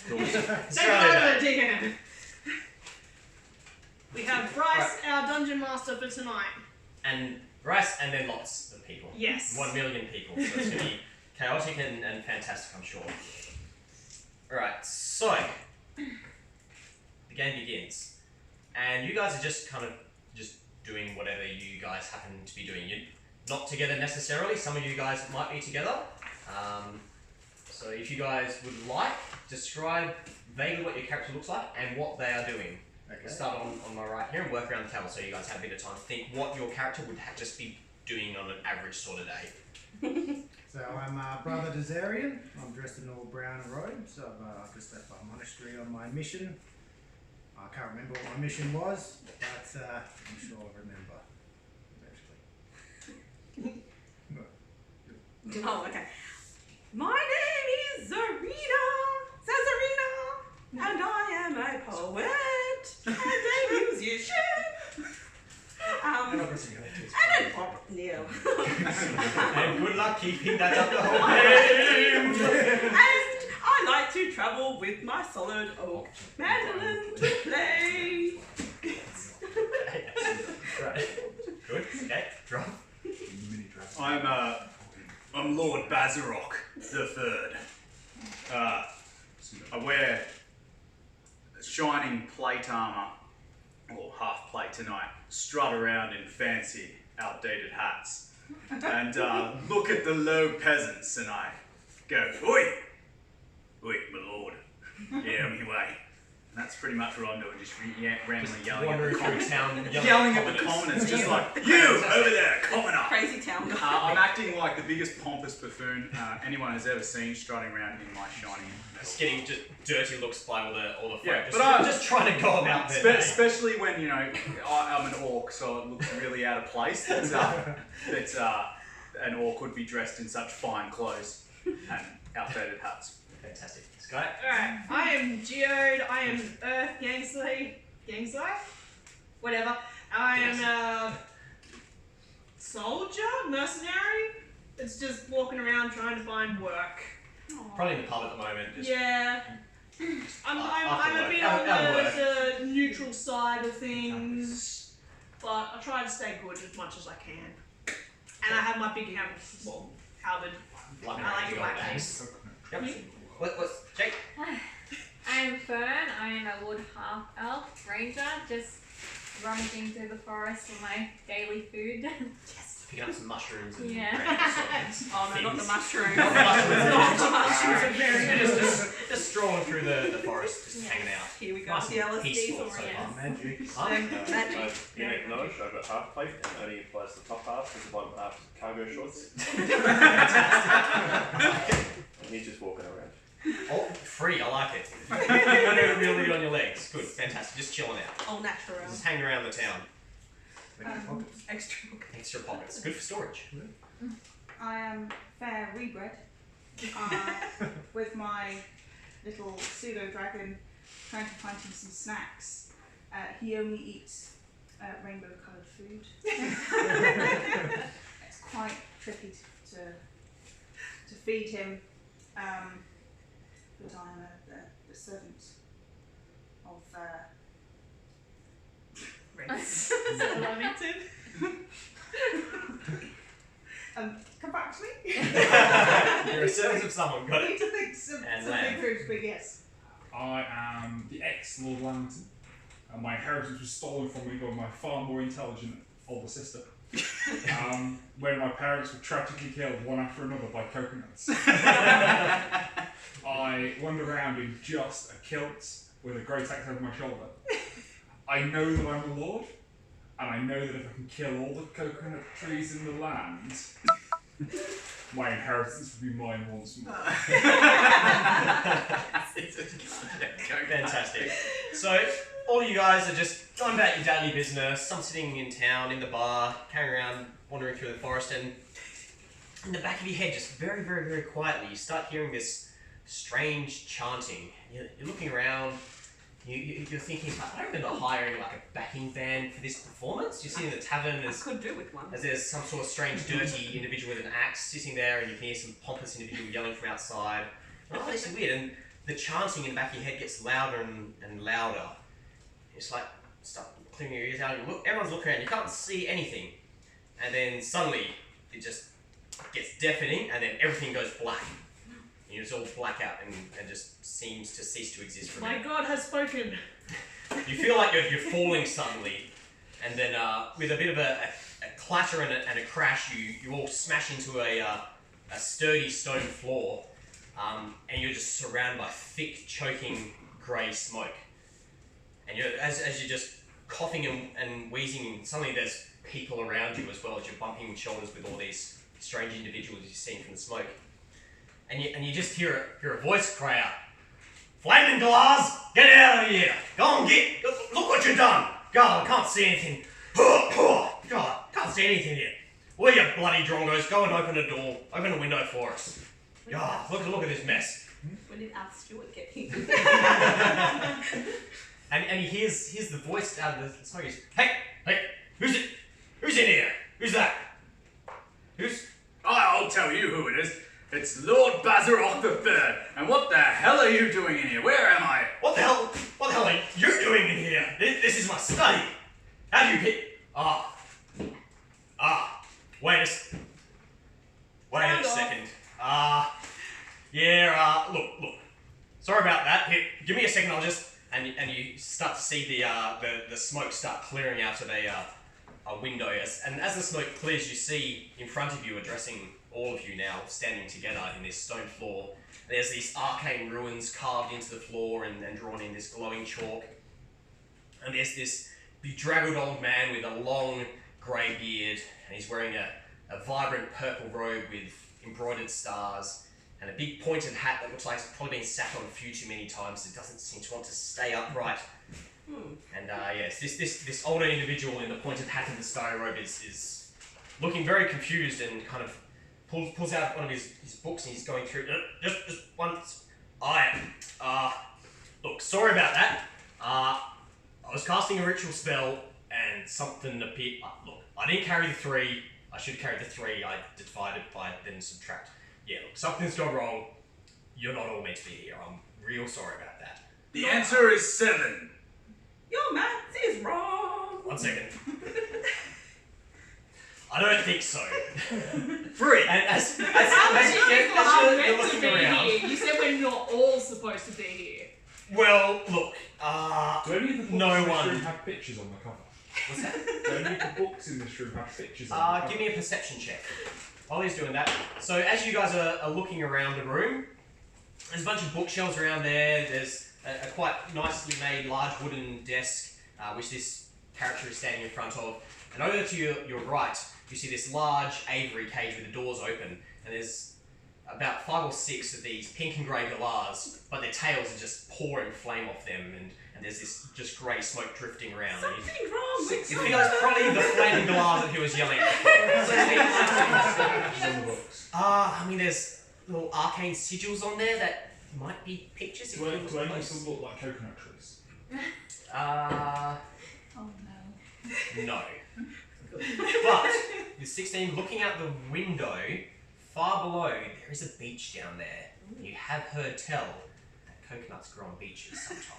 Take it over, DM. We have Bryce, our dungeon master for tonight. And Bryce, and then lots of people. Yes. 1 million people. So it's going to be chaotic and fantastic, I'm sure. Alright, so the game begins. And you guys are just kind of just doing whatever you guys happen to be doing. You're not together necessarily. Some of you guys might be together. So if you guys would like, describe vaguely what your character looks like and what they are doing. Okay. Start on my right here and work around the table so you guys have a bit of time to think what your character would just be doing on an average sort of day. So I'm Brother Desarian. I'm dressed in all brown robes. I've just left my monastery on my mission. I can't remember what my mission was, but I'm sure I'll remember eventually. Oh, okay. My name is Zarina, and I am a poet and a musician. And good luck keeping that up the whole game. And I like to travel with my solid oak mandolin to play. Right. Good. Okay. Drop. I'm Lord Bazarok the Third. I wear shining plate armor, or half plate tonight, strut around in fancy, outdated hats, and look at the low peasants and I go, oi! Oi, my lord, yeah, me way. And that's pretty much what I'm doing, just randomly yelling at the commoners. Yelling at the commoners, just like, you over there, commoner! Crazy town guy. I'm acting like the biggest pompous buffoon anyone has ever seen, strutting around in my shiny metal. Just getting just dirty looks by all the folk. Yeah, just, but I'm just trying to go about their day. Especially when, you know, I'm an orc, so it looks really out of place that an orc would be dressed in such fine clothes and outdated hats. Fantastic. Sky? Alright, I am Geode, I am Earth Gangsley? Whatever. I am a soldier, mercenary. It's just walking around trying to find work. Probably in the pub at the moment. Just yeah. I'm a bit on the neutral side of things, but I try to stay good as much as I can. And I have my big halberd. I like the black face. Yep. What's Jake? I'm Fern. I am a wood half-elf ranger, just rummaging through the forest for my daily food. Yes. Picking up some mushrooms and Oh no, not the mushrooms. Not the mushrooms. Not the mushrooms are very just strolling through the forest, just hanging out. Here we go. Nice The and LSD peaceful for so us. far. Magic. Magic. Unique knowledge, I've got half plate and only applies to the top half because the bottom half is cargo shorts. And he's just walking around. Oh, free, I like it. You don't even really lead on your legs. Good, fantastic. Just chilling out. All natural. Just hanging around the town. Extra. Extra pockets. Good for storage. I am fair rebred with my little pseudo dragon trying to find him some snacks. He only eats rainbow coloured food. It's quite tricky to feed him, but I am a servant of Is that what I meant to? come back to me. You're a servant of someone, got I need it. to think something through, but yes. I am the ex-Lord Langton, and my inheritance was stolen from me by my far more intelligent older sister. When my parents were tragically killed one after another by coconuts. I wander around in just a kilt with a great axe over my shoulder. I know that I'm a lord, and I know that if I can kill all the coconut trees in the land, my inheritance will be mine once more. Fantastic. So, all you guys are just going about your daily business. Some sitting in town, in the bar, carrying around, wandering through the forest, and in the back of your head, just very, very, very quietly, you start hearing this strange chanting. You're looking around. You're thinking, I don't remember hiring like a backing band for this performance. You see in the tavern as could do with one. As there's some sort of strange, dirty individual with an axe sitting there, and you can hear some pompous individual yelling from outside. Oh, this is weird. And the chanting in the back of your head gets louder and louder. It's like, start clearing your ears out, and look, everyone's looking around, you can't see anything. And then suddenly, it just gets deafening, and then everything goes black. And you just all black out and just seems to cease to exist for a My minute. God has spoken. You feel like you're falling suddenly, and then with a bit of a clatter and a crash, you all smash into a sturdy stone floor, and you're just surrounded by thick, choking grey smoke. And as you're just coughing and wheezing, suddenly there's people around you as well as you're bumping shoulders with all these strange individuals you've seen from the smoke. And you just hear a voice cry out, "Flaming Glass, get out of here! Go and get, look what you've done! God, I can't see anything. God, can't see anything here. Well, you bloody drongos, go and open a door, open a window for us. God, look at this mess." When did Al Stewart get here? And he hears the voice out of the smoke. He's, hey, who's it? Who's in here? Who's that? Who's? I'll tell you who it is. It's Lord Bazarok III. And what the hell are you doing in here? Where am I? What the hell are you doing in here? This is my study. How do you get? Wait a second. Look. Sorry about that. Here, give me a second. I'll just and you start to see the smoke start clearing out of a window. As the smoke clears, you see in front of you, addressing all of you now, standing together in this stone floor. There's these arcane ruins carved into the floor and drawn in this glowing chalk. And there's this bedraggled old man with a long grey beard, and he's wearing a vibrant purple robe with embroidered stars and a big pointed hat that looks like it's probably been sat on a few too many times. It doesn't seem to want to stay upright. And yes, this older individual in the pointed hat and the starry robe is looking very confused and kind of pulls out one of his books and he's going through just once. Look, sorry about that. I was casting a ritual spell and something appeared. Look, I didn't carry the 3. I should have carried the 3. I divided by then subtract. Yeah, look, something's gone wrong. You're not all meant to be here. I'm real sorry about that. The answer is 7. Your math is wrong. 1 second. I don't think so. 3. And as How many people are you're meant to looking be around. here? You said we're not all supposed to be here. Well, look. Do any of the books No in this one. room have pictures on the cover? What's that? Do any of the books in this room have pictures on the cover? Give me a perception check. While he's doing that. So as you guys are looking around the room, there's a bunch of bookshelves around there. There's a quite nicely made large wooden desk, which this character is standing in front of. And over to your right, you see this large aviary cage with the doors open. And there's about 5 or 6 of these pink and grey galahs, but their tails are just pouring flame off them. And there's this just grey smoke drifting around. Something's wrong with You think it was probably the flaming galahs that he was yelling at. Pictures on the books. I mean, there's little arcane sigils on there that might be pictures. If Do you any look of close. them look like coconut trees? Oh no. No. But with 16, looking out the window, far below, there is a beach down there. You have heard tell that coconuts grow on beaches sometimes.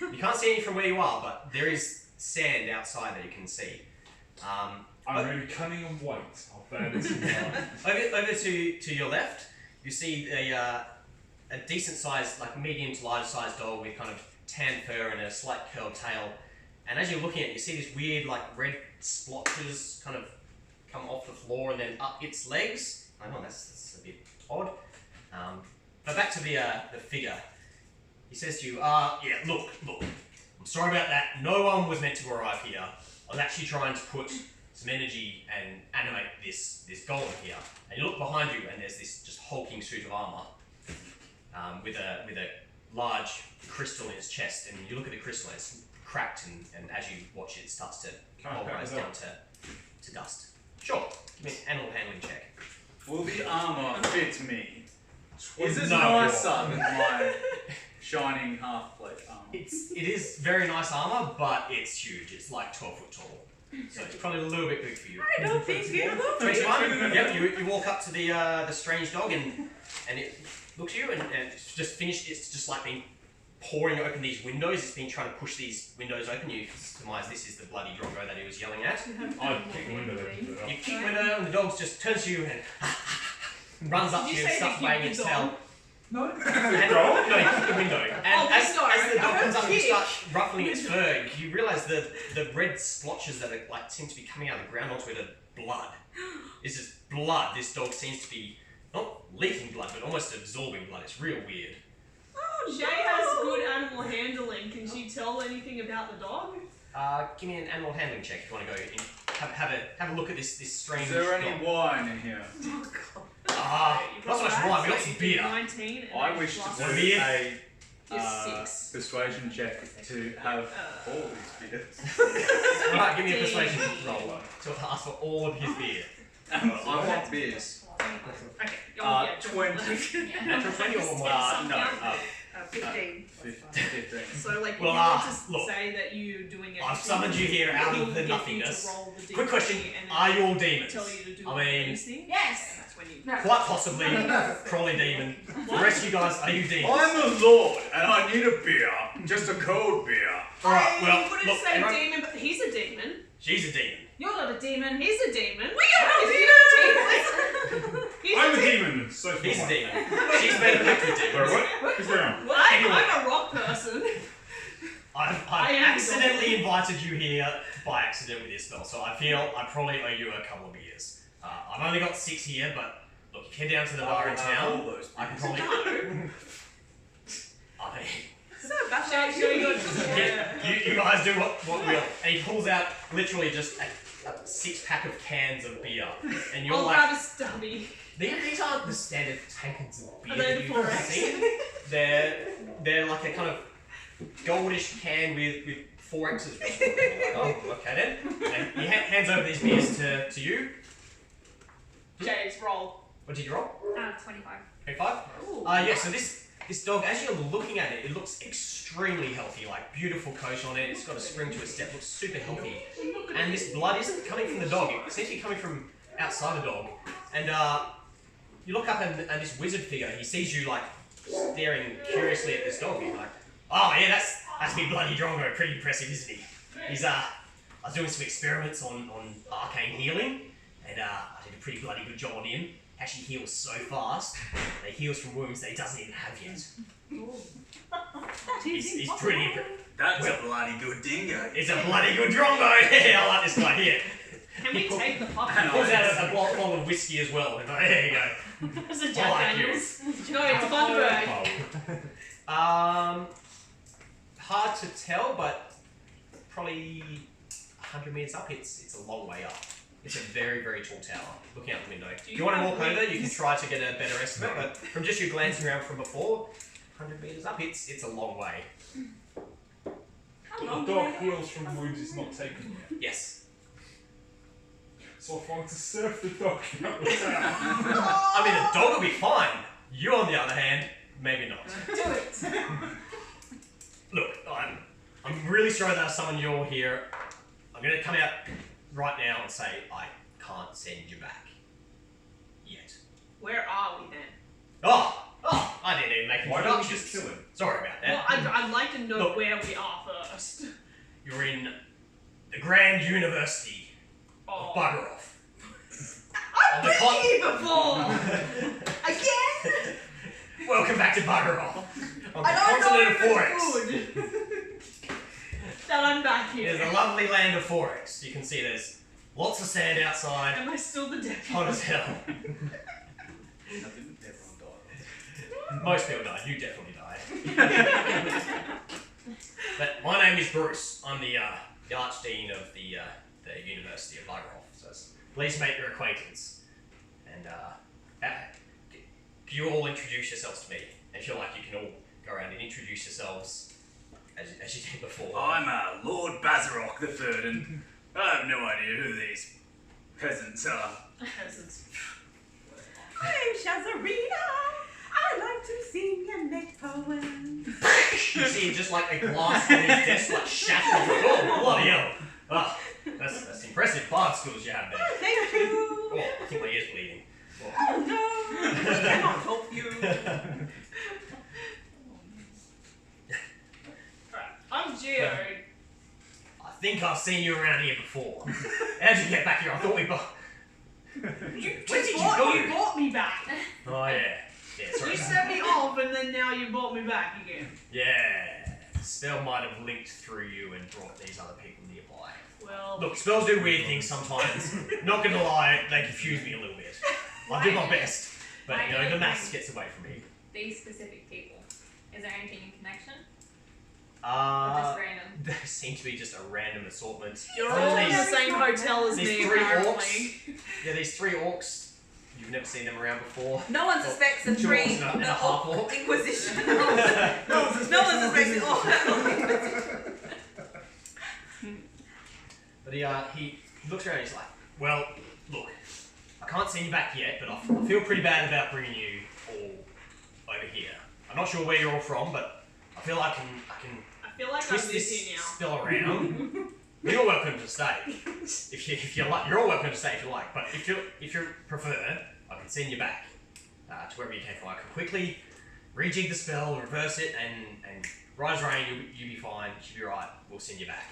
You can't see any from where you are, but there is sand outside that you can see. I'm really cunning and white. I'll bear this in mind. Over to your left, you see a decent sized, like medium to large sized dog with kind of tan fur and a slight curled tail. And as you're looking at it, you see this weird, like red splotches kind of come off the floor and then up its legs. I know that's a bit odd. But back to the figure. He says to you, look, I'm sorry about that. No one was meant to arrive here. I was actually trying to put some energy and animate this golem here. And you look behind you and there's this just hulking suit of armor with a large crystal in its chest. And you look at the crystal and it's cracked and as you watch it, it starts to pulverize down to dust. Sure, give me an animal handling check. Will the armour fit me? Is this No. nicer than my shining half-plate armour? It is very nice armor, but it's huge. It's like 12 foot tall. So it's probably a little bit big for you. I don't think it'll 21? Yep, you walk up to the strange dog and looks at you and it's just finished. It's just like been pouring open these windows. It's been trying to push these windows open. You surmise this is the bloody drongo that he was yelling at. I'd kick the window open. You kick the window and the dog just turns to you and runs up to you and starts wagging its tail. No. No, you kick the window. And as the dog I comes up and you kick. start ruffling its fur, you realise the red splotches that are, like seem to be coming out of the ground onto it are blood. This is blood. This dog seems to be not leaking blood, but almost absorbing blood. It's real weird. Shay has good animal handling. Can she tell anything about the dog? Give me an animal handling check if you want to go in. Have a look at this strange Is there dog. any wine in here? Not so much wine, we got some beer. 19 and I then wish to plus- do One beer? a You're 6. persuasion check to have all these beers. Right, give me a 15. persuasion roll to ask for all of his beer. I want beers. Okay, go on, yeah, 20. Natural 20 or more? No, 15. 15. So, like, if Well, you want to look, say that you're doing it, I've summoned you here out he'll of the get you to nothingness. roll the Quick question, D20 and then are you all demons? tell you to do I all mean, these things. Yes. And that's when you. quite possibly, probably demon. The rest of you guys, are you demons? I'm a lord and I need a beer. Just a cold beer. Alright, well, you wouldn't look, say everyone- demon, but he's a demon. She's a demon. You're not a demon. He's a demon. We are If demons! you're a demon. He's I'm a a demon. demon, so far. He's a demon. She's made a pact with demons. What's going on? Well, Anyway. I'm a rock person. I've I am accidentally invited you here by accident with this spell, so I feel I probably owe you a couple of beers. I've only got 6 here, but look, if you head down to the bar in town, I can probably. I mean, So bad. Show you you guys do what we want. And he pulls out literally just a 6-pack of cans of beer, and you're I'll like, grab a stubby. these aren't the standard tankers of beer Are they that the you've 4X? seen. They're like a kind of goldish can with 4 X's. Like, oh, okay then. And he hands over these beers to you. Jay's roll. What did you roll? 25. 25? Ooh. Yeah, so this dog, as you're looking at it, it looks extremely healthy, like beautiful coat on it, it's got a spring to its step, looks super healthy. And this blood isn't coming from the dog, it seems to be coming from outside the dog. And you look up and this wizard figure, he sees you like staring curiously at this dog. He's like, oh yeah, that's me bloody Drongo, pretty impressive, isn't he? He's I was doing some experiments on arcane healing, and I did a pretty bloody good job on him. Actually heals so fast, that he heals from wounds that he doesn't even have yet. He's pretty impressive. That's a bloody good dingo. It's a bloody good Drongo! Yeah, I like this guy here. Can we take the puppy? He pulls out a bottle of whiskey as well. And like, there you go. It's a I Jack like you. Daniels. No, it's Bunbury. Hard to tell, but probably 100 meters up, it's a long way up. It's a very, very tall tower, looking out the window. If you want to walk over, you can try to get a better estimate, but from just you glancing around from before, 100 meters up, it's a long way. The dog heals from wounds it's not taken yet. Yes. So if I want to surf the dog out the town. I mean, the dog will be fine. You, on the other hand, maybe not. Do it. Look, I'm really sorry that I summoned you all here. I'm going to come out right now and say I can't send you back. Yet. Where are we then? Oh, I didn't even make Why don't we introductions. just kill him? Sorry about Well, that. I'd like to know Look. where we are first. You're in the Grand University Oh. of Bugger Off. I've On the con- been here before! Again? Welcome back to Bugger Off. On the I don't know continent of if it's Forex. good. That I'm back here. There's a lovely land of Forex. You can see there's lots of sand outside. Am I still the deputy? Hot as hell. Nothing, everyone died. Most people died. You definitely died. But my name is Bruce. I'm the Archdean of the University of Bugger Off. So please make your acquaintance. And could you all introduce yourselves to me? I feel like you can all go around and introduce yourselves as you did before. I'm Lord Bazarok III, and I have no idea who these peasants are. Peasants. I'm Shazarina. I like to sing and make poems. You see just like a glass on his desk like shatters. Oh, bloody hell. Oh, that's impressive bard skills you have there. Thank you. Oh, I think my ear's bleeding. Oh. Oh no, I cannot help you. think I've seen you around here before. How'd you get back here? I thought we bought. Where did you go? You bought me back. Oh yeah. Yeah, sorry You about set me off and then now you bought me back again. Yeah. The spell might have linked through you and brought these other people nearby. Well, Look, spells do weird things sometimes. Not gonna lie, they confuse me a little bit. I do my best, but you know, the maths gets away from me. These specific people. Is there anything in connection? Or just random? They seem to be just a random assortment. you're all in the same hotel as These me, three apparently. orcs. Yeah, these 3 orcs. You've never seen them around before. No one suspects the Two three. orcs and a half orc. Inquisition. No one No one suspects the orc. But he looks around and he's like, well, look, I can't send you back yet, but I feel pretty bad about bringing you all over here. I'm not sure where you're all from, but I feel I can I feel like twist I'm this busy now. spell around. You're welcome to stay. If you like, you're all welcome to stay if you like. But if you prefer, I can send you back to wherever you came from. I can quickly rejig the spell, reverse it, and right as rain, you'll be fine. You should be right. We'll send you back.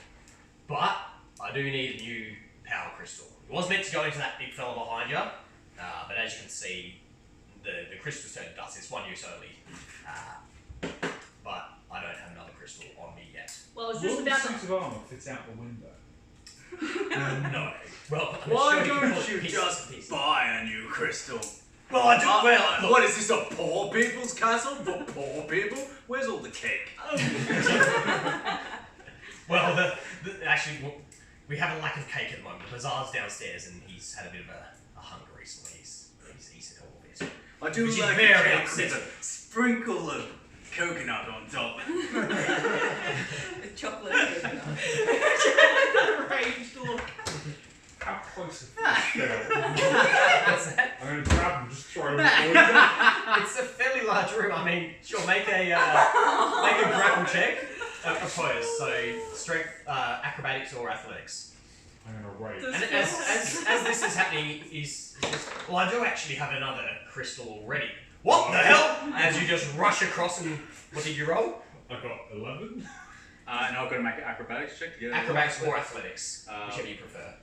But I do need a new power crystal. It was meant to go into that big fella behind you, but as you can see, the crystal's turned to dust. It's 1 use only. But I don't have another crystal on me yet. Well, it's What just the about suit of armour fits out the window? No. Well, I'm Why sure you can don't pull you pieces just to pieces. buy a new crystal? Well, I do. Well, look. What is this, a poor people's castle for poor people? Where's all the cake? Well, actually, we have a lack of cake at the moment. The bazaar's downstairs, and he's had a bit of a hunger recently. He's eaten all of it. I do Which is like very a cake upsetting. with a sprinkle of coconut on top. The chocolate. rage look. How close is this spell? What's that? I'm going to grab him and just throw him out the window. It's a fairly large room. I mean, sure, make a grapple check. Propose. So, strength, acrobatics, or athletics. I'm going to rage. And as this is happening, he's just, well, I do actually have another crystal already. What the hell? As you just rush across and, what did you roll? I got 11. And I've got to make an acrobatics check to get it. Acrobatics or athletics, whichever you prefer.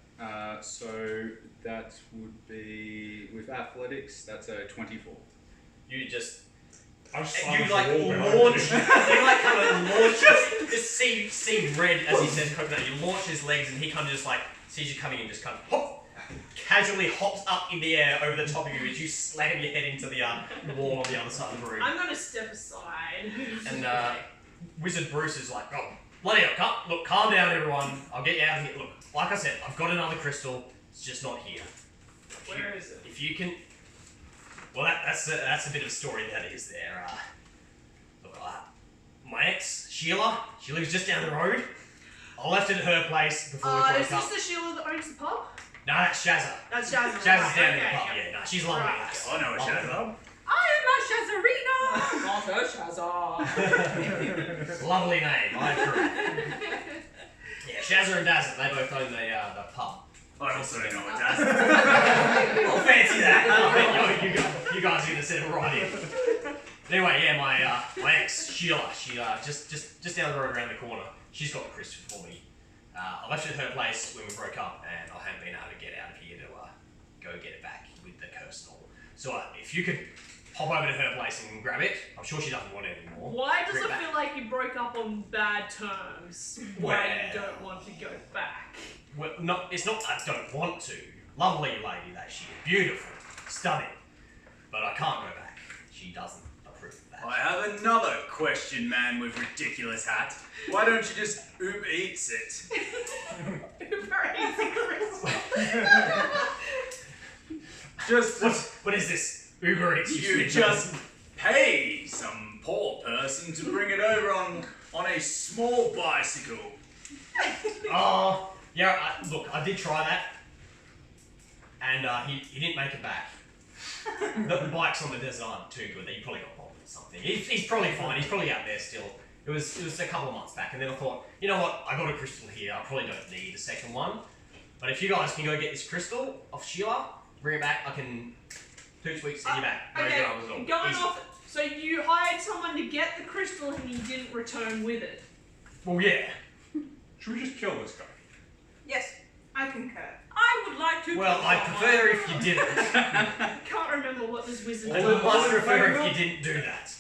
So that would be, with athletics, that's a 24. You just, I just you slammed like the wall behind launch, you. you like kind of launch, just see red as he says coconut. You launch his legs and he kind of just like sees you coming and just kind of hop, casually hops up in the air over the top of you as you slam your head into the wall on the other side of the room. I'm gonna step aside. And Wizard Bruce is like, oh, bloody hell, look, calm down everyone, I'll get you out of here. Look, like I said, I've got another crystal, it's just not here. Where is it? If you can, well that's a bit of a story that is there. Look, my ex, Sheila, she lives just down the road. I left it at her place before we broke Is up. this the Sheila that owns the pub? No, that's Shazza. That's Shazza. Shazza's right, down in okay, the pub, yeah, no, she's lovely. Right. Nice. I know a Shazza. I am a Shazarina! Not a Shazar. Lovely name, I agree. Yeah, Shazza and Dazza, they both own the pub. I also know a Dazza. Oh, fancy that! I bet you guys are gonna set it right in. Anyway, yeah, my ex Sheila, she just down the road around the corner. She's got the crystal for me. I left it at her place when we broke up, and I haven't been able to get out of here to go get it back with the curse and all. So if you could pop over to her place and grab it, I'm sure she doesn't want it anymore. Why does Bring it back. feel like you broke up on bad terms? Why you Well. don't want to go back? Well, it's not I don't want to. Lovely lady that she is. Beautiful. Stunning. But I can't go back. She doesn't approve of that. I have another question, man with ridiculous hat. Why don't you just Uber Eats it? Uber Eats Just What is this? Uber Eats? you just pay some poor person to bring it over on a small bicycle. Oh, yeah, look, I did try that. And he didn't make it back. The bikes on the desert aren't too good. He probably got bombed or something. He's probably fine. He's probably out there still. It was a couple of months back, and then I thought, you know what? I got a crystal here. I probably don't need a second one. But if you guys can go get this crystal off Sheila, bring it back. I can 2 weeks send you back. No Okay, dramas at all. going Easy. off. So you hired someone to get the crystal and he didn't return with it. Well, yeah. Should we just kill this guy? Yes, I concur. I would like to. Well, kill I'd someone. prefer if you didn't. Can't remember what this wizard I does. would much prefer if you didn't do that.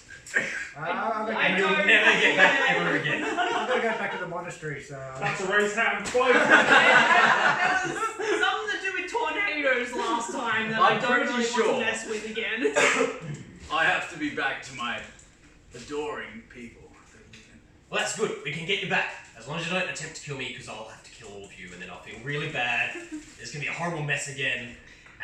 I'm And you'll don't- never get back ever again. gonna go back to the monastery, so. That's a raised hand. Twice. There was something to do with tornadoes last time that I I'm don't pretty really want sure. to mess with again. I have to be back to my adoring people. Well, that's good. We can get you back. As long as you don't attempt to kill me, because I'll have to kill all of you, and then I'll feel really bad. There's gonna be a horrible mess again.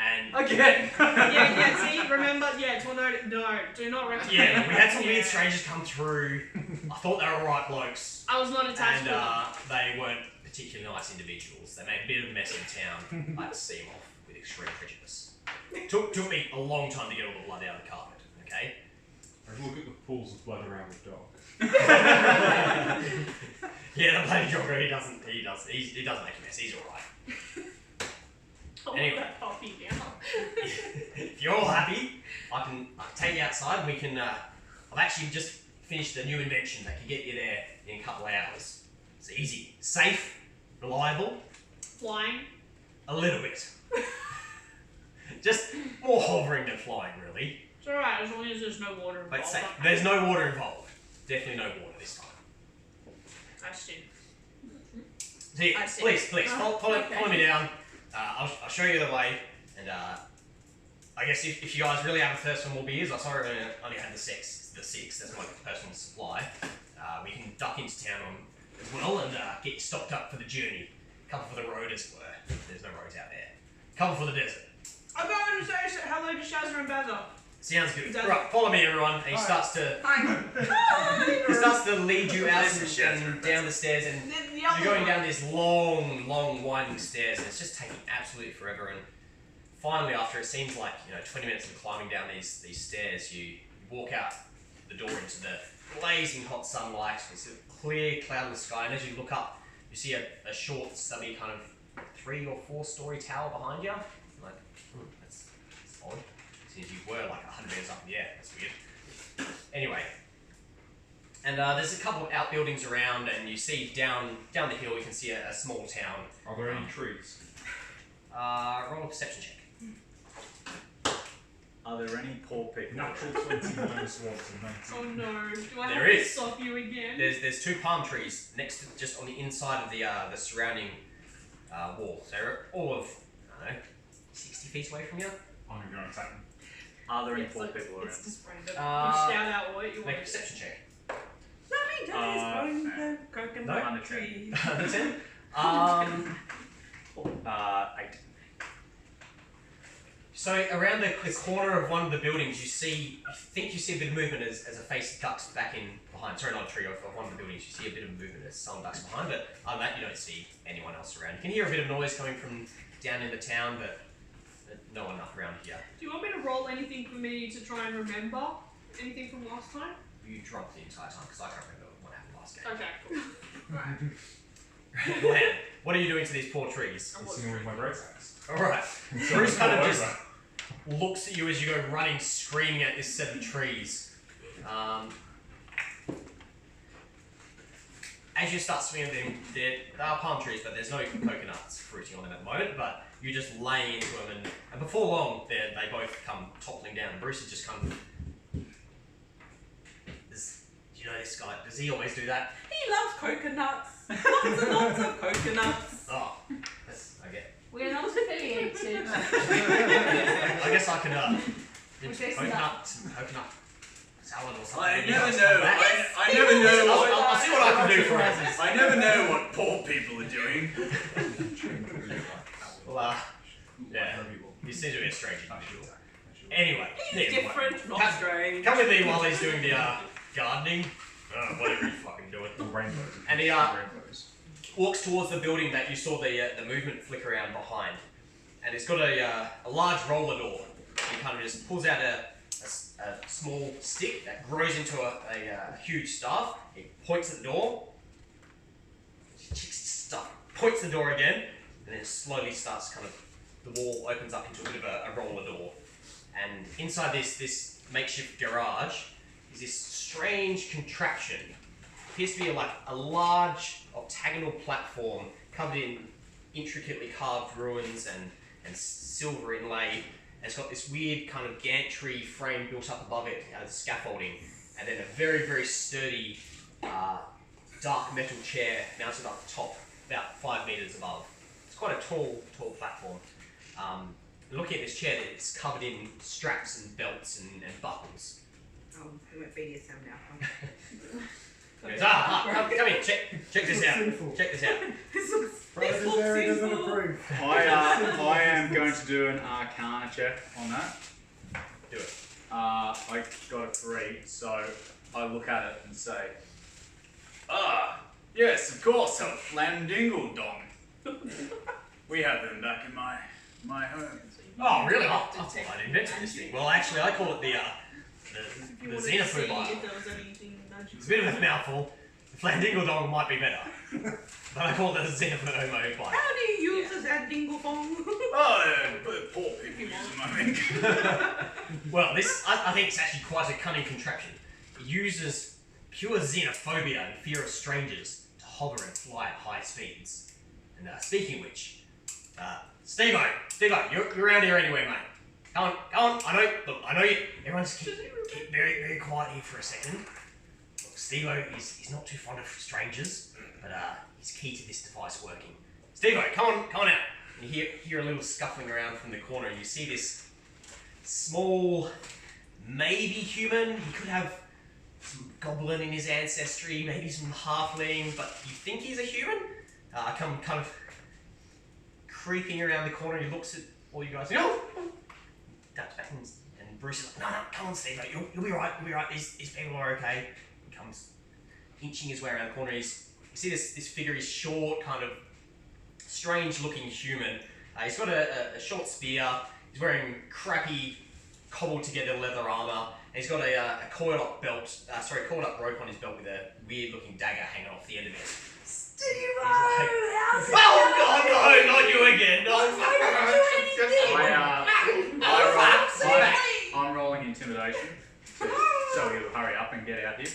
And Again! yeah, see, remember, tornado, no, do not recommend. yeah, we had some weird Yeah. strangers come through. I thought they were alright blokes, I was not attached and to them. they weren't particularly nice individuals. They made a bit of a mess in town. I had to see them off with extreme prejudice. Took me a long time to get all the blood out of the carpet. Okay. I look at the pools of blood around the dog. Yeah, the bloody jogger. He doesn't make a mess. He's alright. I anyway. want that puppy now. If you're all happy, I can take you outside. We can. I've actually just finished a new invention that can get you there in a couple of hours. It's easy, safe, reliable, Flying. a little bit. Just more hovering than flying, really. It's alright, as long as there's no water involved. But safe. There's no water involved. Definitely no water this time. I see. See, I see. please, follow okay. me down. I'll show you the way, and I guess if you guys really have a thirst for more beers, I'm sorry I only had the six. That's my personal supply. We can duck into town as well and get you stocked up for the journey. A couple for the road as well. There's no roads out there. A couple for the desert. I'm going to say hello to Shazza and Bazza. Sounds good. Does- Right, follow me, everyone. And he starts to lead you out This is Shazza and and down the stairs, and The other you're going one. down this long, winding stairs, and it's just taking absolutely forever. And finally, after it seems like 20 minutes of climbing down these stairs, you walk out the door into the blazing hot sunlight. It's a clear, cloudless sky, and as you look up, you see a short, stubby kind of 3 or 4 story tower behind you. You're like, that's odd. Since you were like 100 meters up in the air, that's weird. Anyway. And there's a couple of outbuildings around, and you see down the hill, you can see a small town. Are there any trees? Roll a perception check. Are there any poor people? Natural 20 minus 1 to 19. Oh no, do I There have to is. stop you again? There's 2 palm trees next to, just on the inside of the surrounding wall. So they're all of, I don't know, 60 feet away from you. I'm going to go and attack them. Are there any It's poor like- people around? It's just random. Uh, you shout out what you Make a want. perception check. Johnny's growing the coconut Under 10. tree. Under 10. 8. So around the corner of one of the buildings, you think you see a bit of movement as a face ducks back in behind. Sorry, not a tree, of one of the buildings. You see a bit of movement as someone ducks behind, but other than that, you don't see anyone else around. You can hear a bit of noise coming from down in the town, but no one up around here. Do you want me to roll anything for me to try and remember? Anything from last time? You drunk the entire time because I can't remember what happened last game. Okay, cool. Lan, what are you doing to these poor trees? I'm singing with my great axe. Alright. Bruce kind of just looks at you as you go running, screaming at this set of trees. As you start swinging them, there are palm trees, but there's no coconuts fruiting on them at the moment, but you just lay into them, and before long, they both come toppling down. Bruce has just come... Do you know this guy? Does he always do that? He loves coconuts. Lots and lots of coconuts. Oh, I get. We're not affiliated. I guess I can With this coconut salad or something. I You never guys know. come back. I never know what. I'll see what I can do for us. I never know what poor people are doing. Well, yeah, he seems to be a strange individual. Anyway, He's Nick, different, not come- strange. Come with me while he's doing the gardening. Whatever he's fucking doing. The rainbows. And he rainbows. walks towards the building that you saw the movement flicker around behind, and it's got a large roller door. He kind of just pulls out a small stick that grows into a huge staff. He points at the door. Points the door again, and then slowly starts kind of, the wall opens up into a bit of a roller door, and inside this makeshift garage is this strange contraption. Appears to be like a large octagonal platform covered in intricately carved ruins and silver inlay. And it's got this weird kind of gantry frame built up above it as scaffolding, and then a very, very sturdy dark metal chair mounted up top, about 5 meters above. It's quite a tall platform. Looking at this chair, it's covered in straps and belts and buckles. Oh, we went BDSM now. He goes, come in, check this out. Sinful. Check this out. Brother Desarian doesn't approve. I am going to do an Arcana check on that. Do it. I got a 3, so I look at it and say, yes, of course, a flandingle dong. We have them back in my home. Oh, really? I invented this thing. Well, actually, I call it the If you wanted to see xenophobia. if there was anything magical. It's a bit of a mouthful. The flandingle dong might be better. But I call it the xenophobia. How do you use this at Dingle Bong? But poor people use them, I think. Well, this, I think it's actually quite a cunning contraption. It uses pure xenophobia and fear of strangers to hover and fly at high speeds. And speaking of which, Steve-O, you're around here anyway, mate. Come on, I know you. Everyone just keep very, very quiet here for a second. Look, Steve-O, he's not too fond of strangers, but he's key to this device working. Steve-O, come on out. And you hear a little scuffling around from the corner, and you see this small, maybe human. He could have some goblin in his ancestry, maybe some halfling, but you think he's a human? Come kind of creeping around the corner. He looks at all you guys. No! Ducks back and Bruce is like, no, come on, Steve, you'll be right. These people are okay. He comes inching his way around the corner. You see this figure. He's short, kind of strange-looking human. He's got a short spear. He's wearing crappy, cobbled-together leather armor. And he's got a coiled up rope on his belt with a weird-looking dagger hanging off the end of it. Steve-O, how's it Oh God, no, not you again! No. I'm rolling intimidation to tell you to hurry up and get out here.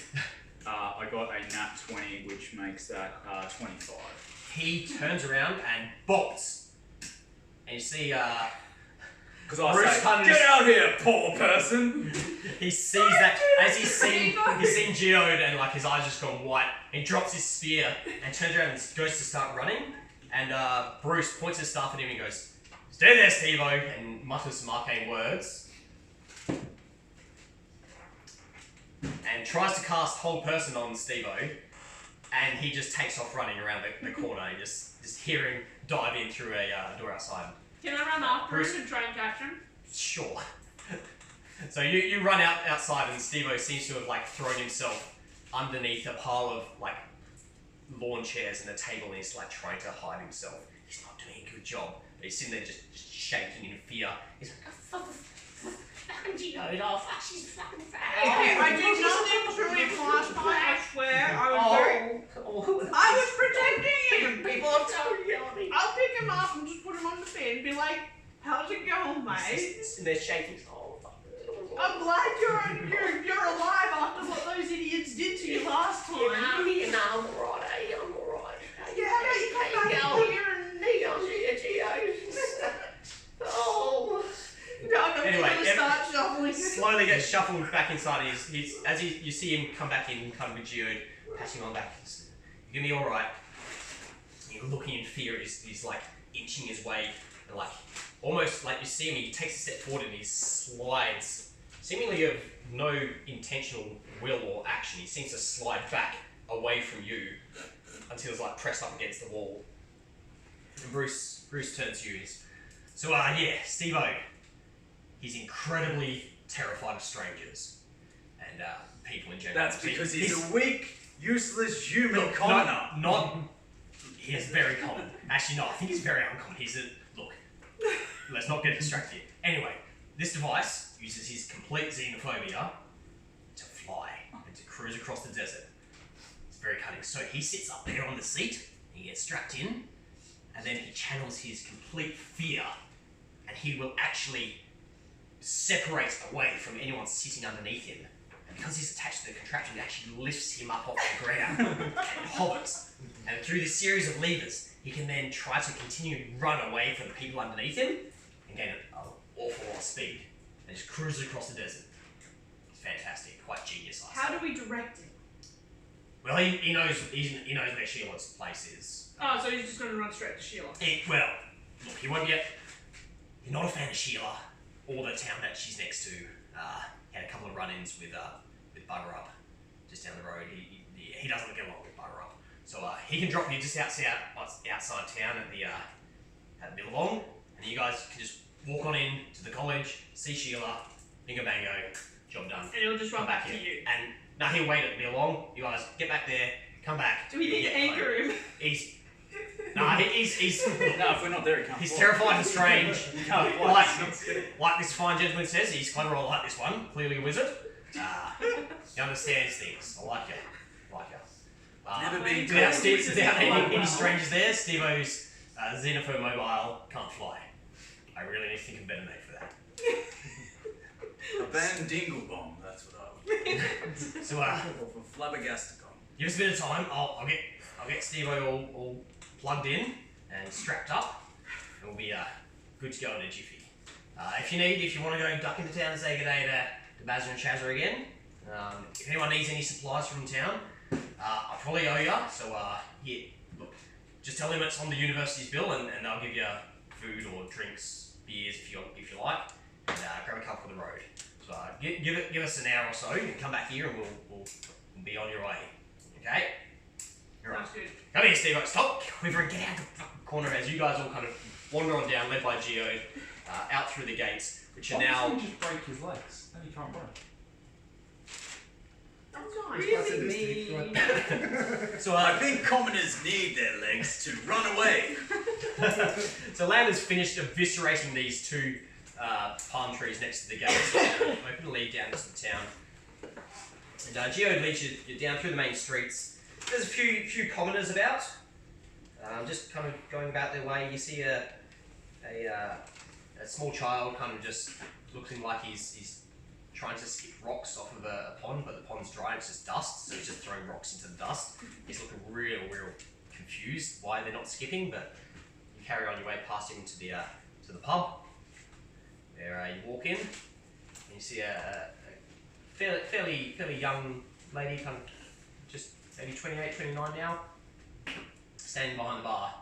I got a nat 20, which makes that 25. He turns around and bolts. And you see, Because I Bruce say, kind of get just- out here, poor person! he sees that as he's seen geode and like his eyes just gone white. He drops his spear and turns around and goes to start running. And Bruce points his staff at him and goes, "Stay there, Steve-O," and mutters some arcane words. And tries to cast Hold Person on Steve-O. And he just takes off running around the corner. You just hear him dive in through a door outside. Can I run after Bruce- him and try and catch him? Sure. So you run outside and Steve-O seems to have like thrown himself underneath a pile of like lawn chairs and a table, and he's like trying to hide himself. He's not doing a good job. But he's sitting there just shaking in fear. He's like, fucking geode, oh fuck, she's fucking fat. I did nothing to him last time, I swear. I was protecting him. People have told you. I'll pick him up and just put him on the bed and be like, how's it going, mate? And they're shaking. Oh, fuck. I'm glad you're alive after what those idiots did to you last time. I'm alright, I'm alright. Yeah, how about you come back here and Oh. No, I'm Anyway, gonna start shuffling. Slowly gets shuffled back inside. You see him come back in, kind of with Geode, patting on back. You're gonna be alright. You're looking in fear. He's like inching his way, and like almost like you see him. He takes a step forward and he slides, seemingly of no intentional will or action. He seems to slide back away from you until he's like pressed up against the wall. And Bruce turns to you. So yeah, Steve-O. He's incredibly terrified of strangers and people in general. That's because he's a weak, useless human commoner. Not. He is very common. Actually, no. I think he's very uncommon. Look. Let's not get distracted. Anyway, this device uses his complete xenophobia to fly and to cruise across the desert. It's very cunning. So he sits up there on the seat. He gets strapped in, and then he channels his complete fear, and he will actually separate away from anyone sitting underneath him And because he's attached to the contraption, it actually lifts him up off the ground and hovers. And through this series of levers, he can then try to continue to run away from the people underneath him and gain an awful lot of speed. And just cruise across the desert. It's fantastic, quite genius. How do we direct him? Well, he knows where Sheila's place is. Oh, so he's just going to run straight to Sheila. Well, look, he won't be. You're not a fan of Sheila or the town that she's next to. Had a couple of run-ins with Bugger Up just down the road. He doesn't get along with Bugger Up, so he can drop you just outside town at the Billabong, and you guys can just walk on in to the college, see Sheila, bingo bango, job done. And he'll just run back to you. And now he'll wait at the Billabong. You guys get back there, come back. Do we need to anchor him? He's No, if we're not there, he can't. He's fly. terrified and strange. He can't fly. Like this fine gentleman says, he's clever. I like this one. Clearly a wizard. He understands things. I like you. Never been without any strangers there, Steve-O's Xenophobe Mobile can't fly. I really need to think of a better name for that. A band dingle bomb. That's what I would. So Or for flabbergasticon. give us a bit of time. I'll get Steve-O all plugged in and strapped up, and we'll be good to go in a jiffy. If you want to go duck into town and say good day to Bazza and Shazza again, if anyone needs any supplies from town, I probably owe ya. So here, look, just tell them it's on the university's bill, and they'll give you food or drinks, beers if you like, and grab a couple for the road. So give us an hour or so, and come back here, and we'll be on your way. Okay. Sounds good. Come here, Steve. Stop quivering. Get out the fucking corner as you guys all kind of wander on down, led by Geo, out through the gates, which are now. Why doesn't he just break his legs? Then he can't run. Really me. So I think commoners need their legs to run away. So Lamb has finished eviscerating these two palm trees next to the gates. Open to lead down into the town. And Geo leads you down through the main streets. There's a few commoners about, just kind of going about their way. You see a small child kind of just looking like he's trying to skip rocks off of a pond, but the pond's dry and it's just dust, so he's just throwing rocks into the dust. He's looking real confused why they're not skipping, but you carry on your way past him to the pub. There you walk in, and you see a fairly young lady, kind of just maybe 28, 29 now, standing behind the bar.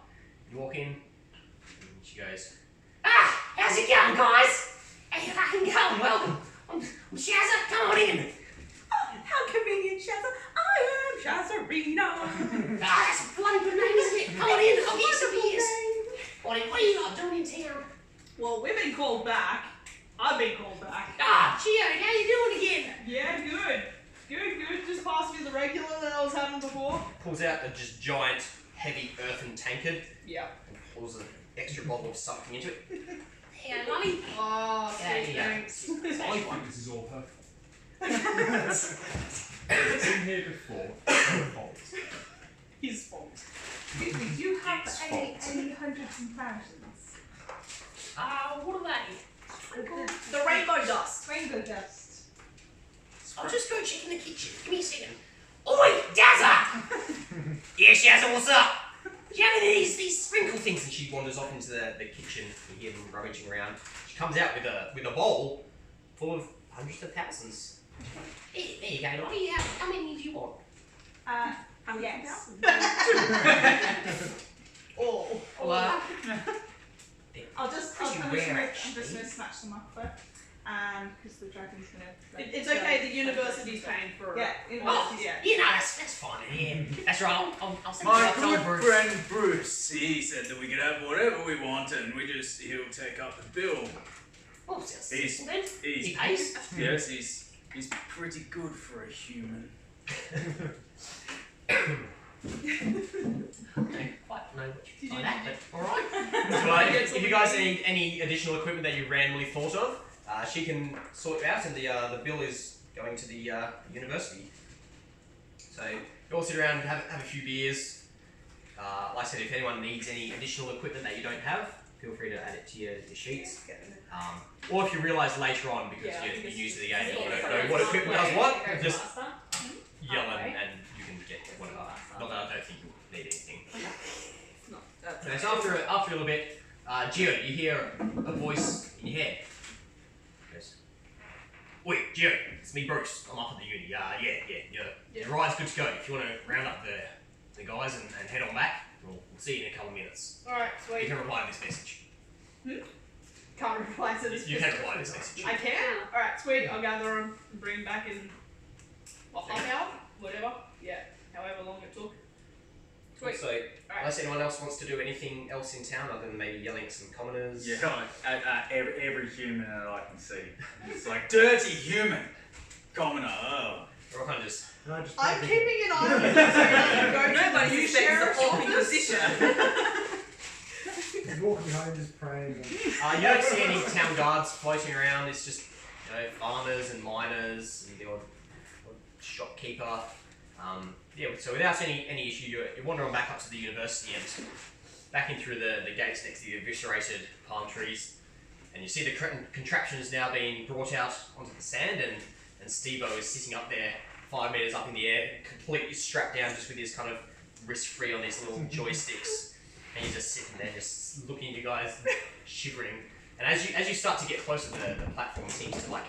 You walk in, and she goes, how's it going, guys? Hey, you fucking going? Welcome. I'm Shazza, come on in. Oh, how convenient, Shazza. I am Shazzarino. That's a bloody good name, isn't it? Come on in, I'll get you some beers. What are you lot doing in town? Well, we've been called back. I've been called back. Gio, how you doing again? Yeah, good. Just passed me the regular that I was having before. Pulls out a just giant, heavy earthen tankard Yeah. and pulls an extra bottle of something into it. Yeah, lovely. Oh, Yeah, sweet yeah. thanks. I think this is all perfect. It's been here before. No fault. His fault. Excuse me, do you have It's any hundreds and thousands? What are they? The rainbow dust. Rainbow dust. I'll just go check in the kitchen. Give me a second. Oi, Dazza! Yeah, Shazza, what's up? Do you have any of these sprinkle things? And she wanders off into the kitchen. You hear them rummaging around. She comes out with a bowl full of hundreds of thousands. There you go, Lottie. How many do you want? Yes. Oh. Well, I'm just Pretty gonna rare, I'm actually. just gonna snatch them up there. Because the dragon's gonna. It's okay, the university's paying for it. Yeah, Yeah. you know, that's fine. Yeah, that's right. I'll send you My up good some Bruce. friend Bruce, he said that we could have whatever we want and he'll take up the bill. Oh, that's He's- simple then. He's, He pays. yes, he's pretty good for a human. Okay, quite know what you by that, but alright. So, if you guys need any additional equipment that you randomly thought of, she can sort you out, and the bill is going to the university. So you all sit around and have a few beers. Like I said, if anyone needs any additional equipment that you don't have, feel free to add it to your sheets. Or if you realise later on, because you're new to the game, you don't know what equipment does what, just yell and you can get whatever. Not that I don't think you need anything. Okay, so after a little bit, Gio, you hear a voice in your head. Goes, "Oi, Gio, it's me, Bruce. I'm up at the uni. Your ride's good to go. If you want to round up the guys and head on back, we'll see you in a couple of minutes." Alright, You sweet. can reply to this message. Can't reply to this. You can reply to this message. I can? Alright, sweet. I'll gather them and bring them back in half hour? Whatever. Yeah, however long it took. Sweet. So, unless anyone else wants to do anything else in town other than maybe yelling at some commoners. Yeah, every human that I can see. It's like, dirty human! Commoner, oh. Or kind of just. I'm keeping an eye on this. Nobody You expects share a holding position. He's walking home just praying. You don't see any town guards floating around. It's just farmers and miners and the odd shopkeeper. So without any issue, you wander on back up to the university and back in through the gates next to the eviscerated palm trees, and you see the contraptions now being brought out onto the sand, and Steve-O is sitting up there 5 meters up in the air, completely strapped down, just with his kind of wrist free on these little joysticks, and he's just sitting there, just looking at you guys, shivering. And as you start to get closer, the platform seems to like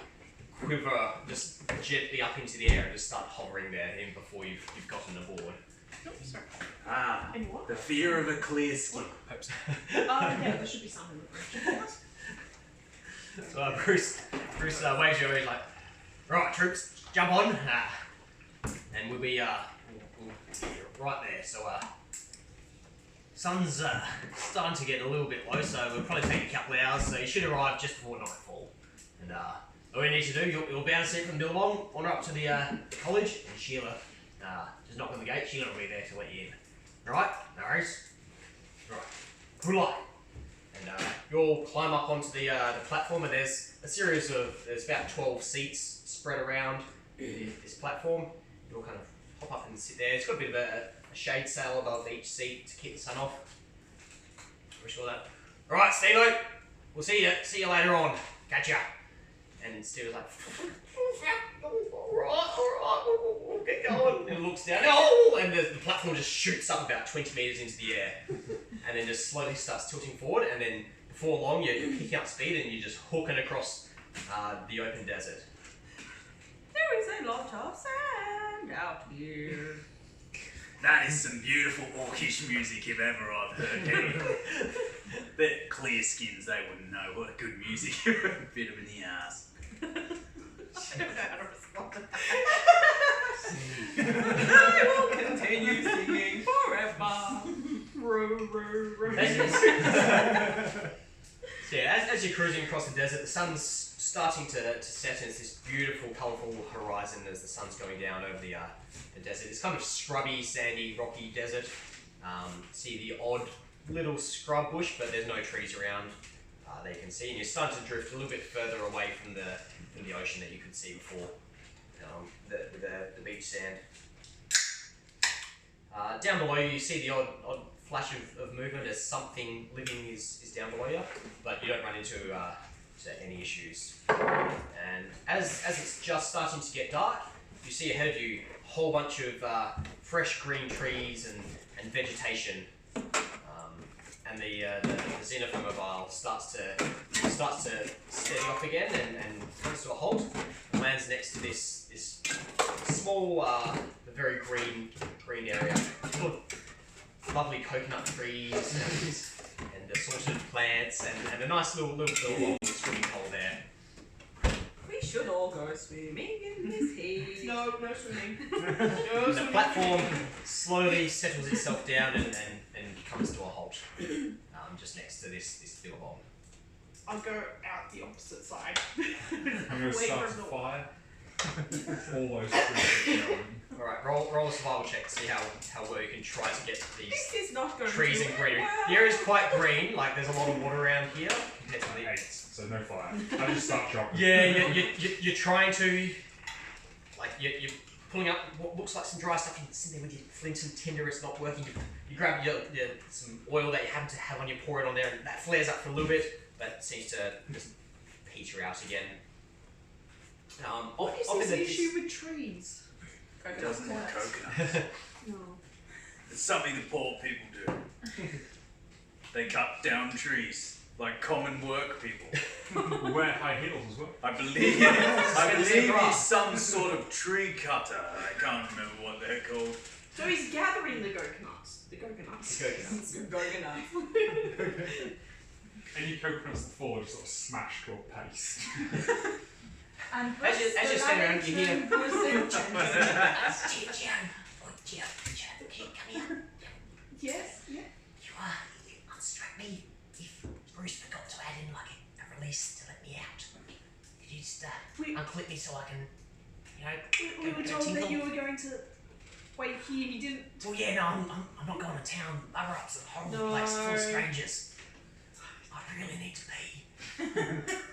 quiver just gently up into the air and just start hovering there even before you've gotten aboard. Oops, sorry. Ah, what? the fear of a clear skin. Hope so. Yeah, there should be something. So Bruce waves you over. He's like, "Right, troops, jump on, and we'll be right there." So sun's starting to get a little bit low, so we'll probably take a couple of hours. So you should arrive just before nightfall. And all you need to do, you'll be able to see from Billabong, wander up to the college, and Sheila just knock on the gate. Sheila will be there to let you in. Right? No worries. Right. Good luck. And you'll climb up onto the platform, and there's about 12 seats spread around this platform. You'll kind of hop up and sit there. It's got a bit of a shade sail above each seat to keep the sun off. Wish all that. All right, Steve-O, we'll see you later on. Catch ya. And Steve was like, all right, we'll get going. And looks down, and the platform just shoots up about 20 meters into the air, and then just slowly starts tilting forward. And then before long, you're picking up speed and you're just hooking across the open desert. There is a lot of sand out here. That is some beautiful orcish music if ever I've heard any. The clear skins, they wouldn't know what good music. Bit them in the ass. I don't know how to respond to I will continue singing forever. So yeah, as you're cruising across the desert, the sun's starting to set, and it's this beautiful, colourful horizon as the sun's going down over the desert. It's kind of scrubby, sandy, rocky desert. See the odd little scrub bush, but there's no trees around that you can see, and you're starting to drift a little bit further away from the ocean that you could see before, the beach sand. Down below you see the odd flash of movement as something living is down below you, but you don't run into any issues. And as it's just starting to get dark, you see ahead of you a whole bunch of fresh green trees and vegetation. And the xenophomobile starts to steady off again and comes to a halt and lands next to this small, very green area full of lovely coconut trees and assorted plants and a nice little swimming hole there. We should all go swimming in this heat. No swimming. And the platform slowly settles itself down and comes to a halt just next to this billabong. I'll go out the opposite side. I'm going to Wait start a for the- fire. All those trees are going. Alright, roll a survival check to see how well you can try to get these This is not going trees to and end greenery. well. The area's quite green, like there's a lot of water around here compared to the... 8, so no fire. I just start chopping. Yeah, you're trying to... Like, you're pulling up what looks like some dry stuff. You sit there with your flint and tinder. It's not working. You grab some oil that you happen to have on you, pour it on there, and that flares up for a little bit, but seems to just peter out again. What is this issue with trees? It doesn't want coconuts. No. It's something the poor people do. They cut down trees like common work people. We wear high heels as well. I believe he's some sort of tree cutter. I can't remember what they're called. So he's gathering the coconuts. The coconuts. Any coconuts that fall just sort of smashed to a paste. And As you're standing around, you hear. Come here. Yes, yeah. You unstrap me if Bruce forgot to add in like a release to let me out. Could you just unclip me so I can, We were told that you were going to wait here. You didn't. Well, yeah, no, I'm not going to town. Up's a horrible place full of strangers. I really need to pee.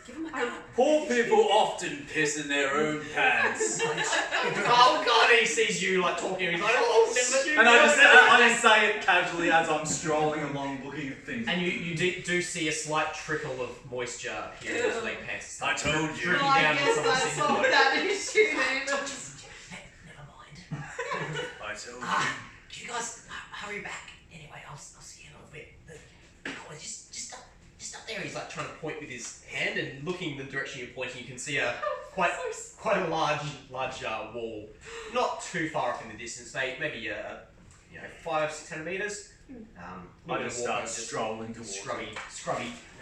Give him a cup. Poor people often piss in their own pants. Oh God, he sees you like talking, and he's like, oh, never. And I just say it casually as I'm strolling along looking at things. And you do see a slight trickle of moisture here in his leg pants. I told you. Dripping Well, I down guess from I the solved that issue then. Never mind. I told you. Can you guys hurry back? Anyway, I'll see you in a little bit. Just up there. He's like trying to point with his hand, and looking the direction you're pointing, you can see a quite a large wall, not too far off in the distance, maybe 500-600 meters. I just start strolling towards scrubby.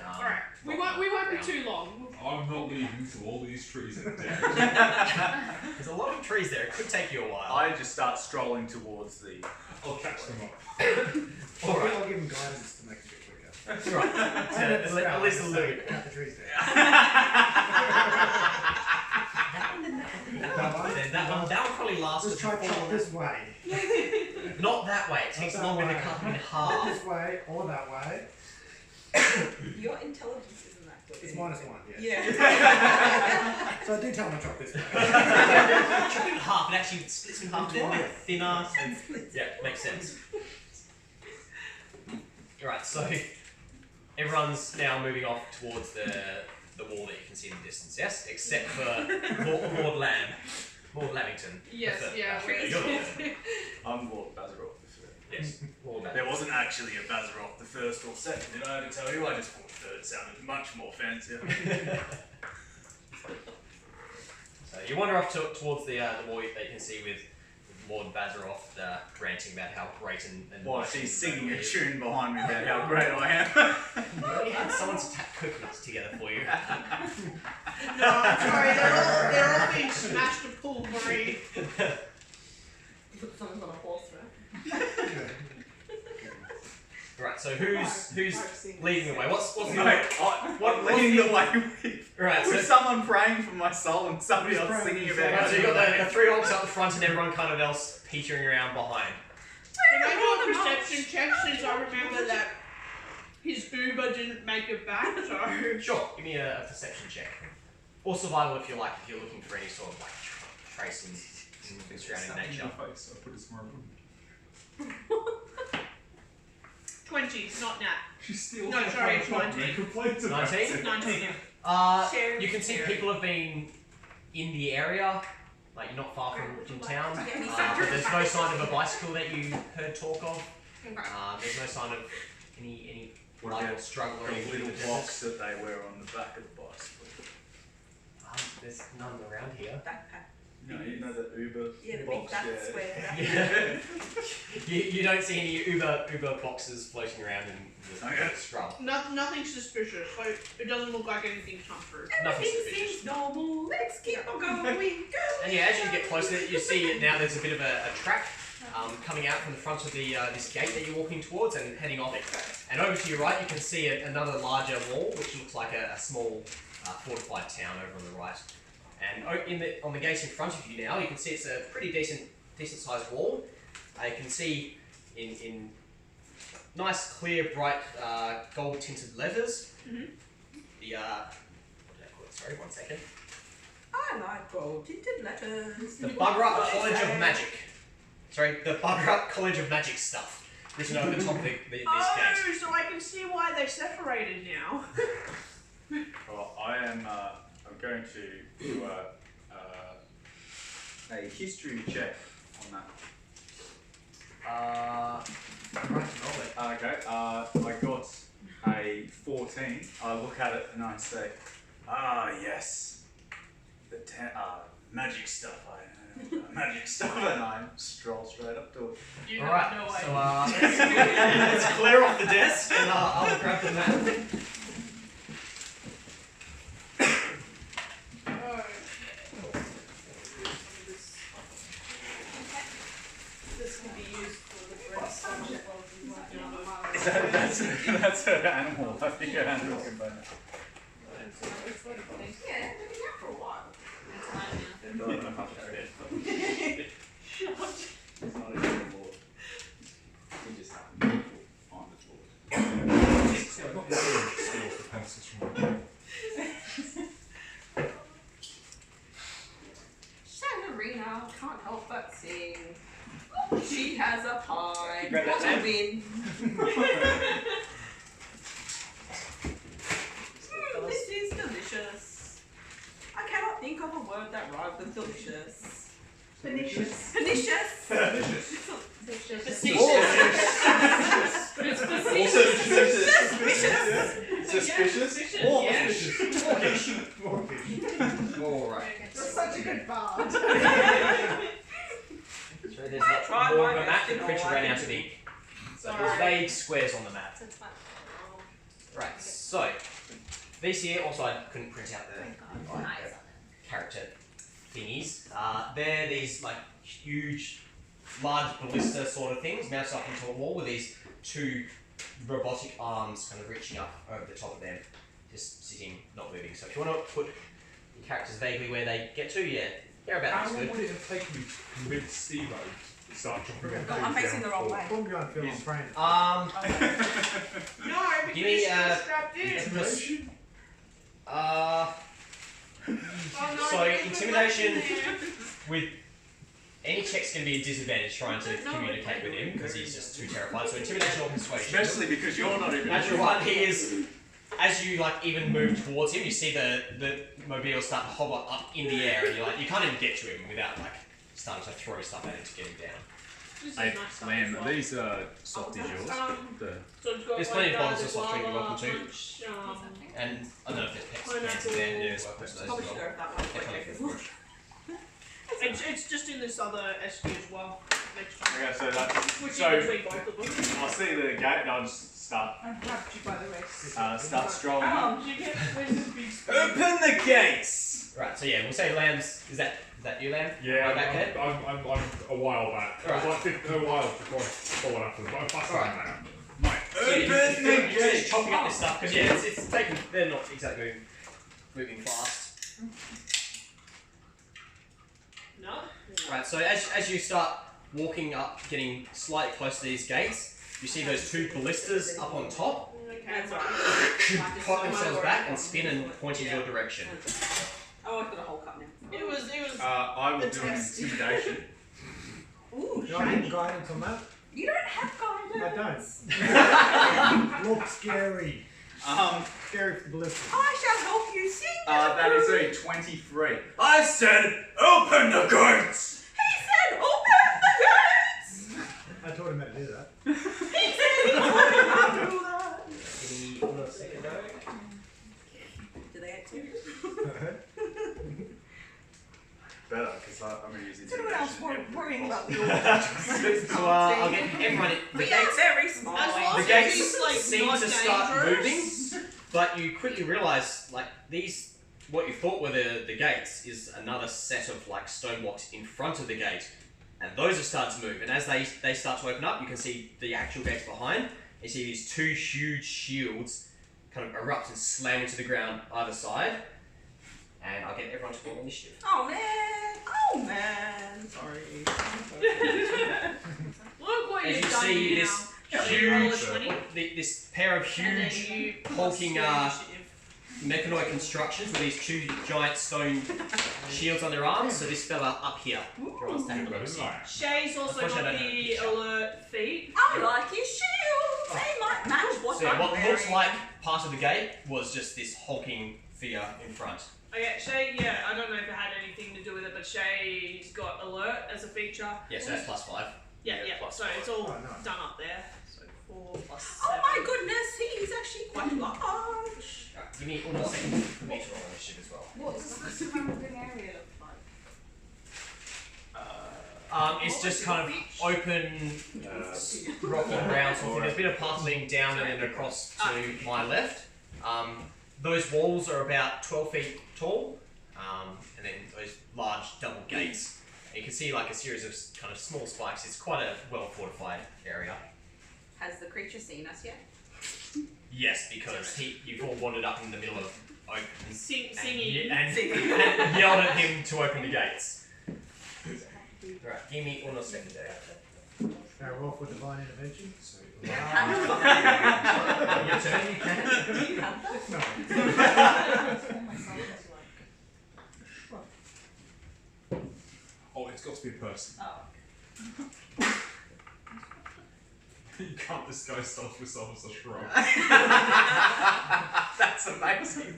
Alright, we won't be too long. I'm not leaving till all these trees are dead. There's a lot of trees there. It could take you a while. I just start strolling towards the. I'll catch them up. Alright. I'll give him guidance to make it a bit quicker. Right. At least a little bit. Cut the trees down. That one probably lasts. Just try to chop this way. Not that way. It takes Not that longer to way. cut them in Not half. this way or that way. Your intelligence isn't that good. It's -1, yeah. Yeah. So I do tell him to chop this way. Chop it in half. It actually splits in half, and then they're thinner. Yeah, makes sense. Alright, so everyone's now moving off towards the wall that you can see in the distance, yes? Except for Lord Lamington. Yes, yeah. You're the I'm Lord Bazaroff the Third. Yes, Lord There Lamington. wasn't actually a Bazaroff the First or Second, did I ever tell you? I just thought third sounded much more fancier. So you wander off towards the wall that you can see with Lord Bazaroff ranting about how great and Why, nice she's he singing a is. tune behind me about how great I am. You had someone to tap coconuts together for you. No, I'm sorry, they're all being smashed to pulvery. Put someone on a horse, right? Right, so who's leading the way? What's the What leading the way with? Right, so, With someone praying for my soul and somebody else Praying singing for about right, how so you got the three orcs up the front and everyone kind of else petering around behind. Can I do a perception check since I remember that his Uber didn't make it back, so... Sure, give me a perception check. Or survival if you like, if you're looking for any sort of like trace in surrounding nature. Face, I put a smart one. 20, not nat. She steals No, my sorry, phone it's from 19. me, complains about 19? it. 19, yeah. Share, You can see share. people have been in the area, like you're not far from town. Yeah, he's But there's no sign of a bicycle that you heard talk of. Congrats. There's no sign of any What blood about or struggle or the anything. in little the box desert. that they wear on the back of the bicycle. There's none around here. Backpack. No, you know the Uber Yeah, the big box? that's where Yeah. you don't see any Uber boxes floating around in the Okay. scrub. Nothing suspicious, so it doesn't look like anything's come through. Nothing everything suspicious. seems normal. Let's keep on going. And yeah, as you get closer, you see now there's a bit of a track coming out from the front of the this gate that you're walking towards and heading off it. And over to your right, you can see another larger wall, which looks like a small fortified town over on the right. And on the gate in front of you now, you can see it's a pretty decent sized wall. You can see in nice, clear, bright, gold tinted letters. Mhm. The what did I call it? Sorry, 1 second. I I like gold tinted letters. The Bugger-Up College of Magic. Sorry, the Bugger-Up College of Magic stuff. Written over the top of this gate. Oh, so I can see why they separated now. Well, I'm going to do a history check on that. Okay. I got a 14. I look at it and I say, yes, the magic stuff. Magic stuff, and I stroll straight up to it. You Alright, have no so idea. let's clear off the desk and I'll grab the map. This can be used for the breast subject of That's an animal. I think an animal can buy that. Yeah, they've been out for a while. It's fine now. I don't know how to do it. It's not even a board. We just have to on the board. I'm not going to steal the pencils from my Sanarina can't help but sing. She has a pie. Grab that What a man. win. This is delicious. I cannot think of a word that rhymes with delicious. Pernicious. Pernicious. Suspicious? Alright. You're such a good bard. So there's I not tried more my of a map, best the in all creature I ran can out of do. ink. So there's vague squares on the map. So it's fine. Right, so these here, also I couldn't print out the Nice. character thingies. They're these like huge, large ballista sort of things mounted up into a wall with these two robotic arms kind of reaching up over the top of them, just sitting, not moving. So if you want to put your characters vaguely where they get to, yeah, about How that's long good. would it have taken me to convince Steve to start jumping on I'm facing the wrong way. I'm going to feel on brain. No, because Give me, you're still strapped in. Oh, no, So because we're intimidation left in there. with any check's going to be a disadvantage trying to communicate with him because he's just too terrified. So intimidation or persuasion. Especially because you're not even. Natural one, he is. As you like even move towards him, you see the mobile start to hover up in the air, and you can't even get to him without like starting to throw stuff at him to get him down. This is Hey, nice stuff Lamb, as well. are these softies yours? The So it's got There's plenty of like, bottles of soft drink you're welcome to. punch, And I don't know if there's pets Pineapple. in there. There's welcome to those Probably as should well. go for that one. Definitely Okay. for it's just in this other SQ as well. Next time. Okay, so that's Which so. is between both of them. I'll see the gate and I'll just start I grabbed you by the wrist. start strolling up. Oh, did you get where's this big spoon? Open the gates. Right, so yeah, we'll say Lamb's. Is that you, Lamb? Yeah, Right back there? I'm a while back. I was like 50 a while before I followed after them, but I'm faster Alright. now. So you're just chopping up this stuff because yeah, it's taking. They're not exactly moving fast. No. Right, so as you start walking up, getting slightly close to these gates, you see those two ballistas up on top Okay. That's right. pop themselves back and spin and point in your direction. Oh, I've got a whole cup now. It was. I will The do an test. intimidation. Ooh, Do I need guidance on that? you don't have guidance. I don't. Look scary. Scary for the listeners. I shall help you sing. That is a 23. I said, open the gates. He said, open the gates. I taught him how to do that. He said he wanted to do that. Give me a second though. Do they get two? Better, because I'm going to use Is anyone else intimidation. worrying about the So I'll get everyone. We are very small. As long The as gates it's like seem not to start dangerous. moving, but you quickly realise like these. What you thought were the gates is another set of like stone blocks in front of the gate, and those have started to move. And as they start to open up, you can see the actual gates behind. You see these two huge shields kind of erupt and slam into the ground either side. And I'll get everyone to roll initiative. Oh man! Oh man! Sorry. Look what As you've you done see now. this Shall we roll a huge, 20? this pair of And then huge you plus hulking your initiative. mechanoid constructions with these two giant stone shields on their arms. So this fella up here wants to have a look. Shay's also got the alert feat. I like his shield. They might match what So I'm what wearing. looks like part of the gate was just this hulking figure in front. Okay, Shay, yeah, I don't know if it had anything to do with it, but Shay's got alert as a feature. Yeah, so that's +5. Yeah, so it's all Oh, nice. done up there. So 4 plus 7. Oh my goodness, he's actually quite large. Alright, give me 1 second for me to roll initiative as well. What does the surrounding area look like? It's just kind of open, rocky ground sort of thing. There's a bit of path leading down and then across to my left. Those walls are about 12 feet tall, and then those large double gates. And you can see like a series of kind of small spikes. It's quite a well fortified area. Has the creature seen us yet? Yes, because you've all wandered up in the middle of open Singing. and yelled at him to open the gates. Alright, give me 1 second there. Can I roll for divine intervention? Your turn, you can. Do you have that? No. Oh, it's got to be a person. Oh. You can't disguise self yourself as a shrub. That's amazing.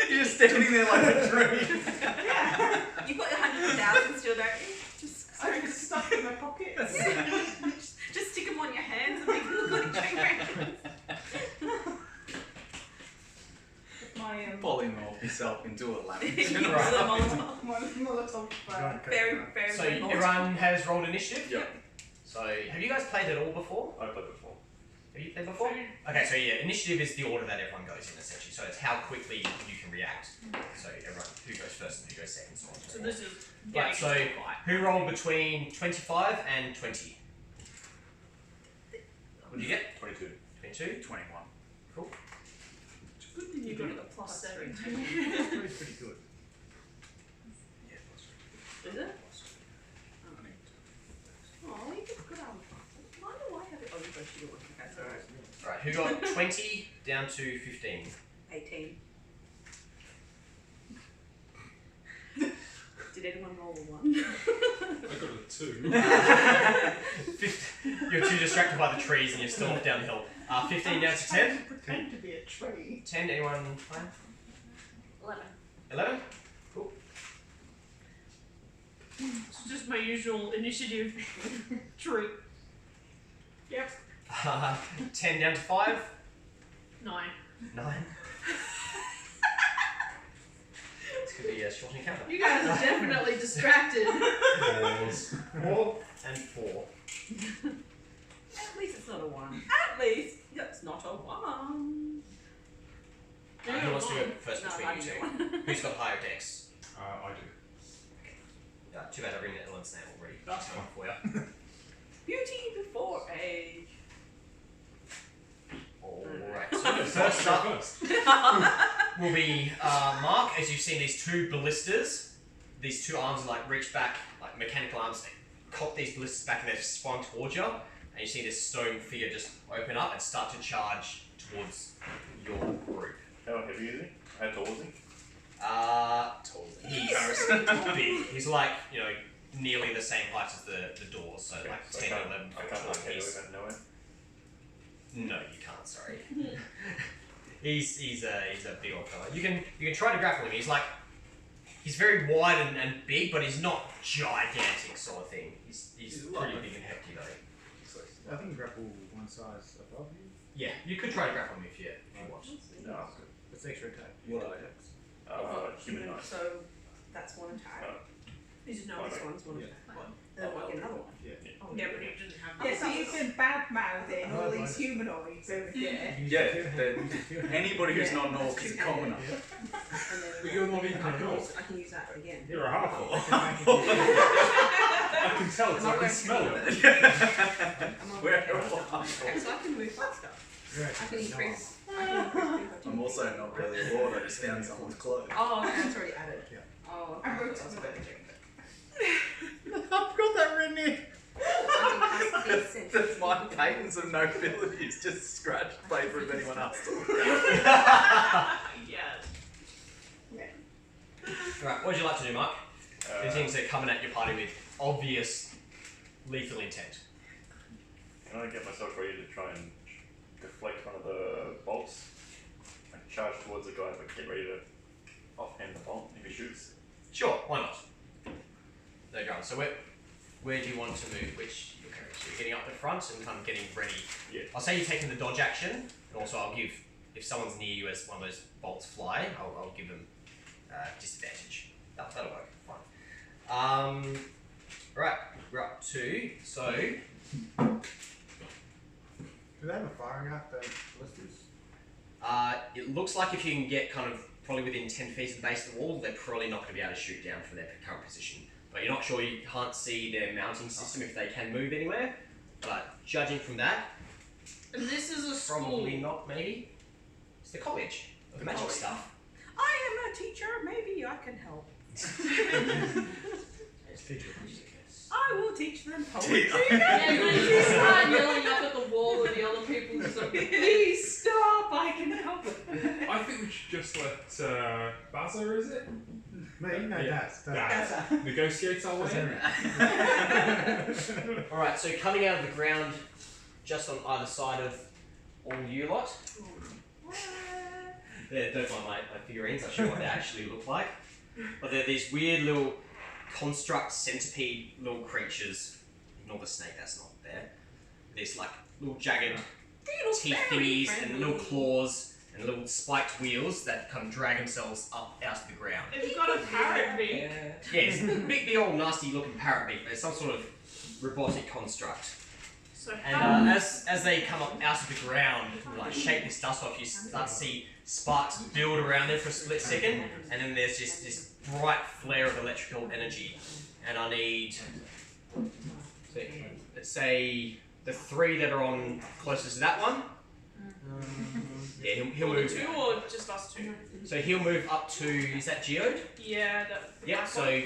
You're just standing there like a tree. You've got your 100,000 still, don't you? I just stuck in my pocket. Just stick them on your hands and make them look like tree branches. My Polymorph yourself into a lamp. my Molotov. Very, very So good. everyone has rolled initiative? Yep. So have you guys played at all before? I played before. Have you played before? Okay, so yeah, initiative is the order that everyone goes in essentially. So it's how quickly you can react. So everyone, who goes first and who goes second, so on and so So forth. this is Right, so getting into a fight. who rolled between 25 and 20? What did you get? 22. 22? 21. Cool. Good thing you got it a plus 7. It's pretty good. Is it? Oh, you get good armor. Why do I have it? Oh, you both do it. Okay, so Right, who got 20 down to 15? 18. Did anyone roll a 1? I got a 2. You're too distracted by the trees and you're still off down the hill. 15 down to 10? Pretend to be a tree. 10, anyone playing? 11. 11? Cool. It's just my usual initiative treat. Yep. 10 down to 5? 9. 9. This could be a short encounter. You guys are definitely distracted. 4 and 4. At least it's not a 1. At least it's not a 1. Who wants to go first No, between I you didn't two? Who's got higher decks? I do. Too bad I've written Ellen's name already. That's One for you. Beauty before age. Alright, so first up will be Mark, as you've seen these two ballistas. These two arms like reach back, like mechanical arms, cop these ballistas back and they've swung towards you. And you see this stone figure just open up and start to charge towards your group. How heavy is he? How tall is he? He's big. He's like, nearly the same height as the doors, so Okay, like so 10 I or can't, 11 I foot can't tall. handle him out of nowhere. No, you can't. Sorry. he's a big old fella. You can try to grapple him. He's very wide and big, but he's not gigantic sort of thing. He's pretty big and hefty though. I think grapple one size above you. Yeah, you could try to grapple him if you want. No, I'm good. That's extra attack. What are attacks. Humanoid. So that's one attack. This is no. This one's one Yeah. attack. Then we'll get another one. Yeah. Oh, Yeah, but he doesn't have. Yeah, so you've been bad mouthing all these humanoids over here. Yeah, anybody who's not an orc is a commoner. And then But you're not even I an can orc. use- I can use that again. You're a half orc. I can tell because I can smell it. I'm on We're the all Okay, so I can move faster. You're I actually can not. increase. I can increase I'm also not really a lord, I just found someone's clothes. Oh, okay, that's already added. Yeah. Oh, I wrote that's it better. I've got that written in. I can cast these That's my patents of nobility is just scratch paper if anyone else. Yes. Right, what would you like to do, Mark? These things are coming at your party with obvious lethal intent. Can I get myself ready to try and deflect one of the bolts and charge towards the guy, but get ready to offhand the bolt if he shoots? Sure, why not? No drama. So where do you want to move? Which okay, so you're getting up the front and kind of getting ready. Yeah. I'll say you're taking the dodge action, and also I'll give if someone's near you as one of those bolts fly, I'll give them disadvantage. That'll work. Fine. Right, we're up to so. Do they have a firing arc, the ballistas? It looks like if you can get kind of probably within 10 feet of the base of the wall, they're probably not going to be able to shoot down from their current position. But you're not sure, you can't see their mounting system if they can move anywhere. But judging from that, And this is a school. probably not, maybe. It's the college of the magic stuff. I am a teacher, maybe I can help. I will teach them poetry. Yeah, and then you start yelling up at the wall and the other people just like, please stop, I can help it. I think we should just let Bazza, is it? Me? No, Yeah. that's Negotiate our way in. Alright, so coming out of the ground just on either side of all you lot. Don't mind my figurines, I'll show you what they actually look like. But they're these weird little construct centipede little creatures. Ignore the snake, that's not there. These like little jagged teeth thingies and little claws and little spiked wheels that kind of drag themselves up out of the ground. It's got a parrot beak. Yeah, it's a big old nasty looking parrot beak, but it's some sort of robotic construct. So And as they come up out of the ground, like shake this dust off, you start to see sparks build around them for a split second, and then there's just this bright flare of electrical energy. And I need, let's say, the three that are on closest to that one. Yeah, he'll or the move. two or just us two? So he'll move up to, is that Geode? Yeah, that. Yep, so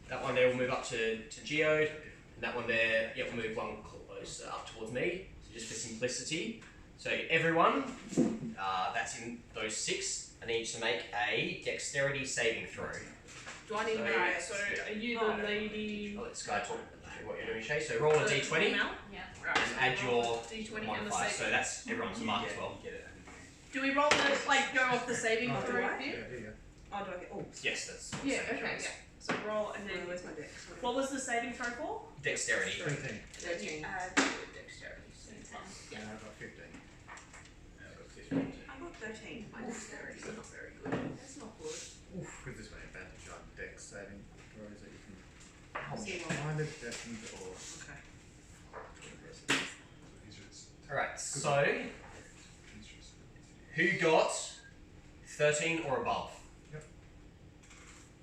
that one there will move up to Geode, and that one there, yep, will move one closer up towards me, so just for simplicity. So everyone that's in those six, I need to make a dexterity saving throw. Do I need right? So are you the lady? Oh, let's go talk what you're doing, Shay. So roll a d20 female? Yeah. Right. and add your d20 and the modifier. So saving. that's everyone's mark as well. Do we roll the go off the saving Oh, throw yeah. bit? Oh, do I get? Oh, Yes, that's Yeah. saving Okay. throws. Yeah. So roll and then where's my dex? what was the saving throw for? Dexterity. 13. 13. Add dexterity. So Yeah, I've got 15. I've got 15. I got 13. my dexterity is not very good. That's not good. Because this way advantage on dex saving throws that you can See what- blinded, deafened, or Okay. Alright, so who got 13 or above? Yep.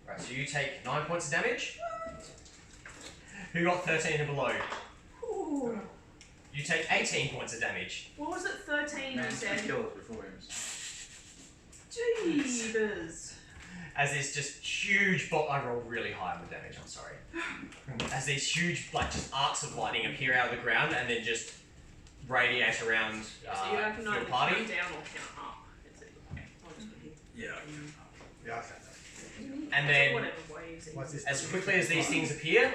Right, so you take 9 points of damage. Who got 13 and below? Ooh. You take 18 points of damage. What was it? 13. You said. Kill us before him. Jeebus. As this just huge I rolled really high on the damage, I'm sorry. As these huge, like, just arcs of lightning appear out of the ground and then just radiate around So you can your either party. count down or count up. It's okay. I'll just put here. Yeah. yeah, I said that. And then, whatever waves. it What's is. this? as quickly as these things appear,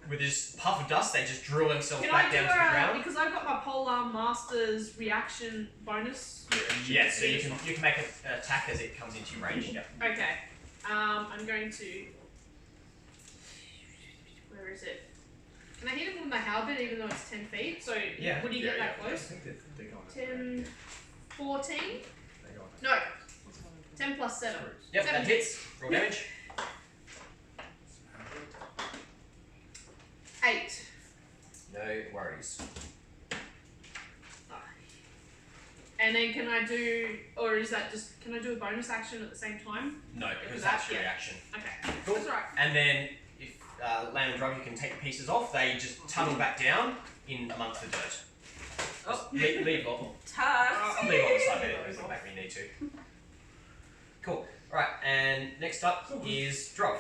with this puff of dust, they just drill themselves Can back I do down to the ground. because I've got my Polar Master's reaction bonus? Yeah, so you can make an attack as it comes into your range. Yeah. Okay. I'm going to. Where is it? Can I hit him with my halberd even though it's 10 feet? So Yeah. would he get that I close? think they're going 10, 14? They're going No. 10 plus 7. Yep, that 17. hits. Roll Yep. damage. 8. No worries. And then can I do, or is that just, can I do a bonus action at the same time? No, because Because that's that- your yeah. reaction. Okay. Cool. That's alright. And then if Lamb and Drug, you can take the pieces off. They just tunnel back down in amongst the dirt. Oh. Leave leave on the side there. Leave back when you need to. Cool. Right, and next up is Drog.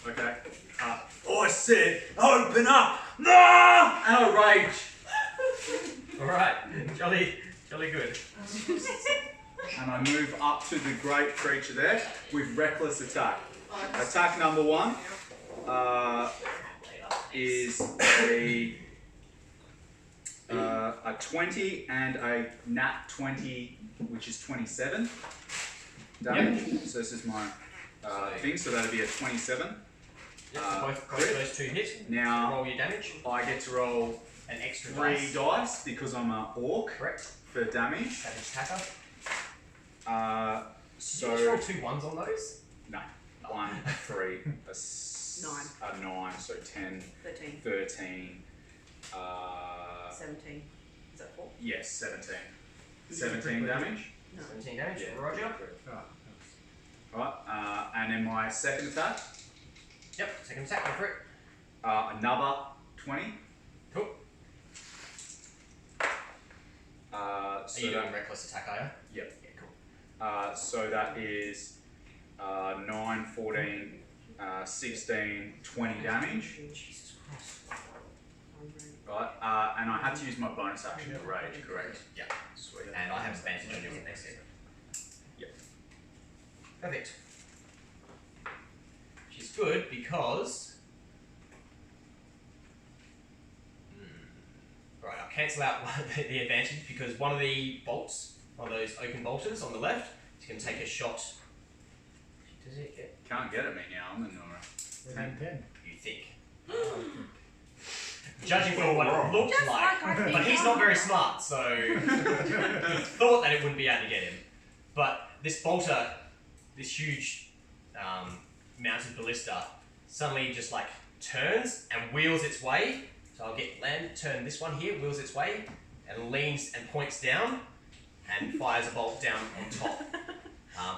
Okay. I said, open up! No! And I rage. Alright, jolly good. And I move up to the great creature there with reckless attack. Attack number 1 is a 20 and a nat 20, which is 27 damage. So this is my thing, so that'll be a 27. Yep, both those two hit. Now, roll your damage. I get to roll An extra 3 dice because I'm an orc. Correct. For damage. Savage attacker. So Did you just roll 2 1s on those? no, 1, 3, a 9, so 10, 13. 13. 17. Is that 4? Yes, 17. 17 damage. No. 17 damage. Yeah. Roger. Right, and then my second attack, Yep. Second attack. Go for it. another 20. Cool. So Are you that, doing reckless attack, are you? Yep. Yeah, cool. So that is 9, 14, 16, 20 damage. Jesus Christ. Right, and I had to use my bonus action to rage, correct? Yeah. Sweet. And I have advantage on your next hit. Yep. Perfect. Which is good because. Right, I'll cancel out the advantage because one of the bolts, one of those oaken bolters on the left, is going to take a shot. Does it get? Can't get at me now, I'm the Nora. 10. You think? Judging from what it looked Just like, like I think. but he's not very smart, so he thought that it wouldn't be able to get him. But this bolter, this huge mounted ballista, suddenly just like turns and wheels its way. So I'll get turn this one here, wheels its way, and leans and points down, and fires a bolt down on top.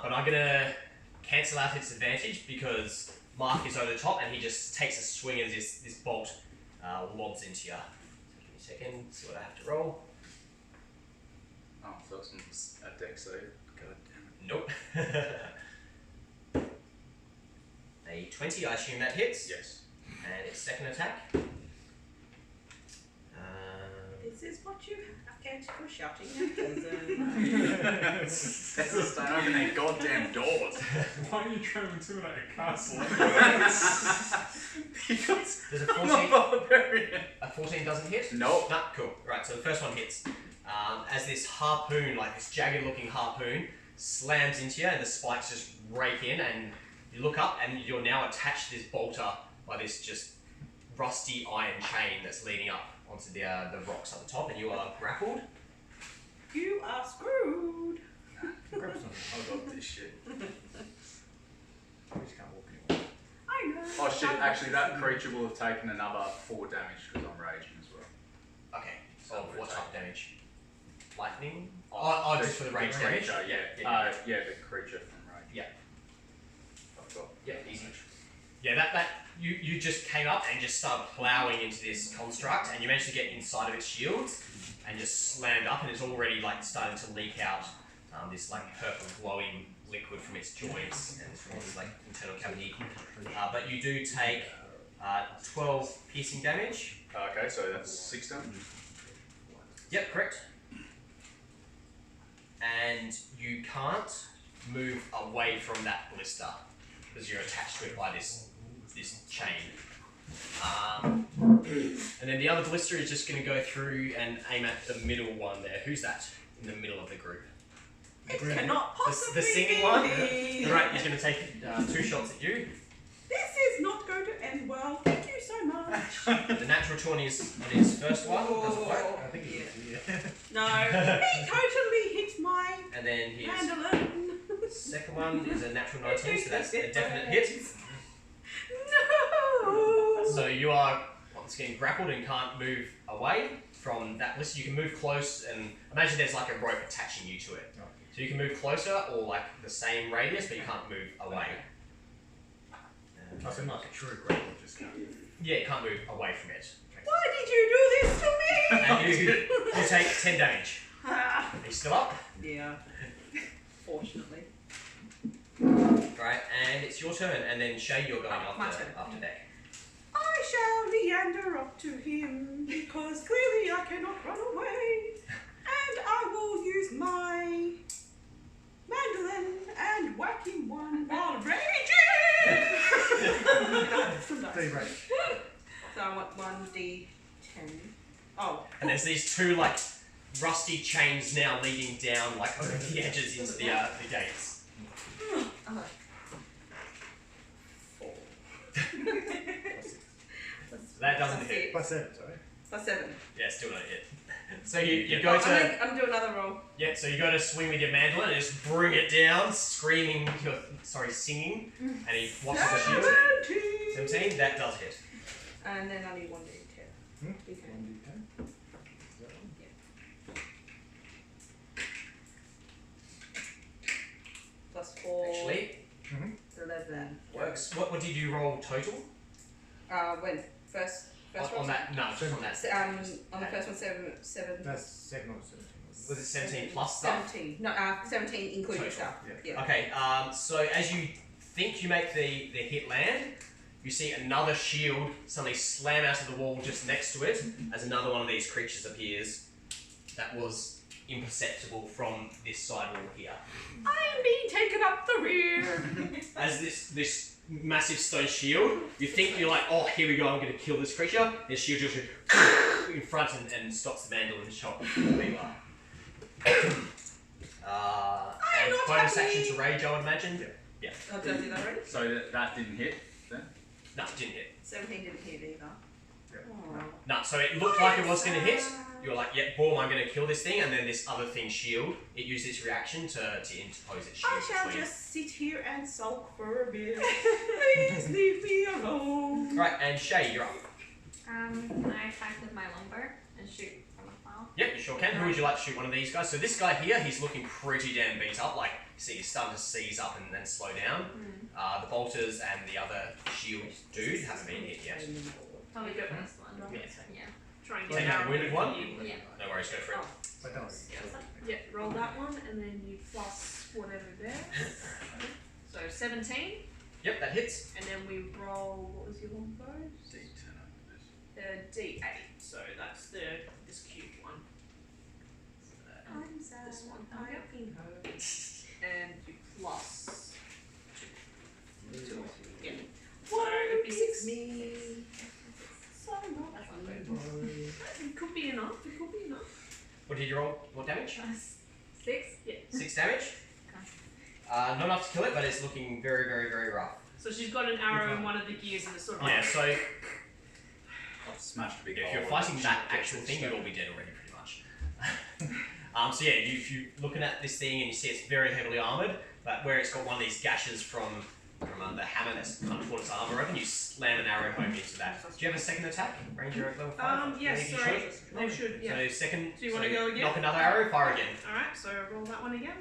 But I'm gonna cancel out its advantage because Mark is over the top, and he just takes a swing as this bolt lobs into you. So give me a second, see what I have to roll. Oh, I thought it was a deck save. God damn it. Nope. A 20, I assume that hits. Yes. And its second attack. This is what you get for shouting at peasants. That's don't open their goddamn doors. Why are you trying to intimidate a castle? Because Does a I'm 14, not barbarian. a 14 doesn't hit? Nope. No, cool. Right, so the first one hits. As this harpoon, like this jagged looking harpoon, slams into you and the spikes just rake in, and you look up and you're now attached to this bolter by this just rusty iron chain that's leading up onto the rocks at the top, and you are grappled. You are screwed. Grab some. I got this shit. We just can't walk anymore. I know. Oh shit, actually that creature will have taken another 4 damage because I'm raging as well. Okay, so what type of damage? Lightning? Oh, just for the range damage? Creature, yeah. Yeah, the creature from rage. Yeah. I've got Yeah, easy. Yeah, that you just came up and just started ploughing into this construct, and you managed to get inside of its shields and just slammed up, and it's already like starting to leak out this like purple glowing liquid from its joints and from its like internal cavity. But you do take 12 piercing damage. Okay, so that's 6 damage. Yep, correct. And you can't move away from that blister because you're attached to it by this chain. And then the other blister is just going to go through and aim at the middle one there. Who's that in the middle of the group? It cannot possibly The singing be one? me. Right, he's going to take 2 shots at you. This is not going to end well. Thank you so much. The natural 20 is on his first one. Doesn't work. I think it is, yeah. No, he totally hit my And then his mandolin. second one is a natural 19, so that's a definite hit. No. So you are once again grappled and can't move away from that blister. You can move close, and imagine there's like a rope attaching you to it. So you can move closer or like the same radius, but you can't move away. I said like a true grapple, just can't. Yeah, you can't move away from it. Why did you do this to me? And you take 10 damage. Are you still up? Yeah. Fortunately. Right, and it's your turn, and then Shay, you're going My after turn. Deck. I shall leander up to him because clearly I cannot run away. After you break. So I want 1d10. Oh. And there's these two like rusty chains now leading down like over the edges into the gates. Oh. 4. That doesn't hit. Plus 7, sorry. Plus 7. Yeah, still not hit. So you go to I'm gonna do another roll. yeah. So you go to swing with your mandolin and just bring it down, screaming. Singing, and he watches the shield. 17. That does hit. And then I need 1d10. D10. Plus 4. Actually, 11. works. What did you roll total? When? First On roll? that? No, just on that. On the first one, 7. That's second or 17. Was it 17 plus stuff? 17. No, 17 including Total. stuff. Yeah. Okay, so as you think you make the hit land, you see another shield suddenly slam out of the wall just next to it as another one of these creatures appears that was imperceptible from this side wall here. I'm being taken up the rear. As this massive stone shield, you think you're like, oh, here we go, I'm going to kill this creature. This shield just in front and stops the mandolin shot where you are. And not bonus happy. action to rage, I would imagine. Yeah. Oh, did I do that already? So that didn't hit then? No, didn't hit. 17 didn't hit either. Oh. No, so it looked like it was going to hit. You're like, yeah, boom, I'm going to kill this thing. And then this other thing, shield, it used its reaction to interpose its shield I shall between. just sit here and sulk for a bit. Please leave me alone. Right, and Shay, you're up. I attack with my longbow and shoot from afar. Yep, you sure can. Who would you like to shoot one of these guys? So this guy here, he's looking pretty damn beat up. Like, see, he's starting to seize up and then slow down. The bolters and the other shield dude haven't been hit yet. Probably the first one. Yeah. Yeah. Try and Take get out out the wounded one. Yeah. No worries, go for it. But don't worry. Yeah, roll that one and then you plus whatever there. So 17, Yep, that hits. and then we roll, what was your longbow? D8. So that's this cube one. I'm sad. This one. I have been hurt. And you plus 2. Yeah. So Why it'd be 6. me? So That's not bad. It could be enough. It could be enough. What did you roll? What damage? 6? Yeah. 6 damage. Not enough to kill it, but it's looking very, very, very rough. So she's got an arrow in one of the gears and it's sort of Yeah, so I've smashed a big if hole you're in fighting it. that actual thing, you'd all be dead already, pretty much. So yeah, if you're looking at this thing and you see it's very heavily armoured, but where it's got one of these gashes from the hammer that's kind of pulled its armour open, you slam an arrow home into that. Do you have a second attack? Ranger at level 5? yes, Maybe you sorry. should. They should, yeah. So second, Do you wanna go again? knock another arrow, fire again. Alright, so roll that one again.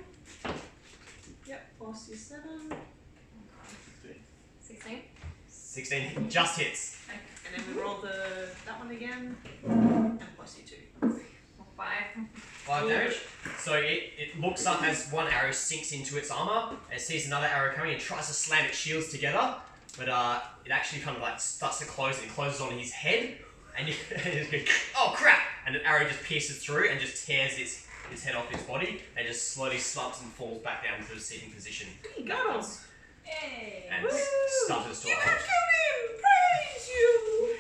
Yep, plus your 7. 16? 16 just hits. Okay. And then we roll that one again. And plus your 2. 5. 5 damage. So it looks up as one arrow sinks into its armor, and it sees another arrow coming and tries to slam its shields together, but it actually kind of like starts to close and it closes on his head, and you just go, oh crap! And an arrow just pierces through and just tears its head off its body, and just slowly slumps and falls back down to a sitting position. You got us. Yay! And stutters to a halt. him! Praise you!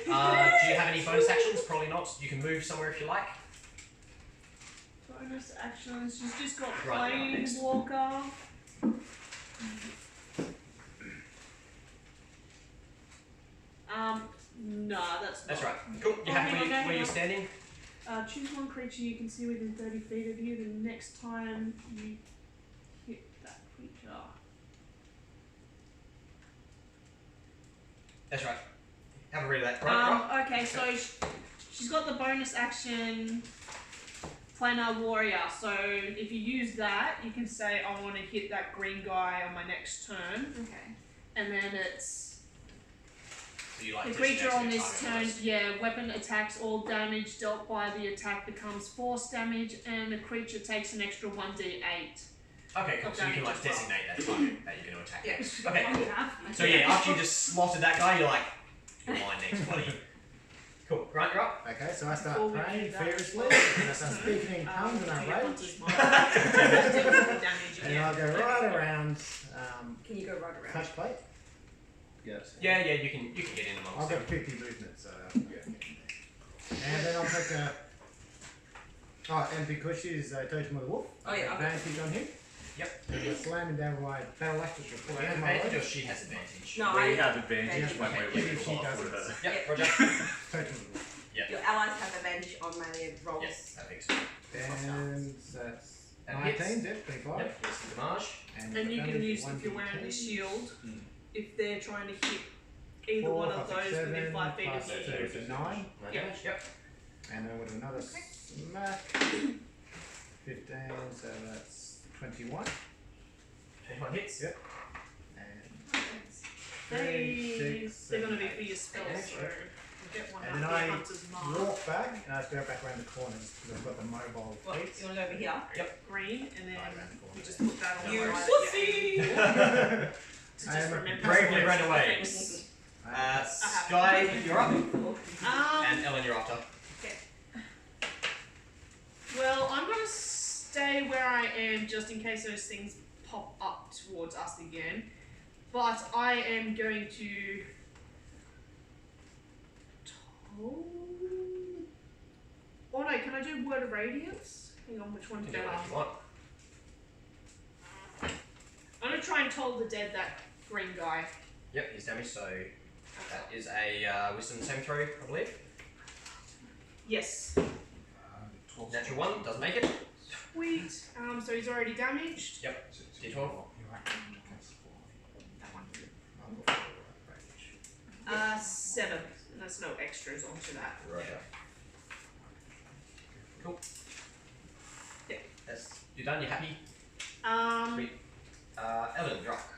Do you have any bonus actions? Probably not. You can move somewhere if you like. Bonus actions. She's just got Right, Plane next. Walker. Nah, that's That's not. right. Cool. You happy hang on, where hang you're on. standing? Choose one creature you can see within 30 feet of you. The next time you hit that creature. That's right. Have a read of that. Right. Okay, so she's got the bonus action Planar Warrior. So if you use that, you can say, I want to hit that green guy on my next turn. Okay. And then it's So you like the creature on this designated turn, target almost. yeah, weapon attacks, all damage dealt by the attack becomes force damage, and the creature takes an extra 1d8. Okay, cool. of So you can damage like as well. designate that target that you're going to attack. Yeah. Okay, Oh, cool. yeah. So yeah, after you just slotted that guy, you're like, you're mine next, buddy. Cool. Right, you're up. Okay, so I start Before we praying do that- fiercely, and I start speaking in tongues, and I to your rage. hunter's mark. Damage And again. I'll go right around Can you go right around? touch plate. Yes. Yeah, you can get in I've amongst got them. 50 movement, so and then I'll take a. Oh, and because she's a totem of the wolf, Oh, yeah, okay. advantage on him. Yep. And we're slamming down with my battle axe to Do pull you out have my advantage or load. she has advantage? No, We I have advantage when Okay, we're yeah, leaving she off does with it. her. Yep, Roger. Totem of the wolf. Your allies have advantage on melee rolls. Yes, that makes sense. And that's That 19, hits. yep, 25. Yep, yes, the damage. And you can damage use, is if you're wearing 1d10. the shield, Mm. if they're trying to hit either 4, one of 5, 6, those 7, within 5 feet plus of 2 you. is 9. No Yep. damage? Yep. And then with another smack. 15, so that's 21. 21 hits. Yep. And They're 6, going to be 7, for your spells, Yeah, so sure. you get one And out then of I your hunter's mark. walk back, and I go back around the corners because I've got the mobile What? feet. You want to go over here? Green, and then Right around the corner. you just put that on You the right. pussy! To I just am a remember Bravely what ran it's away. fixed. Sky, you're up. Um, And Ellen, you're after. well, I'm going to stay where I am just in case those things pop up towards us again. But I am going to... Oh no, can I do Word of Radiance? Hang on, which one You did can do I what ask? you want. I'm going to try and toll the dead that green guy. Yep, he's damaged, so that is a wisdom saving throw, I believe. Yes. Natural 1, doesn't make it. Sweet. So he's already damaged. Yep, D12. That one. 7. And there's no extras onto that. Roger. Cool. Yeah. That's, you're done, you're happy? Um, Ellen, you're up.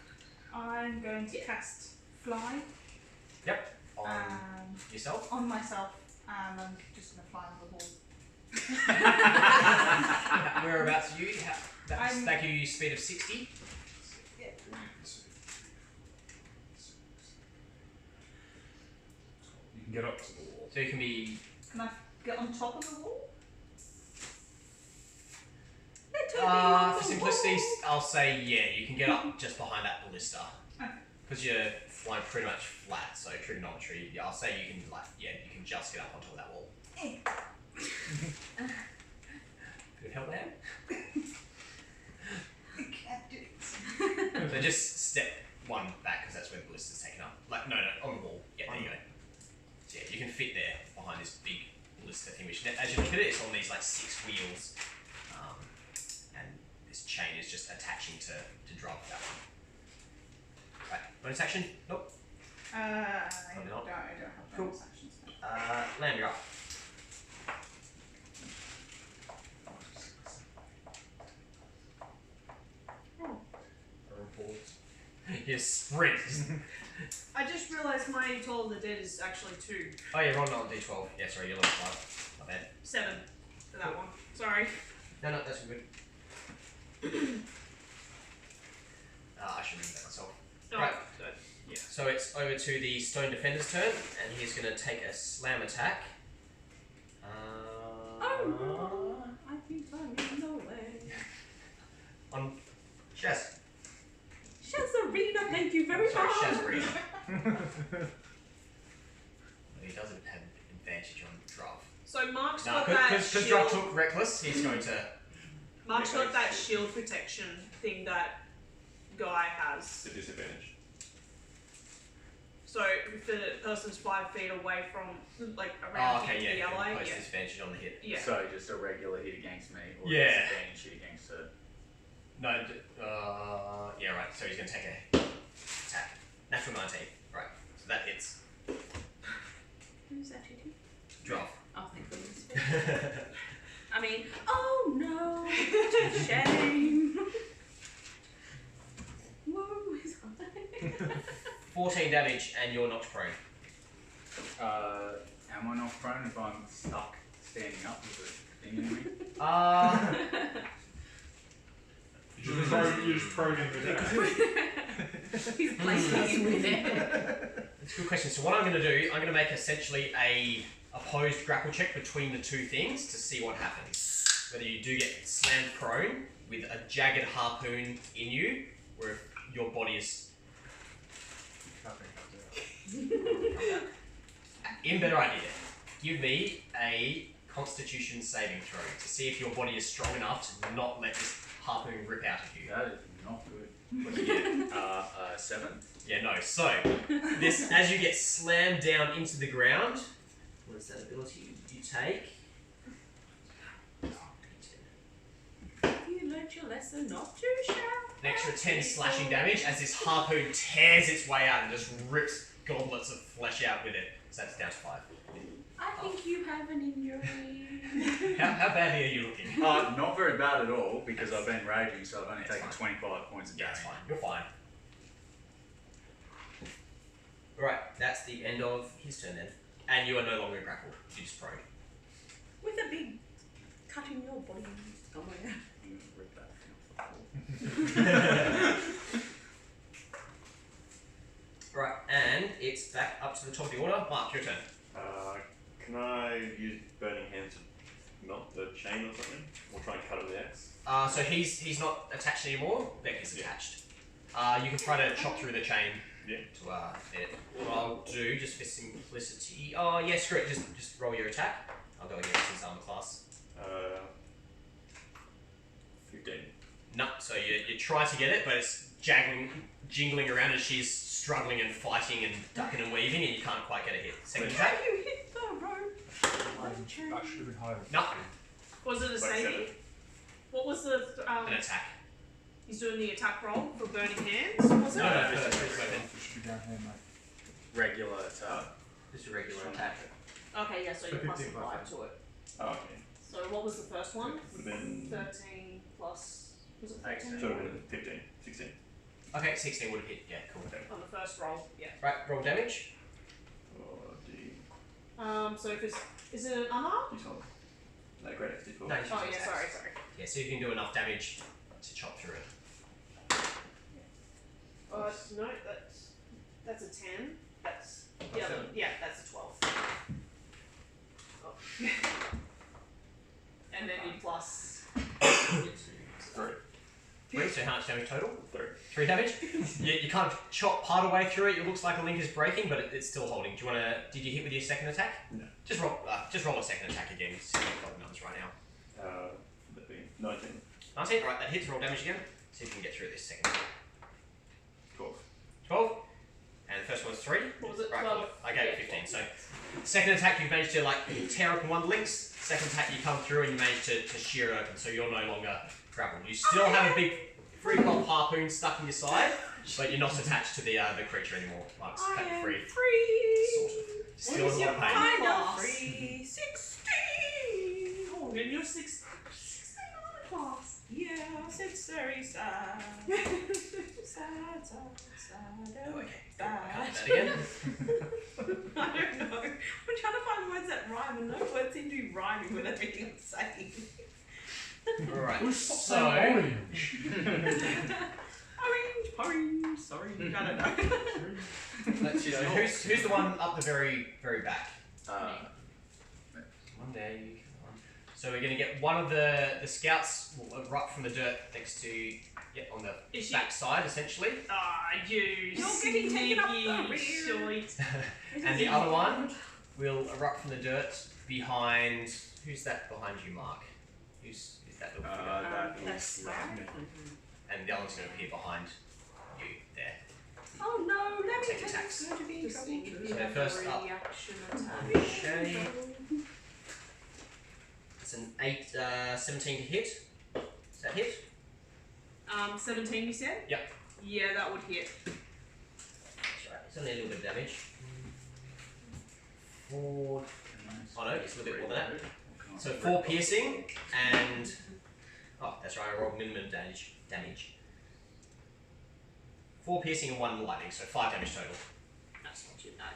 I'm going to cast Fly On yourself. on myself, and I'm just going to fly on the wall. Whereabouts are you? That give you speed of 60. You can get up to the wall. So you can be. Can I get on top of the wall? For simplicity, I'll say yeah, you can get up just behind that ballista. Because you're flying pretty much flat, so trigonometry, yeah, I'll say you can, you can just get up on top of that wall. Good help there? So just step one back, because that's where the ballista's taken up. No, on the wall. Yeah, there you go. So yeah, you can fit there behind this big ballista thing, which as you look at it, it's on these 6 wheels. And this chain is just attaching to drop that one. Right, bonus action? Nope. I Probably don't not. have Cool. bonus actions. Lamb, you're up. You sprint. I just realised my Toll of the Dead is actually 2. Oh yeah, roll on D12. Yeah, sorry, you're level 5. My bad. 7 for that one. Sorry. No, that's all good. I should remember that myself. Oh, Right. yeah. So it's over to the Stone Defender's turn, and he's going to take a slam attack. I think I'm in the way. On Shaz. Shazarina, thank you very Sorry, much. Shazarina. He doesn't have advantage on Drav. So Mark's No, got that because shield. Drav took Reckless, he's going to... Mark's got that shield protection thing that guy has. The disadvantage. So if the person's 5 feet away from, around Oh, okay, the yeah, ally, post yeah. disadvantage on the hit. Yeah. So just a regular hit against me, or Yeah. a disadvantage hit against her. No, yeah, right, so he's going to take a attack. Natural 19, right, so that hits. Who's that hitting? Drav. Oh, thank goodness. I mean, oh no, shame. Whoa, is that? 14 damage, and you're knocked prone. Am I not prone if I'm stuck standing up with a thing in me? You just throw in the deck. He's placing with it. That's a good question. So what I'm going to do, I'm going to make essentially a opposed grapple check between the two things to see what happens. Whether you do get slammed prone with a jagged harpoon in you, or if your body is... I think I'll do Even better idea. Give me a Constitution saving throw to see if your body is strong enough to not let this harpoon rip out of you. That is not good. What do you get? 7. Yeah, no. So, this as you get slammed down into the ground, what is that ability you take? You learnt your lesson not to shout. An extra 10 slashing damage as this harpoon tears its way out and just rips goblets of flesh out with it. So that's down to 5. I think you have an injury. How badly are you looking? Not very bad at all because I've been raging, so I've only That's taken fine. 25 points of Yeah, damage. it's fine. You're fine. Right, that's the end of his turn then. And you are no longer grappled. You just prone. With a big cut in your body somewhere. I'm going to rip that thing off the wall. Right, and it's back up to the top of the order. Mark, your turn. Can I use Burning Hands to melt the chain or something? Or try and cut it with the axe? So he's not attached anymore. Beck is attached. You can try to chop through the chain. Yeah. To it. What I'll do, just for simplicity. Oh yeah, screw it. Just roll your attack. I'll go against his armor class. 15. No, so you try to get it, but it's jingling around as she's struggling and fighting and ducking and weaving, and you can't quite get a hit. Second Can attack. you hit the rope? That should have been higher. No, Was it a 27. saving? What was the an attack. He's doing the attack roll for burning hands, was it? No, this is first weapon. It should be down here, mate. Regular attack. Just a regular attack. Okay, yeah, so you plus 15 plus 5 to it. Oh, okay. So what was the first one? Would have been 13 plus, was it 13? so it would have been 15, 16. Okay, 16 would have hit. Yeah, cool. On the first roll, yeah. Right, roll damage. Or D. So if it's, is it an unarmed? D12. No, great X D12. No, Oh yeah, sorry. Yeah, so you can do enough damage to chop through it. No, that's a 10. That's the other, yeah, that's a 12. Oh. And then you plus. 3. 3, so how much damage total? 3. 3 damage? you kind of chop part of the way through it. It looks like a link is breaking, but it's still holding. Do you want to? Did you hit with your second attack? No. Just roll a second attack again. See if you've got the numbers right now. That'd be 19. 19. Right, that hits. Roll damage again. See if you can get through this second. 12. 12. And the first one's 3. What was it? Right, 12. cool. I gave it Yeah, 15. So, second attack, you've managed to tear open one of the links. Second attack, you come through and you manage to shear it open, so you're no longer grappled. You still have a big free-pop harpoon stuck in your side, but you're not attached to the creature anymore. Like, it's I cut am free. free. Sort of. Still in a lot of pain. Kind of Class. free. 16. Oh, And you're 16 on the class. yes, it's very sad. Sad, sad, sad. Oh, okay. Bad. I can't do that again. I don't know. I'm trying to find words that rhyme, and no words seem to be rhyming with everything I'm saying. Alright, so... Orange. Orange. Sorry, I don't know. Let's see, who's the one up the very, very back? One day you can So we're going to get one of the scouts will erupt from the dirt next to... on the Is she- back side, essentially. Ah, you You're getting taken up the sneaky rear. shite. And the other one will erupt from the dirt behind... Who's that behind you, Mark? Who's that little figure? That That's is right. And the other one's going to appear behind you there. Oh no, let me Take tell attacks. you, it's going to be in Just trouble. think if So you have first a up. reaction attack. Okay. It's an 17 to hit. Does that hit? 17 you said? Yep. Yeah, that would hit. That's right. It's only a little bit of damage. 4... Oh no, it's a little bit more than that. So 4 piercing and... Oh, that's right, I rolled minimum damage. 4 piercing and 1 lightning, so 5 damage total. That's not too bad.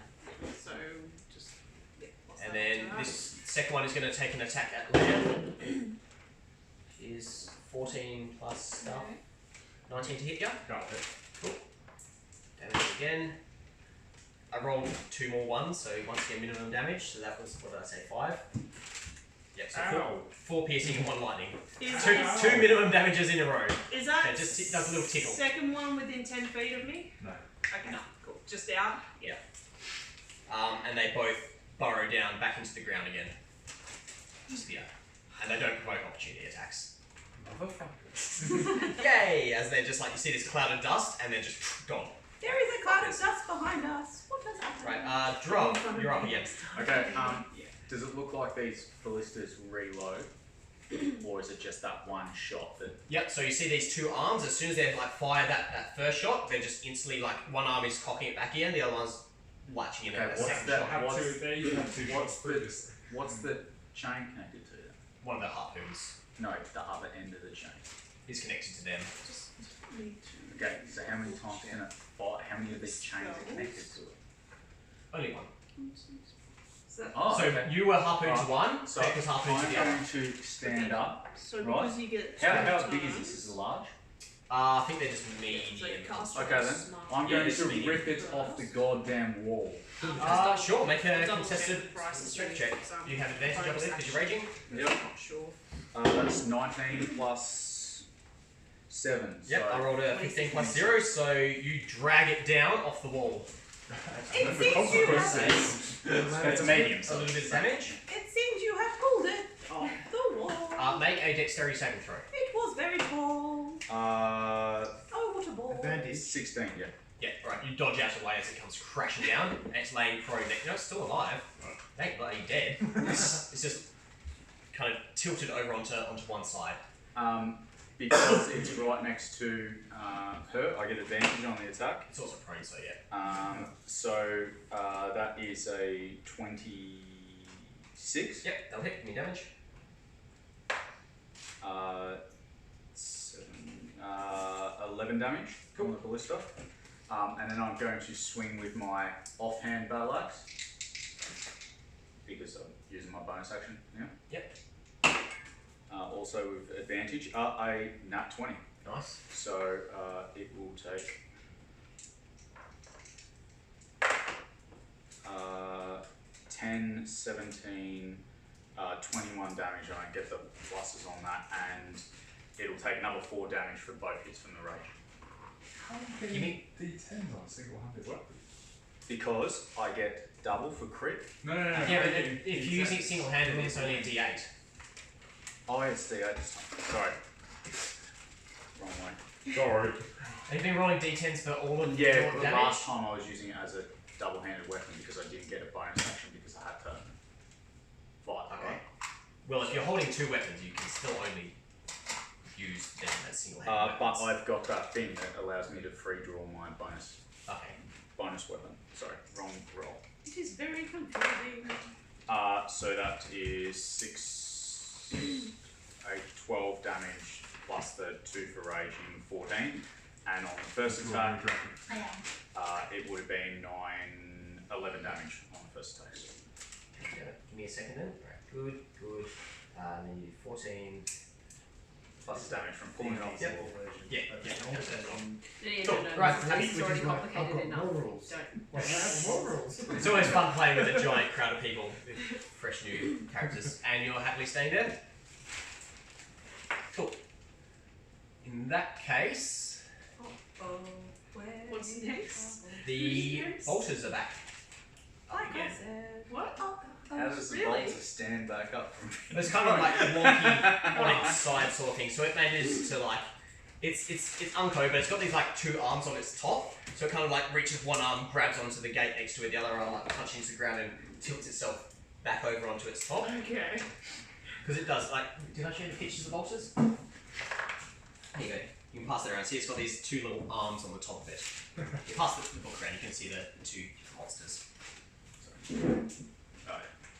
So, just... Yeah, plus And that then to that. this second one is going to take an attack at Leia. Is 14 plus stuff. 19 to hit ya. Got it. Cool. Damage again. I rolled 2 more 1s, so once again minimum damage. So that was, what did I say, 5? Yep, so Ow. 4 piercing and 1 lightning. Is, Two is, minimum damages in a row. is that Yeah, just does a little tickle. second one within 10 feet of me? No. Okay, cool. Just out? Yeah. and they both burrow down back into the ground again. Just here. And they don't provoke opportunity attacks. Motherfucker. Yay! As they're just like, you see this cloud of dust, and they're just gone. There is a cloud of dust behind us. What does that mean? Right, Drum, you're up again. Okay, does it look like these ballistas reload? Or is it just that one shot that... Yep, so you see these two arms, as soon as they've like fired that first shot, they're just instantly like, one arm is cocking it back again, the other one's latching in at the second that? shot. What's the chain connected to? One of the harpoons No, the other end of the chain. is connected to them. Okay, so how many times can it fire? How many of these chains are connected to it? Only one. Oh, So okay. you were harpoon to one, So Beck was harpoon to I'm the other. going to stand up. So Right. because you get How big is this? Is it large? I think they're just medium. Okay then. I'm Yeah, going it's to medium. rip it off the goddamn wall. Sure, make a Double contested check the prices strength really, check. because I'm You have advantage, I believe, because you're raging. Yep. Not sure. That's 19 plus 7. Yep, so I rolled a 15 plus 0, so you drag it down off the wall. It seems you have. It's a medium. A So little bit of damage. It seems you have pulled it off the wall. Make a dexterity saving throw. It was very tall. Oh, what a ball. Advantage. 16, yeah. Yeah, right, you dodge out of the way as it comes crashing down, and it's laying prone next. No, it's still alive. Thank bloody dead. It's just kind of tilted over onto one side. Because it's right next to her, I get advantage on the attack. It's also prone, so yeah. So that is a 26. Yep, that'll hit. Give me damage. 11 damage from the ballista. And then I'm going to swing with my offhand battle axe. Because I'm using my bonus action now. Yep. Also with advantage, a nat 20. Nice. So it will take 10, 17, 21 damage, and I get the pluses on that, and it'll take another 4 damage for both hits from the rage. How many D10s on a single-handed weapon? Because I get double for crit. No. Yeah, but if you're using it single-handedly, it's only a D8. Oh, it's D8 this time. Sorry. Wrong way. Sorry. Have you been rolling D10s for all of Yeah, your but damage? last time I was using it as a double-handed weapon because I didn't get a bonus action because I had to fight. Okay. Well, if you're holding two weapons, you can still only use them as single-handed But weapons. I've got that thing that allows me to free draw my bonus weapon. Sorry, wrong roll. It is very confusing. So that is 6, 8, 12 damage plus the 2 for raging, 14. And on the first attack, it would have been 11 damage on the first attack. Give me a second then. Right. Good. Then you do 14 Plus damage from pulling it off the Yep. wall. Yeah. No, Right, it's which already is why I've complicated got enough. more rules. Don't. Well, I have more rules. It's always fun playing with a giant crowd of people with fresh new characters, and you're happily staying there. Cool. In that case, What's next? the bolters are back. Like I Again. said. What? How does the Really? bolter stand back up from It's kind of like wonky on its side sort of thing. So it manages to like, it's uncode, but it's got these like two arms on its top. So it kind of like reaches one arm, grabs onto the gate next to it, the other arm like punches into the ground and tilts itself back over onto its top. Okay. Because it does, like, did I show you the pictures of bolters? There you go. You can pass it around. See, it's got these two little arms on the top of it. You pass the book around, you can see the two monsters. Oh,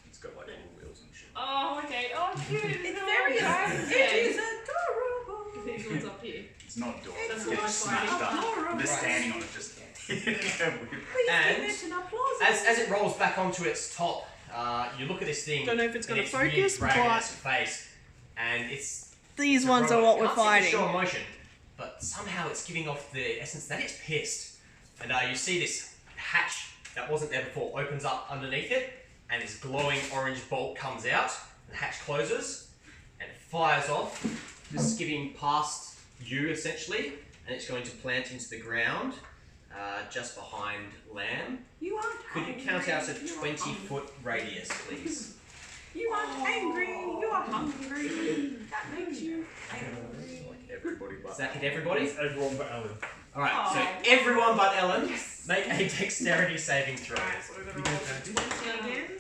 it's got like little wheels and shit. Oh, okay. Oh, cute. It's very nice. It is adorable. These ones up here. It's not adorable. It's It's not smashed up. adorable. The standing on it just. Please And give it an applause. As it rolls back onto its top, you look at this thing. Don't know if it's and gonna it's really focus, dragging but- its face, and it's These a ones are robot. what we're Can't seem to fighting. show emotion, but somehow it's giving off the essence that it's pissed. And you see this hatch that wasn't there before opens up underneath it, and this glowing orange bolt comes out. The hatch closes and fires off, just skipping past you essentially, and it's going to plant into the ground just behind Lamb. You aren't Could you hungry. count out a You are 20-foot radius, please? You aren't angry, you are hungry. That makes you angry. Everybody Does but. that hit everybody? It's everyone but Ellen. Alright, Aw. so everyone but Ellen, make a dexterity saving throw. Alright, so we're You gonna get roll advantage. 20 again.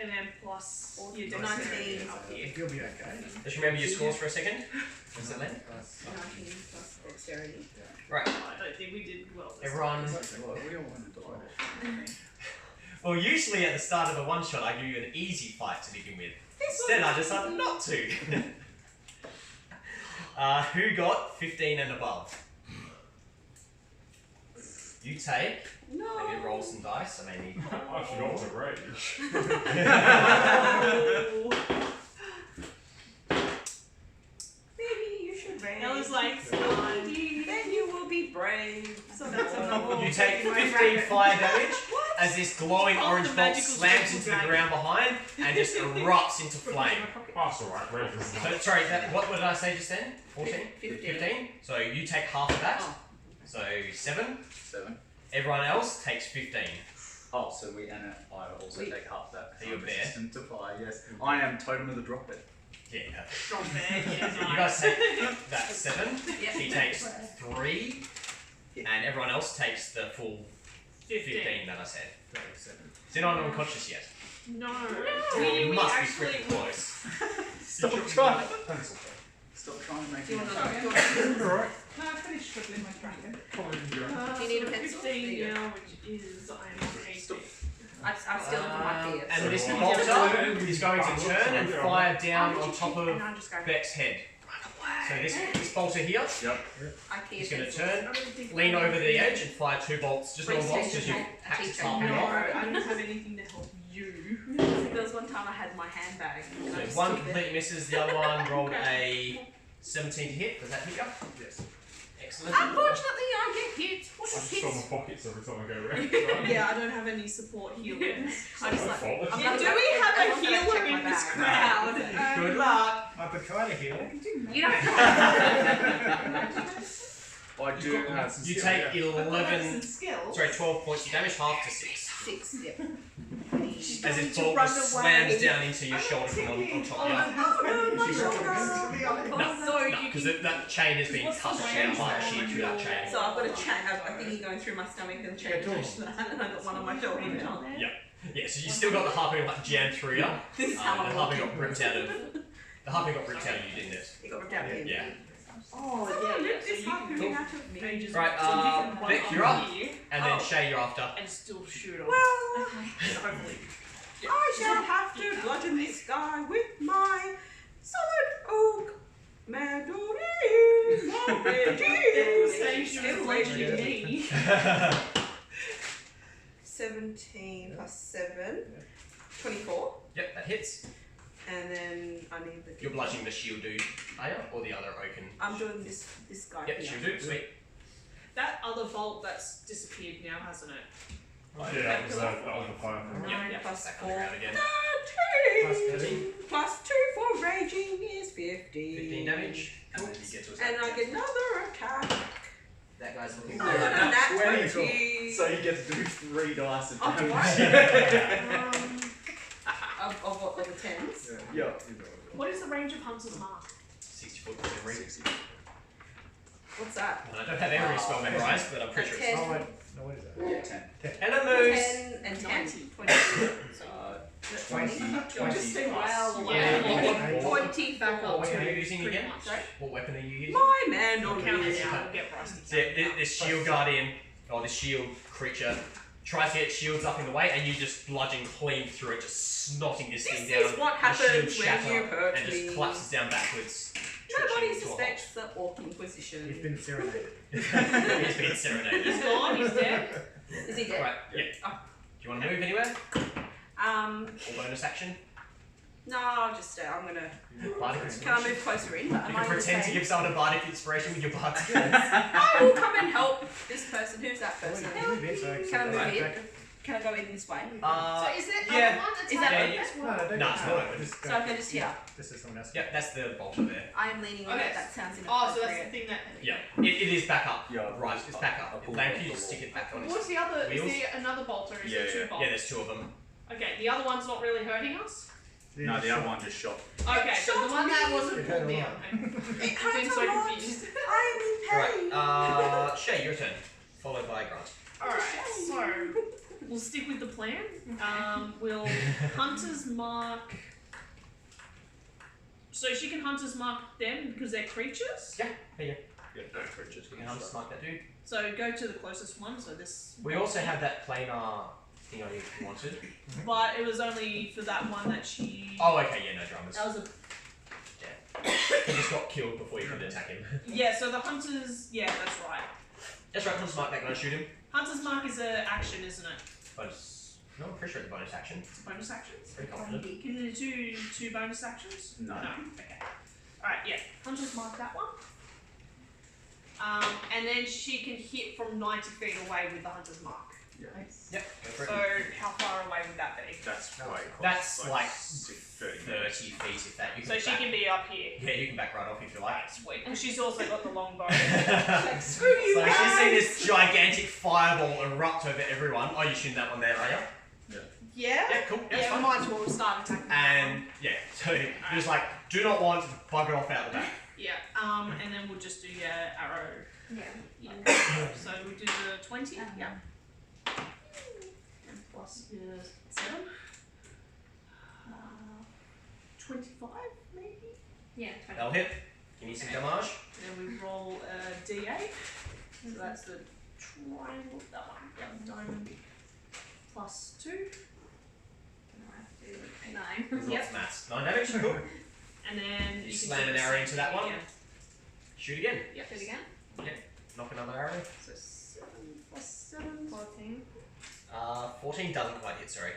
And then plus your 19. dexterity up here. You'll be okay. Just remember your scores for a second. Is that Len? 19 plus dexterity. Right, I don't think we did well this everyone. Well, we all want to die. Well, usually at the start of a one shot, I give you an easy fight to begin with. Instead, I decided not to. Who got 15 and above? You take. No. Maybe roll some dice. I may need. I forgot to rage. Maybe you should rage. That was like Then you will be brave. So that's another. You take 15 fire damage as this glowing Oh, orange the bolt magical slams circle into the dragon. ground behind and just erupts into flame. That's alright, rage is So, sorry, what did I say just then? 14? 15? So you take half of that. Oh. So 7. 7. Everyone else takes 15. Oh, so we and I also We- take half that. Are you a bear? Resistant to fire, yes. I am totem of the drop it. Yeah, perfect. strong bag. Yeah, You guys take that 7. Yeah. He takes 3. And everyone else takes the full 15 that I said. 37. Is anyone unconscious yet? No. You We must be actually freaking close. Stop trying. pencil. Stop trying to make Do you me. want to Alright. No, I finished scribbling my dragon. Do you need a pencil? 15 There you go. now, which is I am on 18. Stop. I'm still for my fears. And this So bolter is going to turn and fire down Oh, on top and of I'm just going. Beck's head. So this bolter here, Yep. I he's fear going to pencils. turn, lean over the edge and fire 2 bolts, just normal bolts, because you PlayStation hacked his teacher. harpoon No, off. I don't have anything to help you. There was one time I had my handbag. And I So just one stood there. completely misses, the other one rolled a 17 to hit. Does that hit you? Yes. Excellent. Unfortunately, I get hit. What I is just fill my hit? pockets every time I go around. Yeah, I don't have any support healers. I just like. fault. I'm Yeah, gonna do go- we have a I'm gonna healer check my in this bag. crowd? Good luck. I could try to heal. You don't. I do have. You Skill, take yeah. 11, skills. sorry, 12 points of damage, half to 6. 6. Yep. As this to bolt run just away. slams down into your shoulder from on top of you. My shoulder. So you Because can. that chain has been What's cut the down by a range sheet on through that your- chain. So I've got a thingy going through my stomach and chain attached to that, and I've got one on my shoulder now. Yeah, so you still got the harpoon like jammed through you. This is how The I'm harpoon walking. got ripped out of. The harpoon got ripped out of you, didn't it? It got ripped out of him. Yeah. Oh, Someone yeah, ripped so this you can harpoon go out of me. pages Right, so you can run Vic, you're up. here And then Oh. Shay, you're after. and still shoot him. Well, Hopefully. I shall have to bludgeon this guy with my solid oak mandolin. Saying she was bludgeoning me. 17 plus 7. 24. Yep, that hits. And then I need the. You're bludgeoning the shield dude, are you? Or the other oaken? I'm doing this guy Yep, here. shield dude, sweet. That other bolt that's disappeared now, hasn't it? Yeah, that was the fire. 9 Yep, plus back 4. on the ground again. 13. Plus 2 for raging is 15. 15 damage. And then you get to a And I get another attack. That guy's looking And good. that 20. 20. So you get to do 3 dice of Oh, damage. Of what? Of the 10s? Yeah. What is the range of Hunter's Mark? 60 foot within reach. What's that? And I don't have every spell memorized, but I'm pretty sure it's 10. Oh, wait. No, what is that? Yeah, 10. And a moose. 10 and 10. 90. 20. 20. You're just stay well away. Yeah. 20 back What up. weapon are you using Pretty again? much. Sorry? What weapon are you using? My Count mandolin. it out. Get rusty. So this shield guardian, or this shield creature, tries to get shields up in the way, and you just bludgeon clean through it, just snotting this thing This down. is what The shield happens when shatter you hurt and me. just collapses down backwards. Nobody twitching to a halt. suspects the Orc Inquisition. You've been serenaded. He's been serenaded. He's gone, he's dead. Is he dead? Right, yeah. Oh. Do you want to move anywhere? Or bonus action? No, I'll just I'm gonna. Bardic Can I inspiration? move closer in? You can pretend to give someone a bardic inspiration with your bardic skills. I will come and help this person. Who's that person? Move in, so Can I move right in? back. Can I go in this way? So is there yeah. other one that's Is that happening open? as No, well? don't No, it's go. not open. Just go. So I go just here. This is someone else. Yep, that's the bolter there. I am leaning on Okay. it. That sounds Oh, so inappropriate. that's the thing that. Yeah, it is back up. Yeah, Right, it's back up. I pulled Thank it you. off Just the stick it wall. back on his. What's the other? Wheels? Is there another bolter? Is Yeah, there two yeah. bolters? Yeah, there's two of them. Okay, the other one's not really hurting us. No, the other one just shot. Okay, so the one that wasn't It pulled hurt a down. lot. It I've been hurts so a lot. confused. I am in pain. Right, Shay, your turn. Followed by Grant. Alright, so we'll stick with the plan. We'll Hunter's Mark. So she can Hunter's Mark them because they're creatures. Yeah, here Yeah, no creatures. you can smart that dude. So go to the closest one. So this. We also have that planar thing on you if you wanted. But it was only for that one that she. Oh, okay, yeah, no dramas. That was a. He just got killed before you could attack him. Yeah. So the Hunter's. Yeah, that's right. That's right, Hunter's Mark, that gonna shoot him. Hunter's Mark is a action, isn't it? Bonus. No, I'm pretty sure it's a bonus action. It's a bonus action. Pretty confident. Can you do two bonus actions? No. Okay. Alright, yeah. Hunter's Mark that one. And then she can hit from 90 feet away with the Hunter's Mark. Yep, go for it. So how far away would that be? That's way across. That's like 30 30 feet if that. You can So she back. can be up here. Yeah, you can back right off if you like. Sweet. And she's also got the long bow. Like, screw you So she's guys. seen this gigantic fireball erupt over everyone. Oh, you shooting that one there, are you? Yeah? Yeah, cool. That's Yeah, we fine. might as well start attacking. And yeah, so you're just like, do not want, bugger off out the back. Yeah, and then we'll just do your arrow. Yeah. So we'll do the 20. Yeah. And plus your 7. 25 maybe? Yeah. That'll hit. Give me some damage. Then we roll a d8. So that's the triangle, that one. Yep, diamond. Plus 2. 9. There's Yep. lots of maths. 9 damage, cool. And then You can slam do an the arrow same into that thing one? again. Shoot again. Yep. Do it again. Knock another arrow. So 7 plus 7. 14. 14 doesn't quite hit, sorry.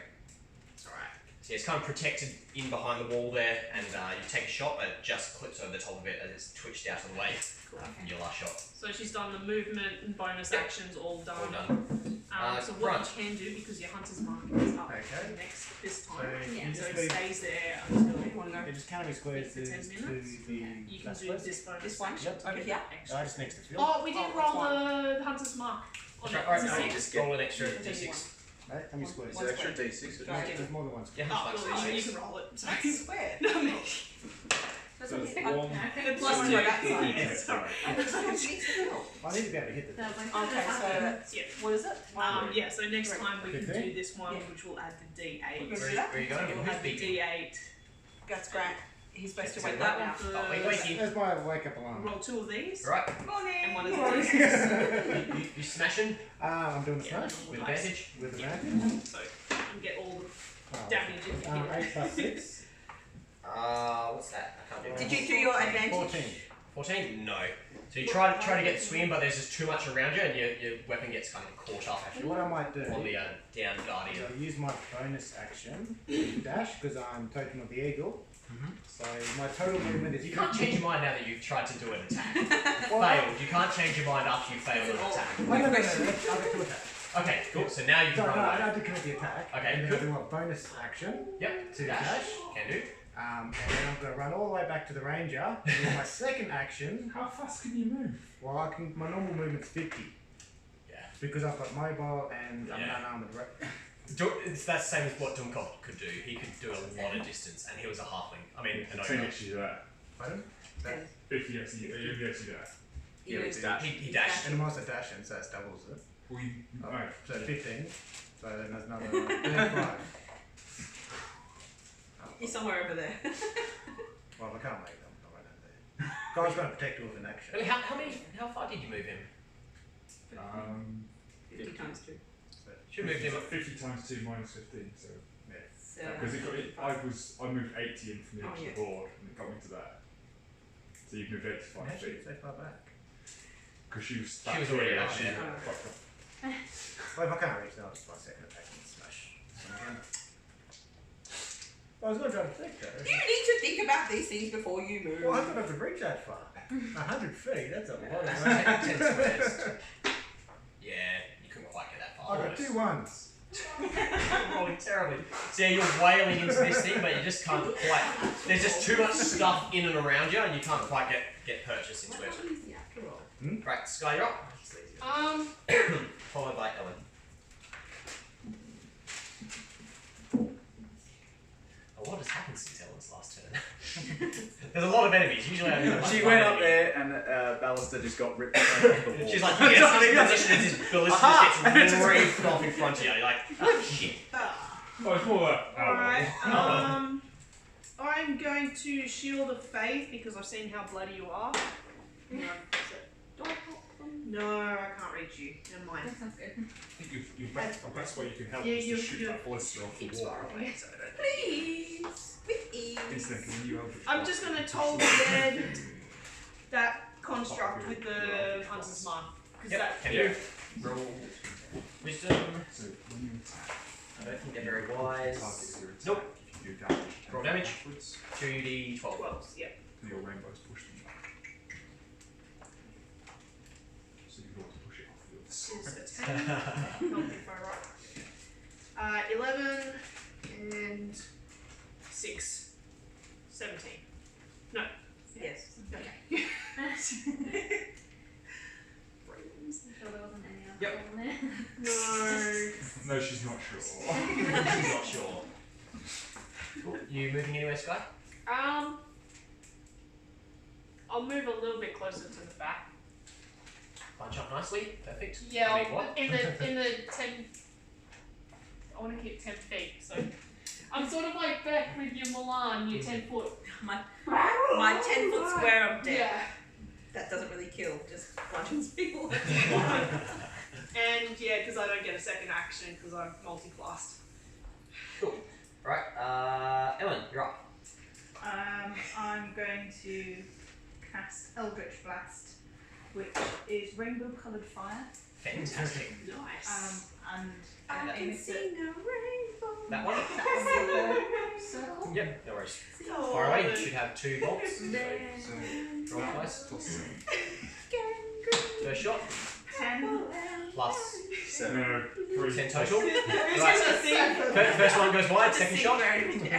It's alright. So yeah, it's kind of protected in behind the wall there, and you take a shot, but it just clips over the top of it as it's twitched out of the way from your last shot. So she's done the movement and bonus Yep. actions all done. All done. So what Grant. you can do, because your hunter's mark is up Okay. next this So time, Yeah. you so just it move, stays there until it just counter squares For to 10 the minutes? last you can do place. this bonus This one? action to Over get here? extra. Oh, just next to Phil. Oh, we didn't Oh, roll that's the hunter's mark. That's On right, it. alright, It's a no, six. just roll an extra There's only d6. Right, how many squares? Is it extra d6? Right. There's more than one square. Yeah, Oh, that's cool, like you d6. can roll it. I swear. No, me. That's So what it's it one. The plus Plus 2. two, that's fine. Yeah, sorry. I need to be able to hit the Okay, so that's, Yeah. what is it? Yeah, so next Right. time we can 15? do this one, Yeah. which will add the D8. We're gonna Where, do that? where are you So going? we'll Who's have the beating? D8. That's great. He's supposed to So wake that up That now. one for. Oh, wait, wait. There's my wake up alarm. Roll 2 of these. Right, Morning. And one of Morning. these. you smashing I'm doing the Yeah. smash with advantage. with advantage. So you can get all the Oh, damage if you hit 8 plus 6. What's that? I can't do Did that. you do your advantage? 14. 14? No. So you try to get swing, but there's just too much around you, and your weapon gets kind of caught up What I might do on the down is guardian. I'll use my bonus action to dash because I'm totem of the eagle. So my total movement is You can't change your mind now that you've tried to do an attack. Well, Failed. You can't change your mind after you failed an attack. No, I'll get to attack. Okay, cool. So now you So, can no, run away. I have to commit the attack. Okay, And then cool. I do a bonus action Yep. to Dash. dash. Can do. And then I'm going to run all the way back to the ranger. And with my second action, How fast can you move? well, my normal movement's 50. Yeah. Because I've got mobile and I'm Yeah. an unarmored It's that same as what Dunkov could do. He could do a lot of distance, and he was a halfling. I mean, an Ten ogre. gets you there. Pardon? If he gets you there. Yeah, it's dash. He dashed. And I'm also dashing, so it's doubles it. Well, you, Oh, no. So 15. So then there's another 5. He's somewhere over there. Well, if I can't make them, I won't have there. Guy's going to protect you with an action. Really, how far did you move him? 50 times 2. Should have moved him. 50 times 2 minus 15, so. So, Because I moved 80 in from the Oh, edge of yeah. the board, and it got me to there. So you've moved 85 How should feet. you so far back? Because she was She was already out she there. was fucked up. Well, if I can't reach, then I'll just my second attack and smash. I was going to try to protect her. you need to think about these things before you move. Well, I thought I could reach that far. 100 feet, that's a lot of That's range. 10 squares. Yeah, you couldn't quite get that far. I got 2 ones. Rolling terribly. So yeah, you're wailing into this thing, but you just can't quite. There's just too much stuff in and around you, and you can't quite get purchased into it. Easy after all. Right, Sky, you're up. Followed by Ellen. A lot has happened since Ellen's last turn. There's a lot of enemies. Usually I do She went up there and Ballister just got ripped off the wall. She's like, you get something position as this ballista just gets ripped off in front of you. You're like, oh shit. Oh, it's more that. Alright, I'm going to Shield of Faith because I've seen how bloody you are. No, no, I can't reach you. Never mind. That sounds good. I think your best way you can help Yeah, is to you- shoot you- that ballista off the It's wall. far away, so I don't. Please. With ease. Instantly, when you Eldritch I'm Blast, just going to toll the dead that construct with the Hunter's Mark. Because Yep, that. can you roll wisdom? So when you attack, I don't think they're very the wise. target is your attack. Nope. If you do damage, Roll damage. backwards, 2d12. 12s, yep. then your rainbows push them back. So you roll to push it off the other side. Is a 10. Not if I right. 11 and 6. 17. No. Yes. Okay. Sure there wasn't any other Yep. one there. No. No, she's not sure. She's not sure. Cool. You moving anywhere, Sky? I'll move a little bit closer to the back. Bunch up nicely. Perfect. Yeah, I mean, what? in the 10. I want to keep 10 feet, so I'm sort of like back with your Milan, your 10 foot. My 10-foot square of death. Yeah. That doesn't really kill, just bludgeons people. And yeah, because I don't get a second action because I'm multi-classed. Cool. Right, Ellen, you're up. I'm going to cast Eldritch Blast, which is rainbow-coloured fire, Fantastic. Nice. and I aim can it see at no rainbow. That one? the circle. Yep, no worries. Oh, Far away, you should have 2 bolts. So, Roll twice. toss it. First shot, 10. plus No, 3. 10 total. This Right. is a thing. First one goes wide, second shot. Everything.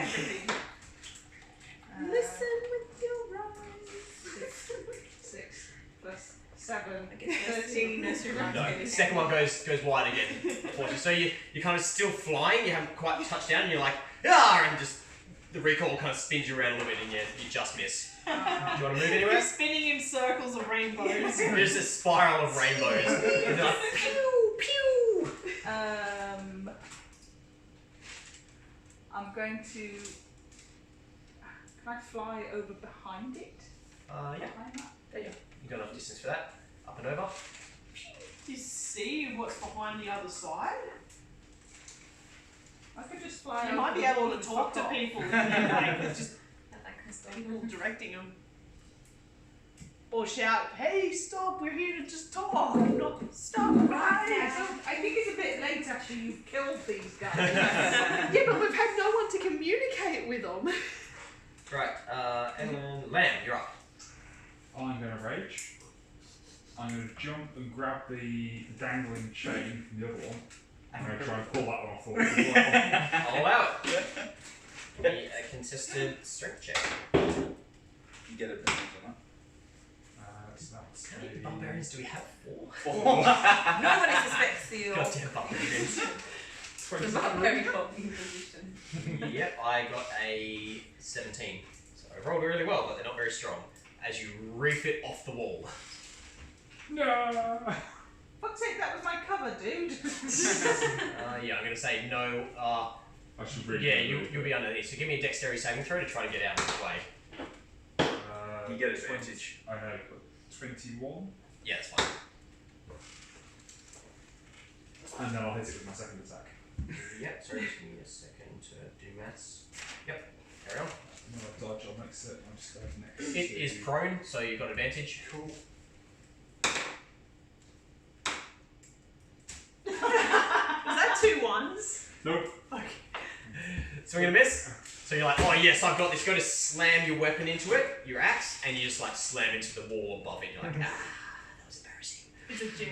Listen with your eyes. 6 plus 7. I guess 13. No, second one goes wide again. Unfortunately. So you're kind of still flying, you haven't quite touched down, and you're like, ah, and just the recoil kind of spins you around a little bit, and you just miss. Do you want to move You're anywhere? spinning in circles of rainbows. There's a spiral of rainbows. You're like, pew, pew. I'm going to. Can I fly over behind it? Yeah, Behind that? there you go. You got enough distance for that. Up and over. Do you see what's behind the other side? I could just fly You over might be the able wall to and talk to fuck off. people and then, like, just At that crystal. people directing them. Or shout, hey, stop, we're here to just talk. Not Stop right now. I think it's a bit late after you've killed these guys. yeah, but we've had no one to communicate with them. Right, Ellen, Lamb, you're up. I'm going to rage. I'm going to jump and grab the dangling chain from the other one. I'm going to try and pull that one off the wall as well. I'll allow it. Give me a contested strength check. You get advantage on So that's How many barbarians do we have? 4? Nobody suspects you. Goddamn barbarians. The very fucking position. Yep, I got a 17. So I rolled really well, but they're not very strong. As you reef it off the wall. No! Fuck's sake, that was my cover, dude. Yeah, I'm going to say no. I should read Yeah, you'll be underneath. So give me a dexterity saving throw to try to get out of this way. You get advantage. I had 21, Yeah, that's fine. and then I'll hit it with my second attack. Yep, sorry, just give me a second to do maths. Yep, carry on. And then I'll dodge, I'll make certain I just go next. It is prone, so you've got advantage. Cool. Is that 2 1s? Nope. Swing and a miss. So you're like, oh yes, I've got this. Go to slam your weapon into it, your axe, and you just like slam into the wall above it. You're like, ah, that was embarrassing. It's a jam.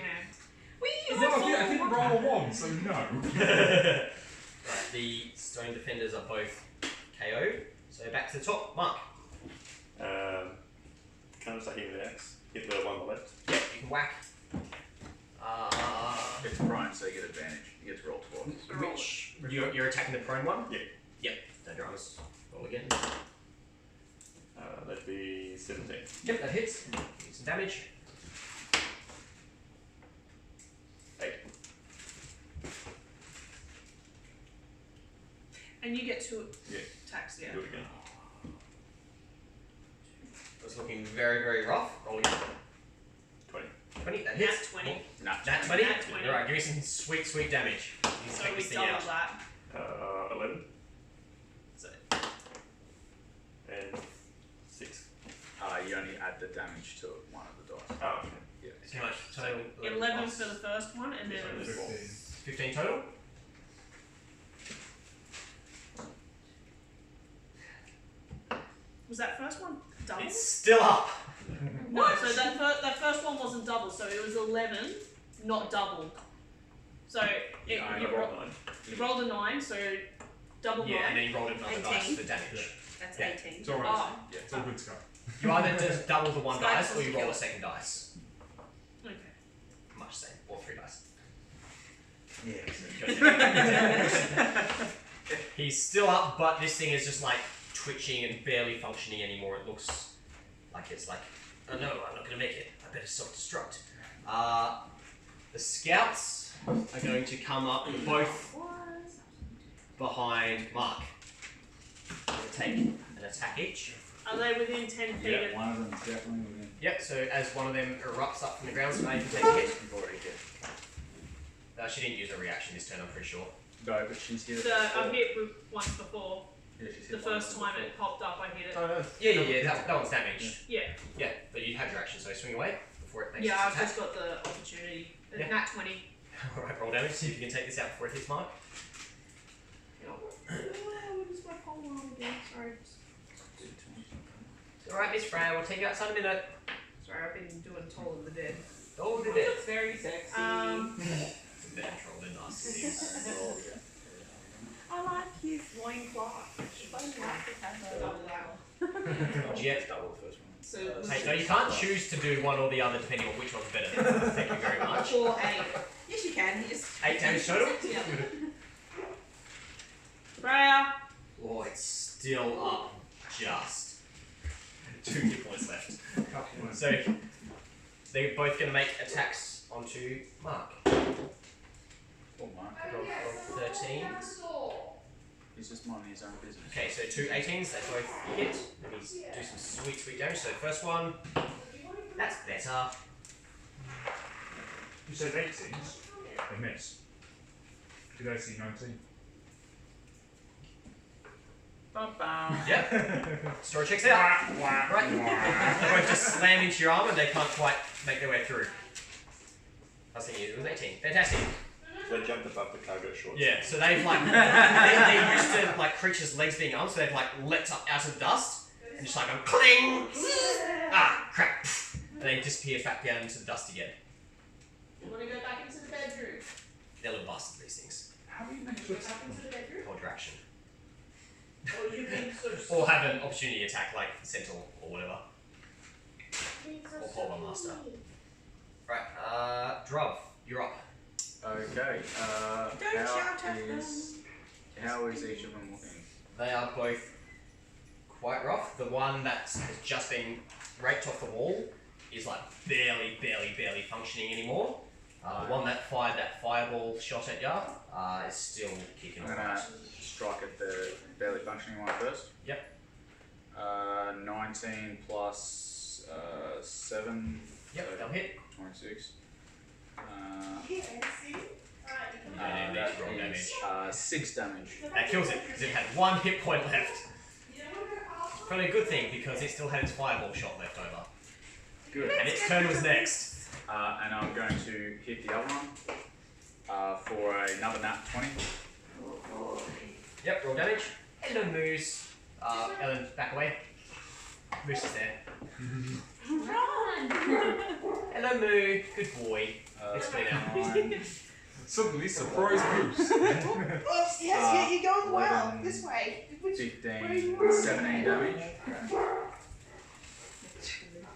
I didn't roll a 1, so no. Right, the stone defenders are both KO'd. So back to the top. Mark. Can I just hit with the axe? Hit the one on the left. Yep, you can whack. It's prone, so you get advantage. You get to roll twice. Which you're attacking the prone one? Yeah. Yep. Don't dramas. Roll again. That'd be 17. Yep, that hits. Get some damage. 8. And you get 2 Yeah. attacks, yeah. Do it again. It's looking very, very rough. Roll again. 20. 20, that hits. Nat 20. Nat 20? Nat 20. Alright, give me some sweet, sweet damage. You can So take we this thing double out. that. 11. So, And 6. You only add the damage to one of the dice. Oh, okay. Yeah. How much total? 11 plus for the first one, and then it was 15 total? was that first one double? It's still up. No, so that first one wasn't double, so it was 11, not double. So you rolled a 9, so double 9. Yeah, and then you rolled another dice 18. for damage. That's Yeah. 18. It's alright. Oh, It's all good to go. You either just double the one So that's dice or you roll a supposed to second dice. okay. Much the same. Or 3 dice. Yeah. He's still up, but this thing is just like twitching and barely functioning anymore. It looks like it's like, oh no, I'm not going to make it. I better self-destruct. The scouts are going to come up both behind Mark. They'll take an attack each. Are they within 10 feet of one of them is definitely within. Yep, so as one of them erupts up from the ground, so now you can take a hit. You've already hit. She didn't use a reaction this turn, I'm pretty sure. No, but she's hit. So I've hit once before. Yeah, she's hit The one first before. time it popped up, I hit it. Oh, no. Yeah, that one's damaged. Yeah. Yeah, but you had your action, so swing away before it makes Yeah, its I've attack. just got the opportunity. Yeah. Nat 20. Alright, roll damage, see if you can take this out before it hits Mark. What is my whole roll again? Sorry. Alright, Miss Freya, we'll take you outside in a minute. Sorry, I've been doing Toll of the Dead. Oh, the dead. It's very sexy. Bad troll, they're nice. I like his loincloth. I like to have Double that one. What'd you get? Double the first one. So Hey, no, you can't choose to do one or the other depending on which one's better. Thank you very much. 4, 8. Yes, you can. Yes. 8 damage total? Yeah. Freya. Oh, it's still up just. 2 hit points left. So, they're both going to make attacks onto Mark. Oh, Mark. Roll 13s. He's just minding his own business. Okay, so 2 18s, they both hit. Let me do some sweet, sweet damage. So, first one, that's better. You said 18s? They miss. Did I see 19? Yep. Story checks out. Right. They both just slam into your arm and they can't quite make their way through. I was thinking it was 18. Fantastic. They jumped above the cargo shorts. Yeah, so they've like, they're used to like creatures' legs being armed, so they've like leapt up out of the dust and just like go cling! Ah, crap. And they disappear back down into the dust again. You want to go back into the bedroom? They're little bastards, these things. How are you meant to attack Into the bedroom? Hold your action. Or you can sort of. Or have an opportunity attack like Sentinel or whatever. Or Polar Master. Right, Druv, you're up. Okay. Don't shout at them. How is each of them looking? They are both quite rough. The one that has just been raked off the wall is like barely functioning anymore. The one that fired that fireball shot at ya is still kicking I'm around. gonna strike at the barely functioning one first. Yep. 19 plus 7. Yep, so they'll hit. 26. Damage, That roll is 6 damage. That kills it because it had 1 hit point left. Probably a good thing because it still had its fireball shot left over. Good. And its turn was next. And I'm going to hit the other one for another nat 20. Yep, roll damage. Hello, Moose. Ellen, back away. Moose is there. Run! Hello, Hello, Moo. Good boy. It's been out. 9, Suddenly, surprise boost. Oops, yes, you're going well. 11, This way. 15, 17 damage.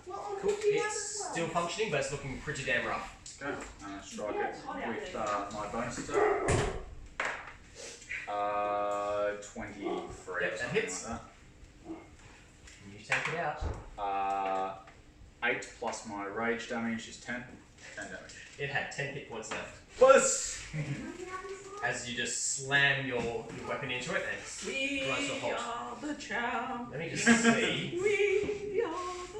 Well, Cool. It's still functioning, but it's looking pretty damn rough. Go. Strike it with my bonus attack. 23 Yep, or that something hits. like You take it out. that. 8 plus my rage damage is 10. 10 damage. It had 10 hit points left. Plus! As you just slam your weapon into it and We Right, so hold. are the champ. let me just see. We are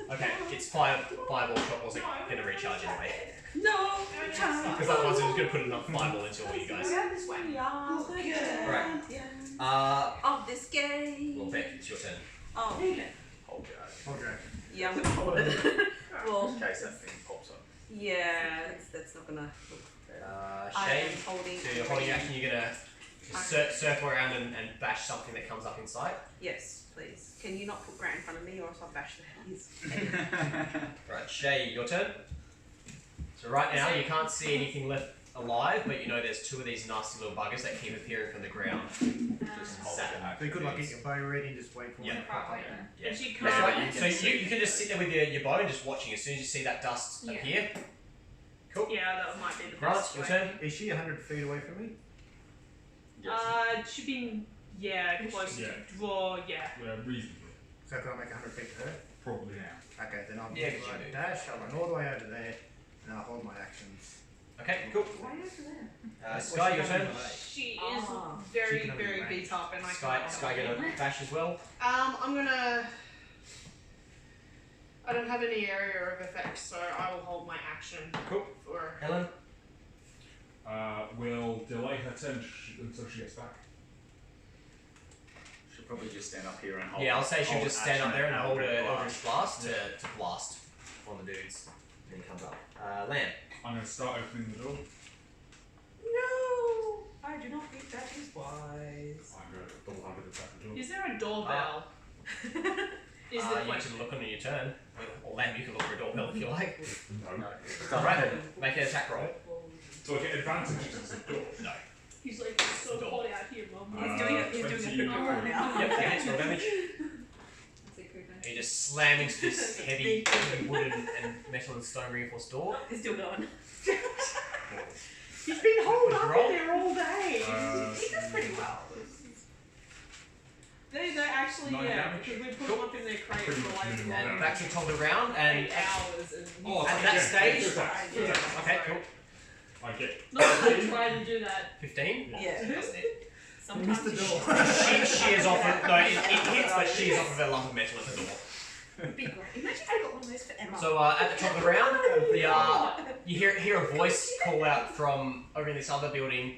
the Okay, its fireball shot wasn't going to recharge anyway. No champ. Because otherwise it was going to put enough fireball into all you guys. this way. We are the Right. champions Uh, of this game. well, Beck, it's your turn. Oh, okay. Hold guard. Okay. Yeah, I'm gonna hold it. Well, In case that thing pops up. yeah, that's not gonna look good. I Shay, am holding. so you're holding action, you're going to circle around and bash something that comes up in sight. Yes, please. Can you not put Grant in front of me, or else I'll bash the his. Right, Shay, your turn. So right now you can't see anything left alive, but you know there's 2 of these nasty little buggers that keep appearing from the ground. Just sat there. So you could like get your bow ready and just wait for Yeah. it to pop up. Yeah. And she That's can't. right. So you can just sit there with your bow and just watching. As soon as you see that dust Yeah. appear, cool. Yeah, that might be the Grant, best your way. turn. Is she 100 feet away from me? Should be close Yeah. to draw. Yeah. Reasonably. So can I make 100 feet to her? Probably now. Okay, then I'll Yeah, do because you like do. dash, I'll run all the way over there, and I'll hold my actions. Okay, cool. Why over there? Sky, your turn. She Ah. is She very, can only very range. beat up, and I Sky, can't. Sky, get a bash as well. I'm gonna. I don't have any area of effect, so I will hold my action Cool. for. Helen. We'll delay her turn until she gets back. She'll probably just stand up here and hold. Yeah, I'll say she'll hold just stand up action there and hold Eldritch a Blast. Eldritch Blast to blast on the dudes when he comes up. Lamb. I'm going to start opening the door. No, I do not think that is wise. I'm going to double-handed attack the door. Is there a doorbell? Is the You question. can look on your turn. Or Lamb, you can look for a doorbell if you like. No. Alright, make an attack roll. So I get advantages as a door. No. He's like, it's so Door. hot out here, mum. He's doing it. He's doing 20 a good roll now. Yep, that hits, roll damage. That's a good one. And you just slam into this heavy wooden and metal and stone reinforced door. It's still going. He's been holed What'd up you roll? in there all day. He does pretty well. They actually, 9 yeah, damage. because we put them up in their crate Pretty for much like minimal And damage. back to the top of the round, and 8 hours. And Oh, at that stage, Yeah. okay, cool. I get Not that I tried to do that. 15. Yeah. Doesn't it? Sometimes the you door. should- She shears off of, no, it hits, but shears off of a lump of metal at the door. It'd be great. Imagine if I got one of those for Emma. So at the top of the round, you hear a voice call out from over in this other building.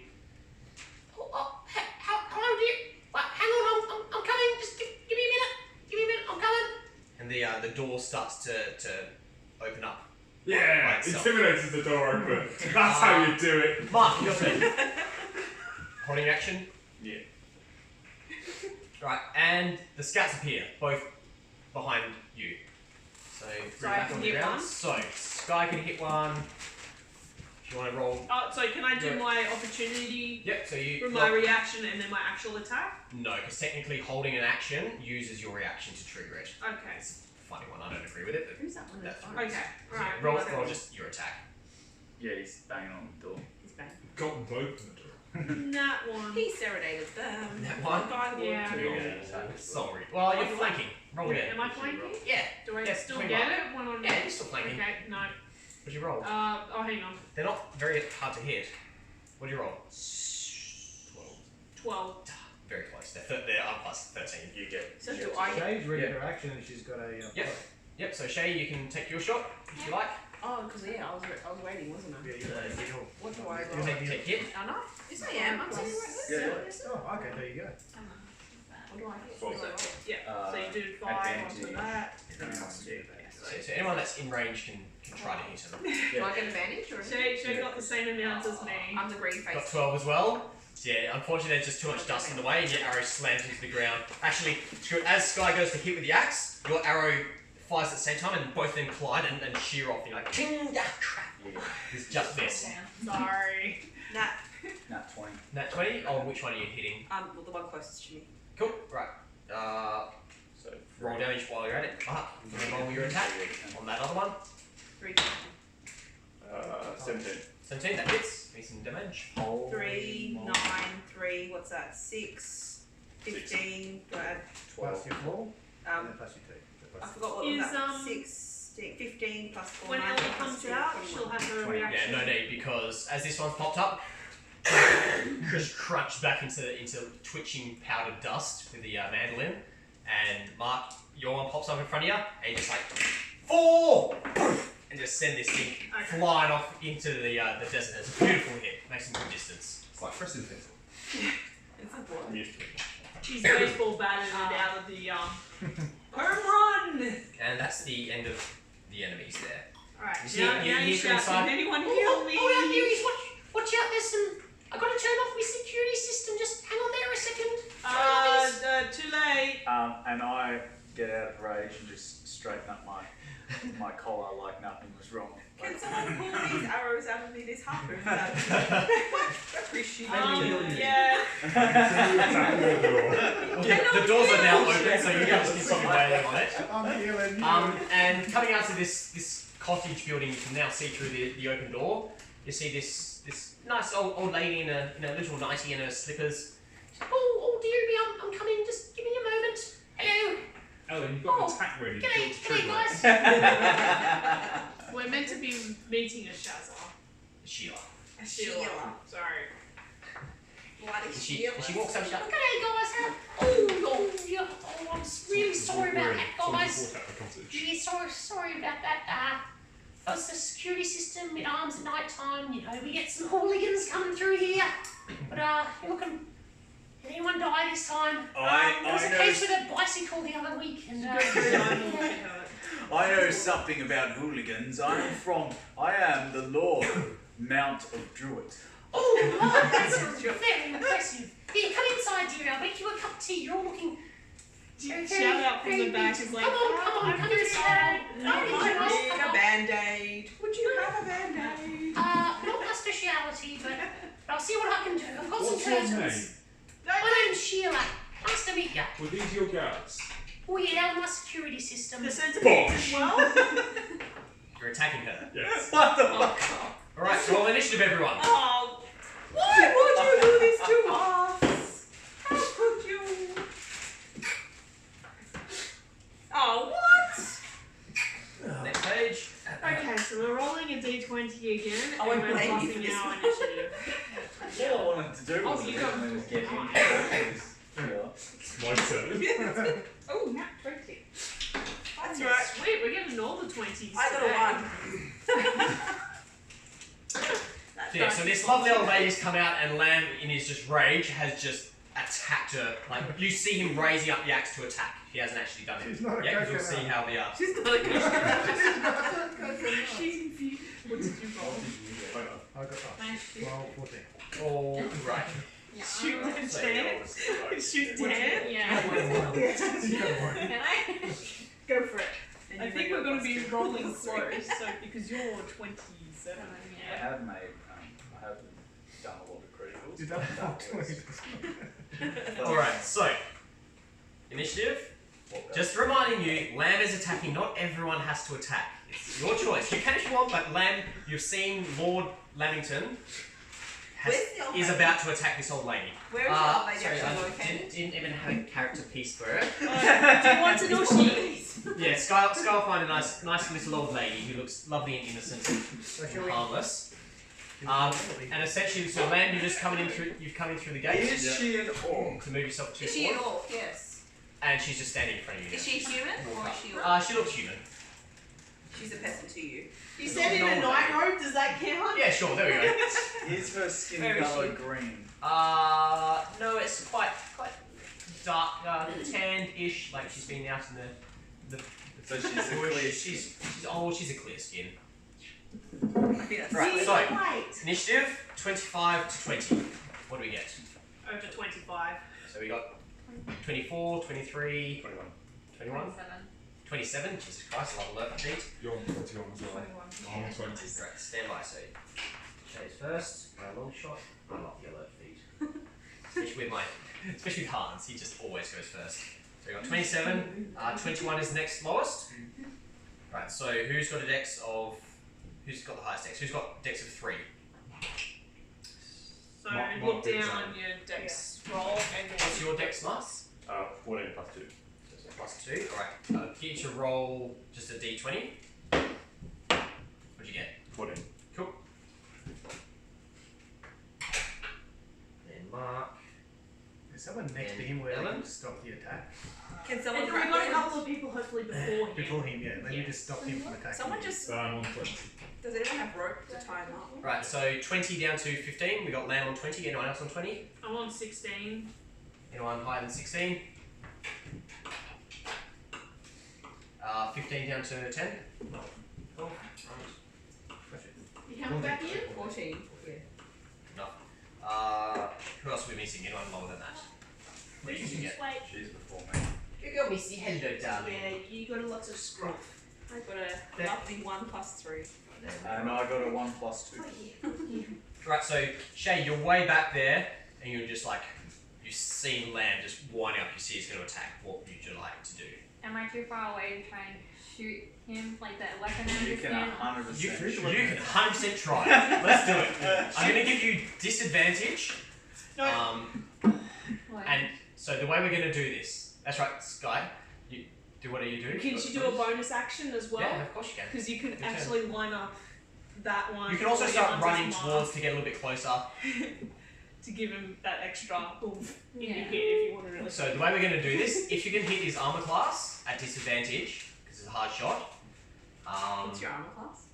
Hello, dear. Hang on, I'm coming. Just give me a minute. Give me a minute. I'm coming. And the door starts to open up. Yeah, Right, so- intimidated the door open. That's how you do it. Mark, your turn. Holding action. Yeah. Right, and the scats appear, both behind you. So three So I back can on the hit ground. one? So Sky can hit one. If you want to roll. So can I do Yeah. my opportunity Yep. So you. for my reaction and then my actual attack? No, because technically holding an action uses your reaction to trigger it. Okay. It's a funny one. I don't agree with it, but Who's that one? that's That's fine. Okay. So Alright. roll just your attack. Yeah, he's banging on the door. He's bad. Got them to open the door. That one. He serenaded them. That one? Guy would Yeah. too. Sorry. Well, you're flanking. Roll again. Am I flanking? Yeah. Do I Yeah, still between get one. it? One on Yeah, you're still flanking. Okay, no. What'd you roll? Hang on. They're not very hard to hit. What'd you roll? 12. Very close. They're up plus 13. You get. So you do get I get? Shay's ready Yeah. for action and she's got a. Yep. Yep, so Shay, you can take your shot if you like. Oh, because yeah, I was waiting, wasn't I? Yeah, you're ready. What do I You're roll? ready. Take hit. I know. Yes, I am. I'm sitting right Yeah, there. Oh, okay, there you go. What do I hit? Four. Yeah. So you do 5 onto advantage. that. So anyone that's in range can try to hit him. Do I get advantage or? Shay got the same amount as me. I'm the green Got face. 12 as well. Yeah, unfortunately there's just too much dust in the way and your arrow slams into the ground. Actually, as Sky goes to hit with the axe, your arrow fires at the same time, and both of them collide and shear off. You're like, ting, ah, crap. It's just this. Sorry. Nat. Nat 20. Nat 20. Oh, which one are you hitting? Well, the one closest to me. Cool. Right. So Roll damage while you're at it. Roll your attack on that other one. 3. 17. 17. That hits. Give me some damage. 3, 9, 3. What's that? 6, 15. Do I add? Plus your 4, and then plus your 2. I forgot what was that. 16, 15 plus 4. When 9 Ellie plus comes 2, out, 21. she'll have her 20. reaction. Yeah, no need, because as this one's popped up, Chris crunched back into twitching powdered dust with the mandolin, and Mark, your one pops up in front of you, and you just like 4, and just send this thing flying off into the desert. It's a beautiful hit, makes some good distance. It's like Chris's pencil. It's a boy. I'm used to it. She's baseball batted it out of the home run. And that's the end of the enemies there. Alright, You see- now you you hear from shout, inside, can anyone heal me? watch out, there's some. I gotta turn off my security system, just hang on there a second. Too late. And I get out of rage and just straighten up my collar like nothing was wrong. Can someone pull these arrows out of me? This harpoon. Appreciate Yeah. The doors are now open, so you guys can stop waiting on it. I'm healing you. And coming out to this cottage building, you can now see through the open door. You see this nice old lady in a little nightie and her slippers. She's like, oh dear me, I'm coming. Just give me a moment. Hello. Ellen, you've got an attack ready. to kill the G'day tree guys. We're meant to be meeting a Shazza. Sheila. Sheila. Sorry. Bloody And she Sheila. walks up. She's like, g'day guys. I'm really sorry about that, guys. Yeah, sorry about that. It's the security system in arms at night time. We get some hooligans coming through here. But you're looking. Did anyone die this time? There was a case with a bicycle the other week, and I know something about hooligans. I am the Lord Mount of Druid. oh, wow, that's very impressive. Here, come inside, dear. I'll make you a cup of tea. You're all looking. Shout out from the back is like, Come on, come inside. I need a band-aid. Would you have a band-aid? Not my speciality, but I'll see what I can do. I've got What's some your curtains. name? My name's Sheila. Nice to meet you. Were these your guards? Oh yeah, that was my security system. the centipedes as well. You're attacking her. Yes. What the fuck? Alright, roll initiative, everyone. Oh, Why would you do this to us? How could you? Oh, what? Next page. okay, so we're rolling a d20 again, I and won't we're blame you for buffing this our one. initiative. All I wanted to do was Oh, you got- just get in. My turn. Oh, nat 20. That's Yeah, right. sweet, we're getting all the 20s I today. got a 1. Yeah, so this lovely old lady's come out, and Lamb, in his just rage, has just attacked her. Like, you see him raising up the axe to attack. He hasn't actually done She's it not a yet, because you'll coconut. see how the She's not a good. She's confused. What did you roll? I got Nice. 12, 14. all right. Yeah. Shoot with So, dance. yeah, Shoot dance. Yeah. You got one. Can I? Go for it. I think we're going to be rolling slow, so because you're 27. I have made, I have done a lot of criticals. You don't have 20. Alright, so, initiative. Just reminding you, Lamb is attacking. Not everyone has to attack. It's your choice. You can if you want, but Lamb, you've seen Lord Lamington Where's the old is lady? about to attack this old lady. Where is the old lady Sorry, actually I located? didn't even have a character piece for it. Do you want to know she is? Yeah, Sky will find a nice little old lady who looks lovely and innocent So and shall we? harmless. And essentially, so Lamb, you've come in through the gate Is she an orc? to move yourself to Is she an orc? Yes. and she's just standing in front of you. Is she human or is she orc? She looks human. She's a peasant to you. You said in a night robe, does that count? Yeah, sure. There we go. Is her skin Where is colour she? green? No, it's quite dark, tanned-ish. Like she's been out in the So she's a bush. clear She's a clear skin. I think that's Right, right. so White. initiative 25 to 20. What do we get? Over 25. So we got 24, 23, 21. 21. 27. 27. Jesus Christ, I love alert feet. You're on 21 as well. 21. I'm on 20. Right, stand by. So, Shay's first. My long shot. I love the alert feet. Especially with Hans, he just always goes first. So we got 27. 21 is the next lowest. Right. So who's got a dex of? Who's got the highest dex? Who's got dex of 3? So Mark look big down zone. on your dex roll and then What's your dex, Mars? 14 plus 2. Plus 2. Alright. Get you to roll just a d20. What'd you get? 14. Cool. Then Mark. There's someone next to him where they Ellen? can stop the attack. Can and someone we've grab got a him? couple of people hopefully before him. Before him, yeah. Maybe Yeah. just stop him from attacking. Someone you. just. So I'm on 20. Does anyone have rope to tie him up? Right, so 20 down to 15. We got Lamb on 20. Anyone else on 20? I'm on 16. Anyone higher than 16? 15 down to 10? No. Cool. Right. Perfect. You coming back in? 14. Yeah. Enough. Who else are we missing? Anyone lower than that? What did you get? Wait. She's before me. You got Missy. Hello, darling. Yeah, you got a lot of scruff. I got a lovely 1 plus 3. And I got a 1 plus 2. Right, so Shay, you're way back there, and you're just like, you see Lamb just winding up. You see he's going to attack. What would you like to do? Am I too far away to try and shoot him like that weapon I You can understand? 100% You shoot. can 100% try. Let's do it. I'm going to give you disadvantage. Like, And so the way we're going to do this, that's right, Sky. You do what do you do? Can you do a bonus action as well? Yeah, of course you can. Because you can Good turn. actually line up that one. You can also where start your running hunter's towards to get a little bit closer. mark to give him that extra oomph in your Yeah. hit if you want to really. So the way we're going to do this, if you can hit his armor class at disadvantage, because it's a hard shot, What's your armor class?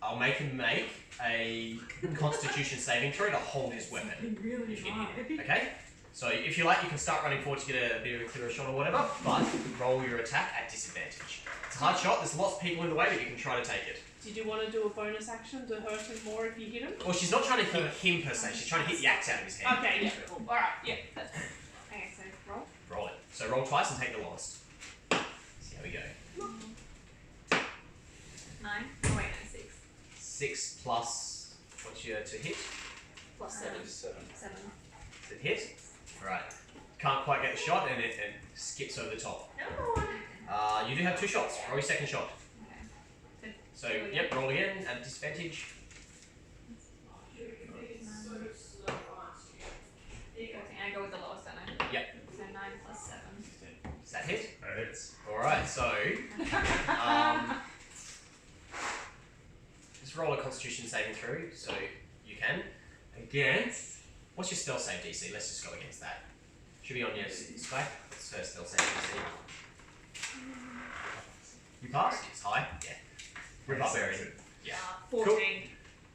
I'll make him make a Constitution saving throw to hold his weapon. Really If you can hit it. Okay? So if you like, you can start running forward to get a bit of a clearer shot or whatever, but roll your attack at disadvantage. It's a hard shot, there's lots of people in the way, but you can try to take it. Did you want to do a bonus action to hurt him more if you hit him? Well, she's not trying to hit him per se, she's trying to hit the axe out of his hand. Okay, yeah, cool. Alright, yeah. That's okay, so roll. Roll it. So roll twice and take the lowest. See how we go. 9. Oh wait, no, 6. 6 plus, what's your to hit? plus 7. 7. 7. Is it hit? Alright. Can't quite get the shot and it skips over the top. Come on. You do have 2 shots. Roll your second shot. Okay. So, yep, roll again at disadvantage. 14. I go with the lowest, don't I? Yep. So 9 plus 7. Does that hit? That hits. Alright, so just roll a Constitution saving throw, so you can. Against, what's your stealth save DC? Let's just go against that. Should be on your Sky. What's her stealth save DC? You passed? It's high? Yeah. We're barbarian. Yeah. 14.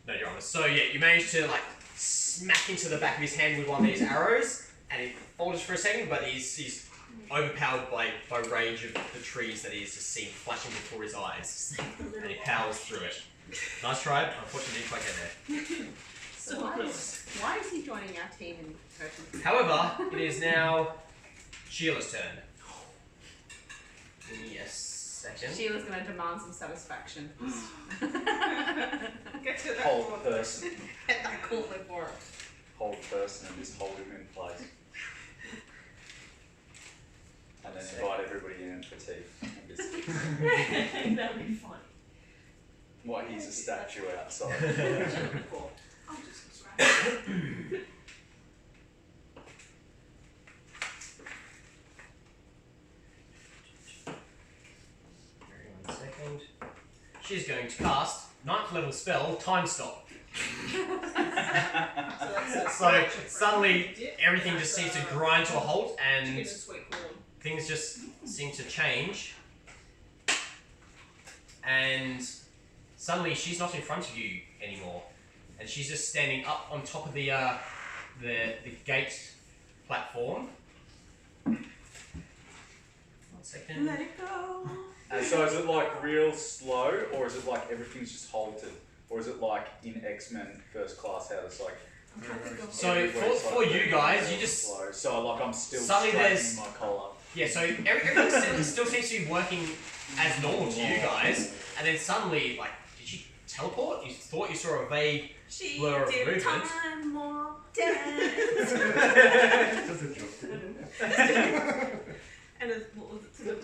No, you're honest. So yeah, you managed to like smack into the back of his hand with one of these arrows, and he falters for a second, but he's overpowered by rage of the trees that he's just seen flashing before his eyes, and he powers through it. Nice try. Unfortunately, didn't quite get there. So Why is he joining our team in person? However, it is now Sheila's turn. Yes, second. Sheila's going to demand some satisfaction. Get to that Hold one. person. Get that cool for her. Hold person and just hold him in place. And then invite everybody in for tea. And biscuits. that'd be fun. What, he's a statue outside. I'll just subscribe. One second. She's going to cast 9th level spell, Time Stop. So suddenly everything just seems to grind to a halt and Get a sweet corn. things just seem to change. And suddenly she's not in front of you anymore. And she's just standing up on top of the gate platform. 1 second. Let it go. And so is it like real slow, or is it like everything's just halted? Or is it like in X-Men First Class, how it's like... So everywhere's for like you guys, real you just slow. So like I'm still suddenly straightening there's- my collar. yeah. So everything still seems to be working as normal to you guys, and then suddenly, like, did she teleport? You thought you saw a vague She blur of did movement. time more dance. Just a joke. And what was it?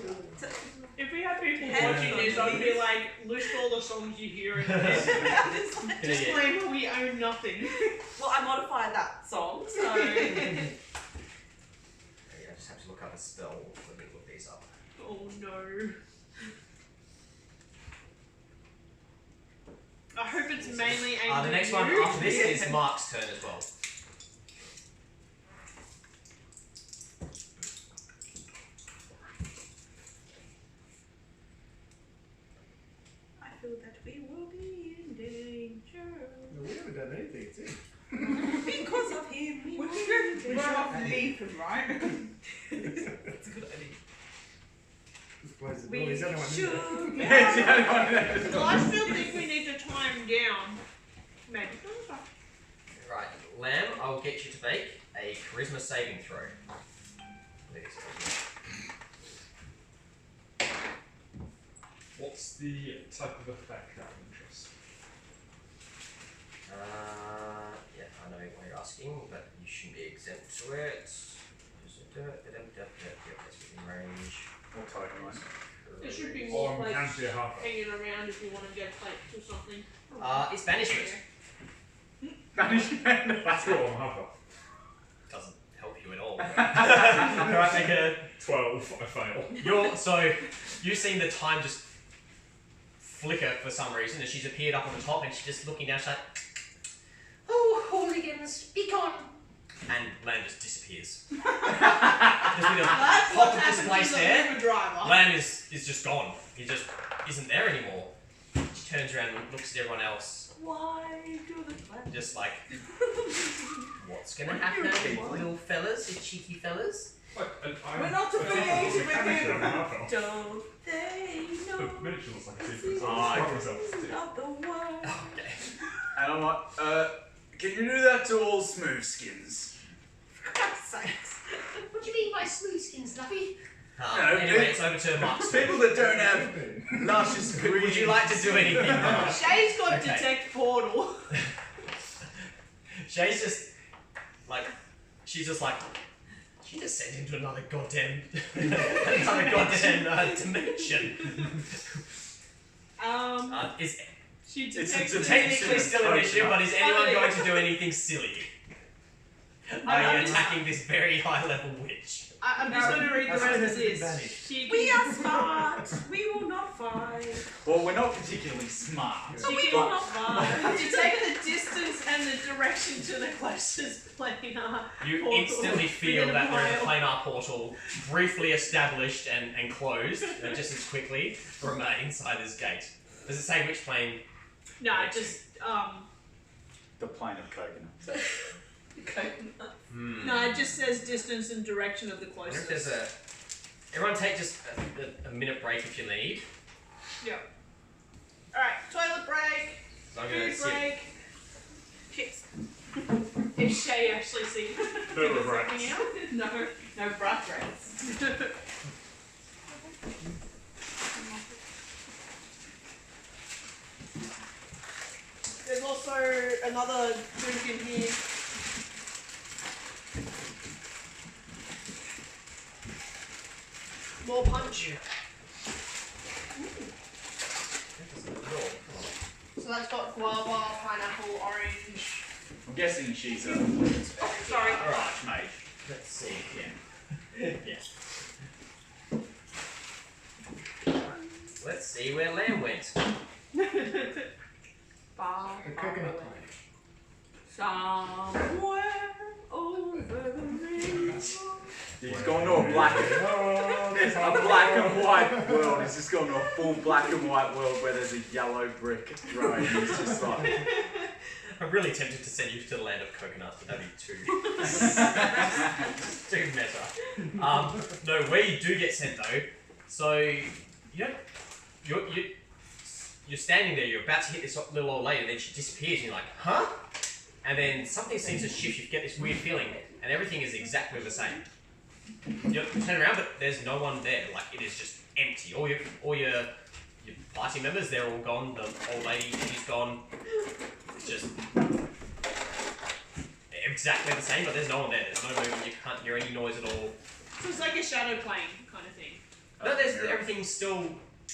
If we had people Hey, watching this, I'd be like, list all the songs you hear in this. Disclaimer, we own nothing. Well, I modified that song, so. I just have to look up a spell. Let me look these up. Oh no. I hope it's mainly aimed The at next you. one after this is Mark's turn as well. I feel that we will be in danger. No, we haven't done anything, see? Because of him, we will be in Run danger. off and leave him, right? That's a good idea. Just close the door. We He's the only one in there. should. Yeah, it's the only one that- Well, I still think we need to time down. Maybe. Right, Lamb, I will get you to make a charisma saving throw. What's the type of effect out of interest? Yeah, I know what you're asking, but you shouldn't be exempt to it. Yep, that's within range. What token was it? There should be Or more I'm plates can't a half. hanging around if you want to get plates or something. It's banishment. Banishment. That's cool, I'm half. Doesn't help you at all. Alright, make a 12, I fail. you've seen the time just flicker for some reason, and she's appeared up on the top, and she's just looking down. She's like, "Oh, hooligans, be gone!" And Lamb just disappears. Just with a That's pop what of happens display to the stare. Uber driver. Lamb is just gone. He just isn't there anymore. She turns around and looks at everyone else, Why do the clap? just like, "What's gonna happen, little fellas, you cheeky fellas?" We're not affiliated with him. Don't they know The miniature looks like a secret, so Ah, I just myself to do. not the world? Okay. And I'm like, can you do that to all smooth skins? For God's sakes. What do you mean by smooth skin, Snuffy? No, Anyway, it's over to Mark's turn. People that don't have luscious green. Would you like to do anything, Mark? Shay's got Okay. detect portal. Shay's just like, she's just like, she just sent into another goddamn dimension. Is She It's detects a technically still initiative, but is anyone Funny. going to do anything silly? Are you attacking this very high level witch? I'm just going to read the That's rest of an this. advantage. She We are smart. We will not fight. Well, we're not particularly smart. So we will not fight. detect the distance and the direction to the closest planar You portal instantly feel within a that there is a mile. planar portal briefly established and closed, just as quickly from inside this gate. Does it say which plane? No, just The plane of coconut. no, it just says distance and direction of the I wonder if closest. there's everyone take just a minute break if you need. Yep. All right, toilet break, So I'm going to food sit. break, chips. If Shay actually sees No regrets. something out. No regrets. There's also another drink in here. More punch. So that's got guava, pineapple, orange. I'm guessing she's a Sorry. archmage. Let's see. Yeah. Let's see where Lamb went. Far, The far coconut away. plant. Somewhere over the rainbow. He's gone to a black and white world. He's just gone to a full black and white world where there's a yellow brick road. He's just like, I'm really tempted to send you to the land of coconuts, but that'd be too meta. No, where you do get sent though. So you're standing there. You're about to hit this little old lady, and then she disappears, and you're like, huh? And then something seems to shift. You get this weird feeling, and everything is exactly the same. You turn around, but there's no one there. Like, it is just empty. All your party members, they're all gone. The old lady, she's gone. It's just exactly the same, but there's no one there. There's no movement. You can't hear any noise at all. So it's like a shadow plane kind of thing. No, there's everything's still.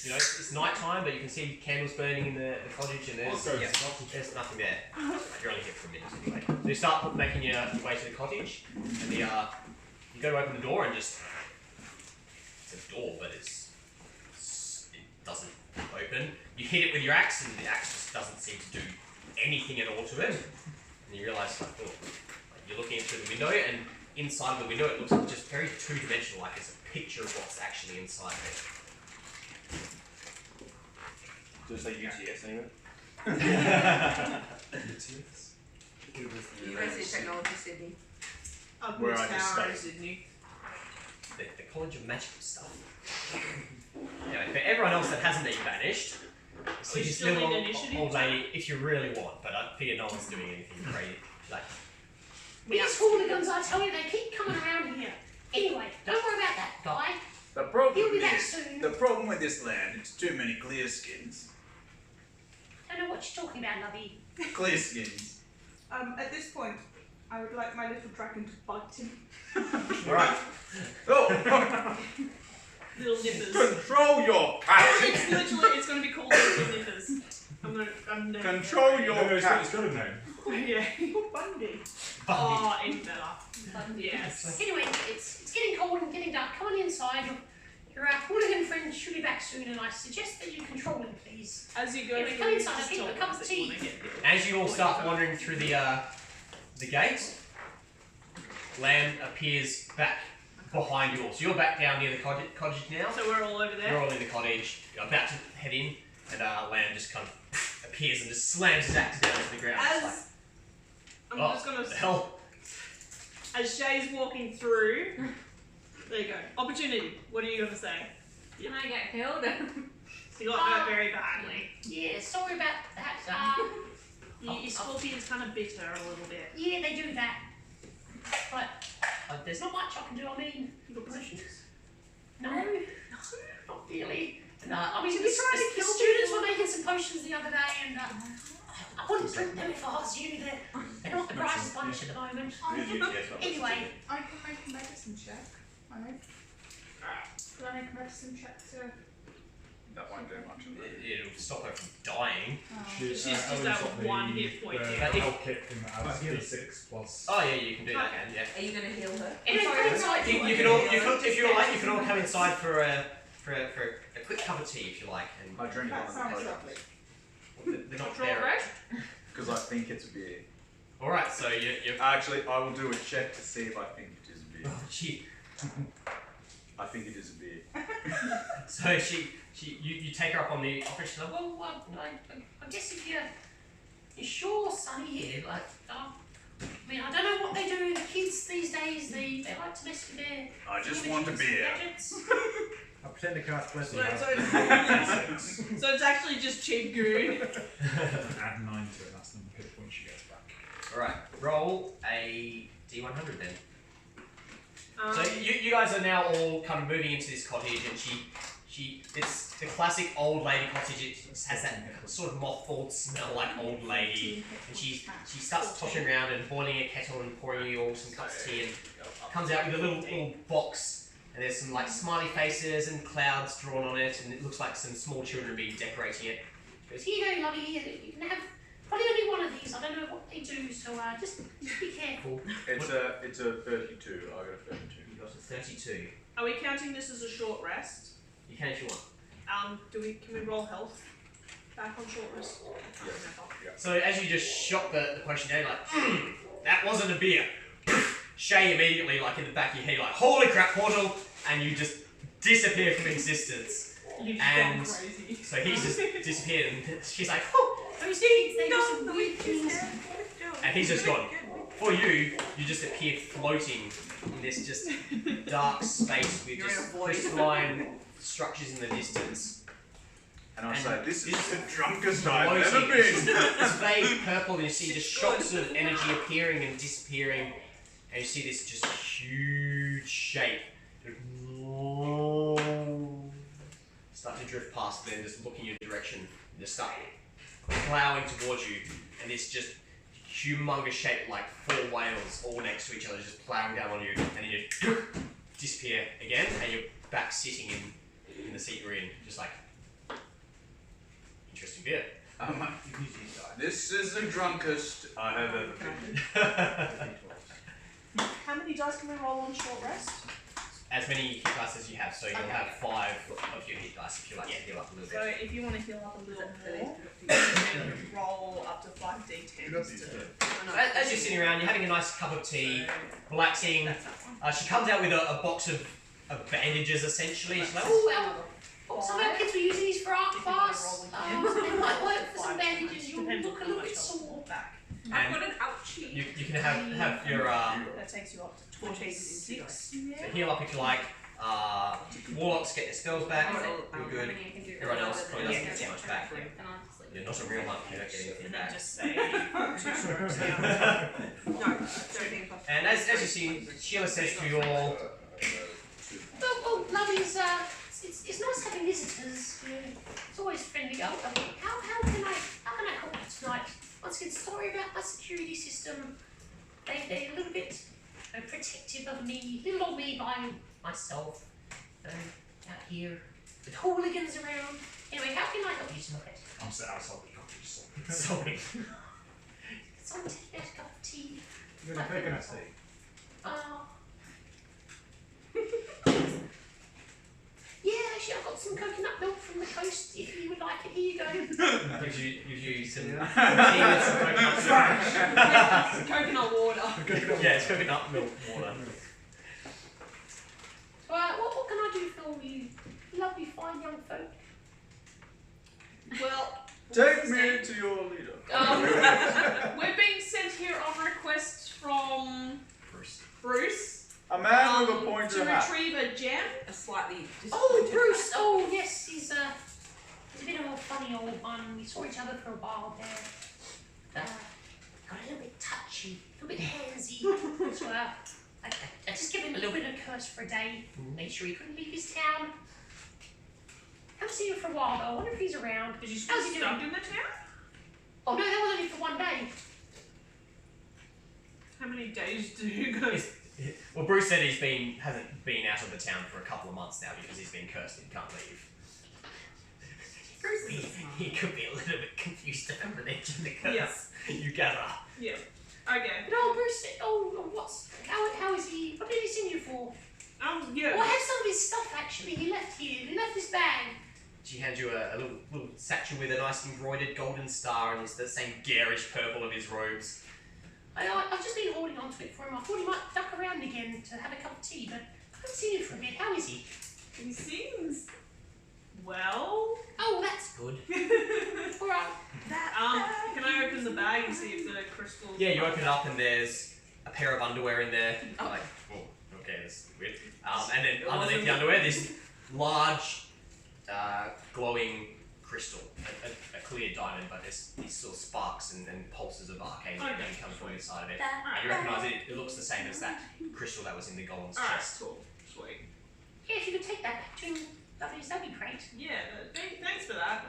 You know, it's night time, but you can see candles burning in the cottage, and there's nothing there. You're only here for a minute anyway. So you start making your way to the cottage, and you go to open the door, and just it's a door, but it doesn't open. You hit it with your axe, and the axe just doesn't seem to do anything at all to it. And you realise, like, you're looking in through the window, and inside of the window, it looks just very two-dimensional, like it's a picture of what's actually inside there. Just like UTS anyway. USC Technology Sydney. Where Upwards I just Tower in stayed. Sydney. The College of Magical Stuff. Anyway, for everyone else that hasn't been banished, see you this still little need initiative? old lady, if you really want, but I figure no one's doing anything crazy. Like, These hooligans, I tell you, they keep coming around here. Anyway, don't worry about that guy. The problem He'll be back is, soon. the problem with this land, it's too many clear skins. Don't know what you're talking about, lovey. Clear skins. At this point, I would like my little dragon to bite him. Alright. Oh! Little nippers. Control your cat! It's literally, it's going to be called Little Nippers. I'm gonna Control your It's cat! got a name. Yeah. Bundy. Oh, even better. Yes. Anyway, it's getting cold and getting dark. Come on inside. Your hooligan friend should be back soon, and I suggest that you control him, please. As you go Anyway, through, come inside, just I'll get you a tell cup of them that you tea. wanna get it. as you all start wandering through the gate, Lamb appears back behind you all. So you're back down near the cottage now. So we're all over there. You're all in the cottage. You're about to head in, and Lamb just kind of appears and just slams his axe down to the ground. It's like, As I'm oh, just gonna. the hell. As Shay's walking through, there you go. Opportunity. What are you gonna say? Can I get healed? You got hurt very badly. Yeah, sorry about that. Your scorpion's kind of bitter a little bit. Yeah, they do that. But there's not much I can do. I mean, You got potions? no, not really. And, I mean, Should the, we try to the kill students people? were making some potions the other day, and I wouldn't drink them if I was you. They're not the brightest bunch at the moment. Anyway, I can make a medicine check. Alright. Can I make a medicine check to... That won't do much of it. It'll stop her from dying. She's just at one hit point. The Yeah. health kit thing that has Yeah. D6 plus. Oh yeah, you can do that, yeah. Are you going to heal her? anyway, come inside. You can all, if you're like, you can all come inside for a quick cup of tea if you like, and I drink That one sounds of the lovely. they're not Control there. correct? because I think it's beer. All right, so you're Actually, I will do a check to see if I think it is beer. oh, gee. I think it is a beer. So you take her up on the offer. She's like, well, I guess if you're sure, Sonny, here, like, I mean, I don't know what they do. The kids these days, they like to mess with their I just want a beer. gadgets. I pretend to cast blessing. So it's actually just cheap goon. Add 9 to it, that's the hit points she gets back. all right, roll a d100 then. So Um, you guys are now all kind of moving into this cottage, and it's the classic old lady cottage. It just has that sort of mothballed smell like old lady, and she starts tossing around and boiling a kettle and pouring you all some cups of tea, and comes out with a little box, and there's some like smiley faces and clouds drawn on it, and it looks like some small children have been decorating it. She goes, Here you go, lovey. You can have probably only one of these. I don't know what they do, so just be careful. It's a 32. I got a 32. you got a 32. are we counting this as a short rest? You can if you want. Can we roll health back on short rest? So as you just shot the potion down, you're like, that wasn't a beer. Shay immediately, like in the back of your head, you're like, holy crap, portal, and you just disappear from existence. You've And gone crazy. so he's just disappeared, and she's like, Those kids, they do some weird things. and he's just gone. For you, you just appear floating in this just dark space with You're in a just void. crystalline structures in the distance. And I And say, this is this- the drunkest I've Floating. ever been. It's vague purple, and you see just shocks of energy appearing and disappearing, and you see this just huge shape. start to drift past, then just look in your direction, and just start plowing towards you, and this just humongous shape like 4 whales all next to each other, just plowing down on you, and then you disappear again, and you're back sitting in the seat you're in, just like, interesting beer. This is the drunkest I have ever been. How many dice can we roll on short rest? As many hit dice as you have, so you'll have 5 of your hit dice if you like to heal up a little So bit. if you want to heal up a little more, you can roll up to 5 d10s So as you're sitting around, you're having a nice cup of tea, relaxing. She comes out with a box of bandages essentially. She's like, Oh, some of our kids were using these for art class. They might work for some bandages. You'll look a little bit sore. I've got an ouchie. you can have your That takes you up to 26. so heal up if you like. Warlocks get their spells back. You're good. Everyone else probably doesn't get so much back. You're not a real monk. You don't get anything And then back. just say 2 strokes down. No, 13 plus. And as you see, Sheila says to you all, Oh, lovelies, it's nice having visitors. It's always friendly. How can I help you tonight? Once again, sorry about my security system. They're a little bit protective of me, little old me by myself. Out here with hooligans around. Anyway, how can I help you tonight? I'm sat outside the cottage. sorry. Someone take that cup of tea. You're gonna coconut tea. Yeah, actually, I've got some coconut milk from the coast. If you would like it, here you go. Gives you some tea with some coconut syrup. Coconut water. Yeah, it's coconut milk water. What can I do for you, lovely fine young folk? Well, Take me to your leader. we're being sent here on request from Bruce. A man with a to pointed hat. retrieve a gem. A slightly Oh, disappointed. Bruce! Oh, yes, he's a bit of a funny old one. We saw each other for a while there. Got a little bit touchy, a little bit handsy. So I just give him a little bit of a curse for a day. Made sure he couldn't leave his town. Haven't seen him for a while though. I wonder if he's around. Is he How's he stuck doing? in the town? Oh no, that was only for one day. How many days do you go? Well, Bruce said hasn't been out of the town for a couple of months now because he's been cursed and can't leave. He could be a little bit confused about the nature of the curse. You gather. Yeah. Okay. But Bruce said, how is he? What did he send you for? Yeah. Oh, I have some of his stuff actually. He left here. He left his bag. She hands you a little satchel with a nice embroidered golden star and it's the same garish purple of his robes. I've just been holding on to it for him. I thought he might duck around again to have a cup of tea, but I haven't seen him for a bit. How is he? He seems well. Oh, that's good. All right. Can I open the bag and see if the crystals? Yeah, you open it up and there's a pair of underwear in there. Like, oh, okay, that's weird. And then underneath the underwear, this large, glowing crystal, a clear diamond, but there's these sort of sparks and pulses of arcane energy coming from inside of it. And you recognise it looks the same as that crystal that was in the golem's Alright, chest. cool. Sweet. Yeah, if you could take that back to him, that'd be great. Yeah, thanks for that.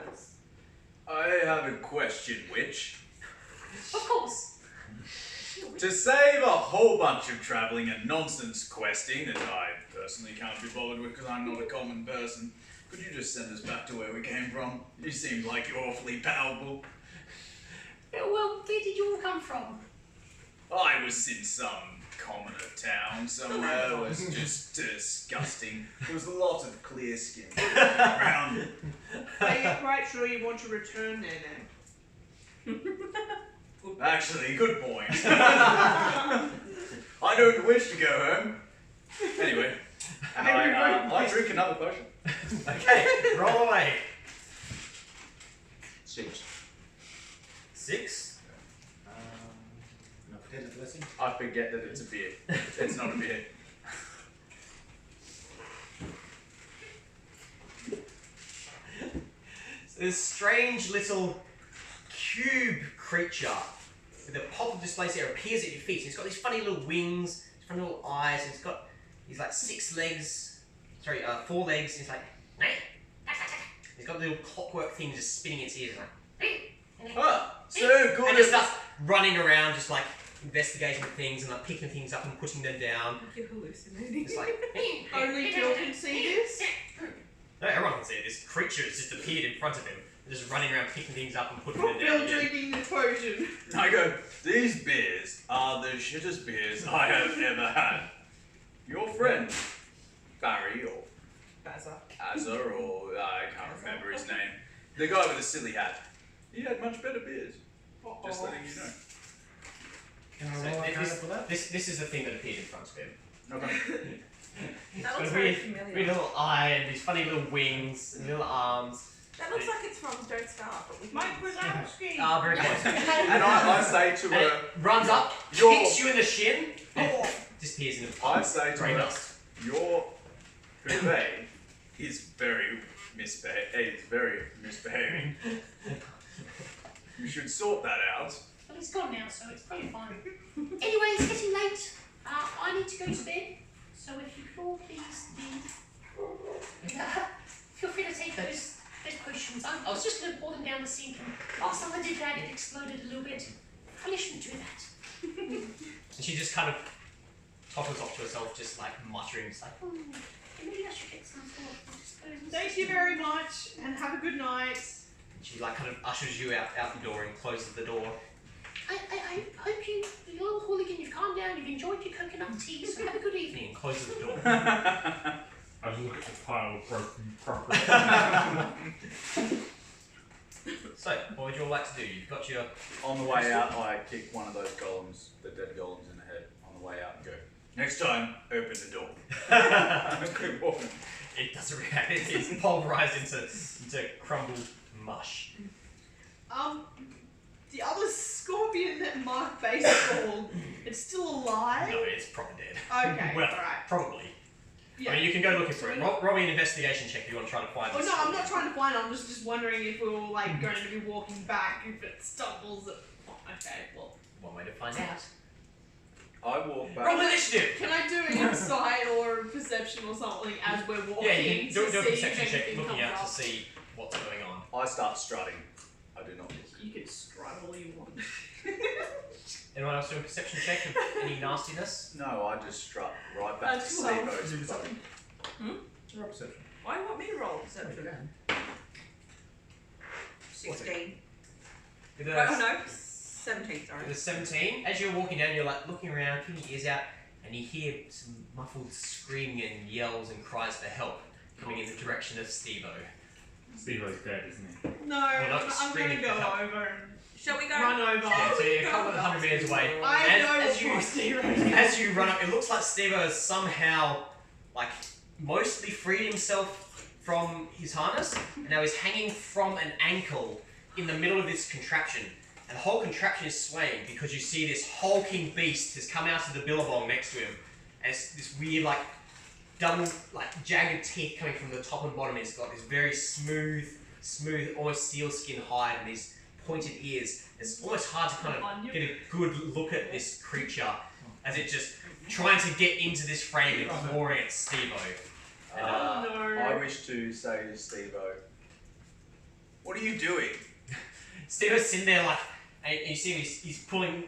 I have a question, Witch. Of course. To save a whole bunch of travelling and nonsense questing that I personally can't be bothered with because I'm not a common person, could you just send us back to where we came from? You seem like you're awfully palatable. Well, where did you all come from? I was in some commoner town somewhere. It was just disgusting. There was a lot of clear skin around. Are you quite sure you want to return there then? Actually, good point. I don't wish to go home. Anyway, I drink another potion. Okay, roll away. 6. 6? Not potato blessing. I forget that it's a beer. It's not a beer. So this strange little cube creature with a pop of displaced air appears at your feet. It's got these funny little wings, these funny little eyes, and it's got these like 4 legs. And it's like, He's got little clockwork things just spinning its ears. So good. And just starts running around, just like investigating things and like picking things up and putting them down. You're hallucinating. It's like, Only Jill can see this. no, everyone can see it. This creature has just appeared in front of him, just running around picking things up and putting them Bill down. again. drinking the potion. I go, these beers are the shittest beers I have ever had. Your friend, Barry, or Azza, or I can't remember his name. The guy with the silly hat. He had much better beers. Just letting you know. Can I So roll Arcana for that? this is the thing that appeared in front of him. Okay. It's That got looks a very weird, familiar. weird little eye and these funny little wings and little arms. That looks like it's from Don't Starve, but with Mike wings. Wazowski. Ah, very close. And I say to And her, it runs up, You're- kicks you in the shin, and disappears in the I say to grey her, dust. your bouvet is very misbehaving. You should sort that out. Well, it's gone now, so it's probably fine. Anyway, it's getting late. I need to go to bed. So if you could all please leave. Feel free to take those potions. I was just going to pour them down the sink, and last time I did that, it exploded a little bit. I shouldn't do that. And she just kind of topples off to herself, just like muttering, just like, Maybe I should get some sort of disposal. Thank you very much, and have a good night. and she like kind of ushers you out the door and closes the door. I hope you, little hooligan, you've calmed down, you've enjoyed your coconut tea, so have a good evening. And closes the door. I look at the pile of broken property. So, what would you all like to do? You've got your On the way out, I kick one of those golems, the dead golems, in the head on the way out and go, next time, open the door. Keep walking. It doesn't react. It's pulverized into crumbled mush. The other scorpion that Mark baseball, it's still alive. No, it's probably dead. Okay, Well, alright. probably. Yeah. I mean, you can go looking for it. Roll me an investigation check if you want to try to find Oh this. no, I'm not trying to find it. I'm just wondering if we were like going to be walking back. If it stumbles. Okay, well. One way to find out. I walk back. Roll initiative! Can I do an insight or perception or something as we're walking? Yeah, you can do to a see perception if check anything looking comes out up? to see what's going on. I start strutting. I do not look. You can strut all you want. Anyone else doing a perception check of any nastiness? No, I just strut right back to That's well. Steve-O's body. Roll perception. Why do you want me to roll perception? 16. With Oh a, no, 17, sorry. with a 17, as you're walking down, you're like looking around, keeping your ears out, and you hear some muffled screaming and yells and cries for help coming in the direction of Steve-O. Steve-O's dead, isn't he? No, not I'm going screaming to go for help. over and Shall we go? run over. Yeah, so you're a couple of 100 meters away. I And know as what you- my Steve As you run up, it looks like Steve-O has somehow, like, mostly freed himself from his harness, and now he's hanging from an ankle in the middle of this contraption. And the whole contraption is swaying because you see this hulking beast has come out of the billabong next to him. And it's this weird, like, double, like, jagged teeth coming from the top and bottom. It's got this very smooth, almost sealskin hide and these pointed ears. It's almost hard to kind of get a good look at this creature as it just trying to get into this frame and clawing at Steve-O. And, no. I wish to say to Steve-O, what are you doing? Steve-O's sitting there like, and you see him, he's pulling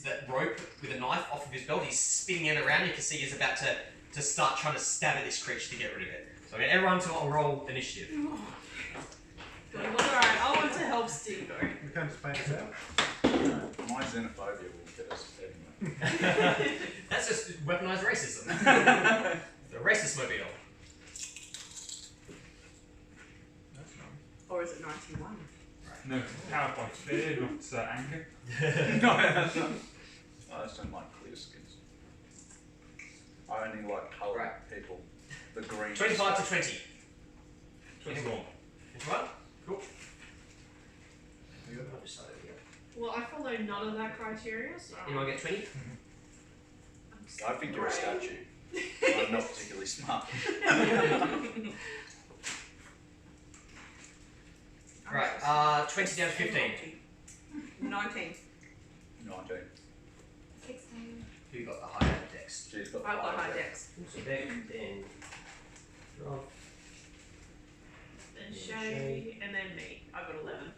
that rope with a knife off of his belt. He's spinning it around. You can see he's about to start trying to stab at this creature to get rid of it. So I mean, everyone to roll initiative. Alright, I want to help Steve. We can't just pay this out. My xenophobia will get us anywhere. That's just weaponized racism. The racist mobile. That's nice. Or is it 91? No, powered by fear, not anger. No, I just don't like clear skins. I only like coloured people. The green. 25 to 20. 21. 21? Cool. Well, I follow none of that criteria, so. Anyone get 20? I think you're a statue. I'm not particularly smart. Right, 20 down to 15. 19. 19. 16. Who got the higher dex? She's got I've got high high dex. dex. So Beck, then Rob, Then then Shay, and then me. I got 11.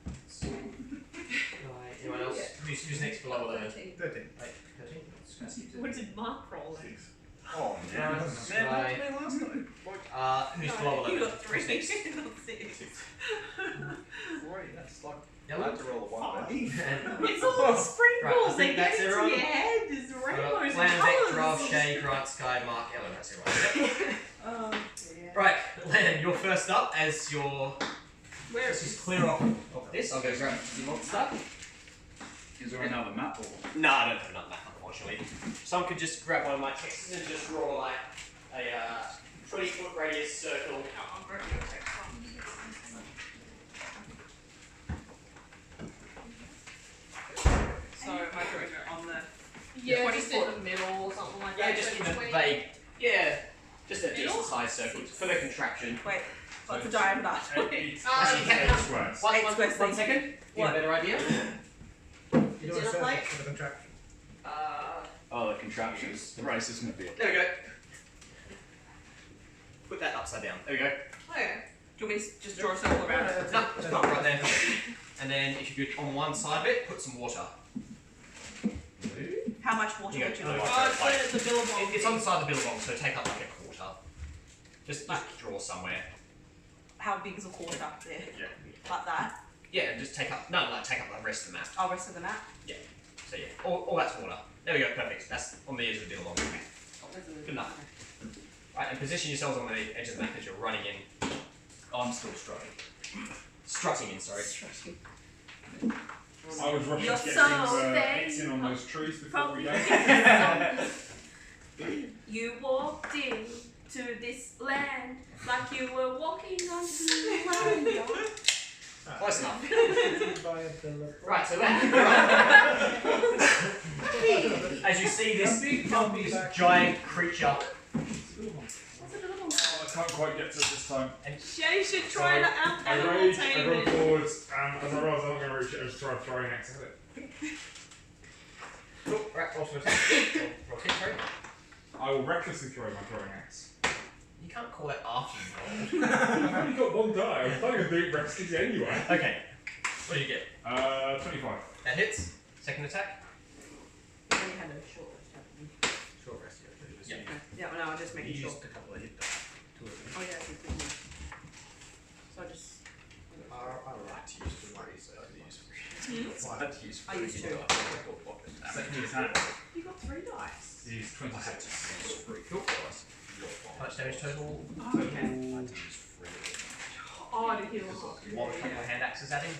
Right, anyone else? Who's next below 11? 13. Wait, 13? What did Mark roll then? 6. Oh man, Right. that was me last time. Who's below 11? You got 3. Who's next? You got 6. Great, that's like I Yellow? had to roll a 1. It's all sprinkles. Right, I think they that's get into everyone. your head. There's rainbows and Land, Vic, colours. Draft, Shay, Grant, Sky, Mark, Ellen. That's everyone. Oh dear. Right, Lan, you're first up as your. Where Let's is just clear off of this. I'll go grab some more stuff. Is there another map or? No, I don't have another map, unfortunately. Someone could just grab one of my texts and just draw like a 20-foot radius circle. I'm grabbing your text. So am I doing it on the Yeah, 20 just in the middle or something like Yeah, that. just so in a 20. vague. Yeah, just a Middle? decent sized circle for the contraption. wait, what's the diameter? 8 Actually, can I- squares. One, Eight one, squares, one thank you. second. Get a What? better idea. You do a Dinner circle plate? for the contraption. Oh, the contraptions. The race isn't a bit. There we go. Put that upside down. There we go. Oh, yeah. Do you want me to just draw a circle around it? No, just put it right there. And then if you could, on one side of it, put some water. How much water You would you go. like? Oh, it's the Billabong. It's on the side of the billabong, so take up like a quarter. Just draw somewhere. How big is a quarter there? Yeah. Like that? Yeah, just take up, take up the rest of the map. Oh, rest of the map? So yeah, all that's water. There we go, perfect. That's on the edge of the billabong. Good enough. Right, and position yourselves on the edge of the map as you're running in. I'm still struggling. Strutting in, sorry. I was rushing You're to get so things vain. hits in on those trees before we From go. You walked in to this land like you were walking onto land. Close enough. By a billabong. Right, so then, as you see this giant creature, Oh, I can't quite get to it this time. Shay should try to I animal rage, I tame run it. forwards, and as I realised I wasn't going to reach it, I just tried throwing next to it. oh, right, roll to attack. Roll to hit, sorry. I will recklessly throw my throwing axe. You can't call that after you roll. I've only got one die. I was planning on doing it recklessly anyway. Okay, what do you get? 25. That hits. Second attack. You only had a short rest, haven't you? Short rest, yeah. Yeah. Yeah, well, no, I'll just make You it short. used a couple of hit dice. Two of them. Oh, yeah, I think we did. So I just. I like to use three, so I use I'd use I use 2. Second attack You got 3 dice. is 26. Cool. How much damage total? Oh, okay. Oh, I didn't heal him. One couple of hand axes at him.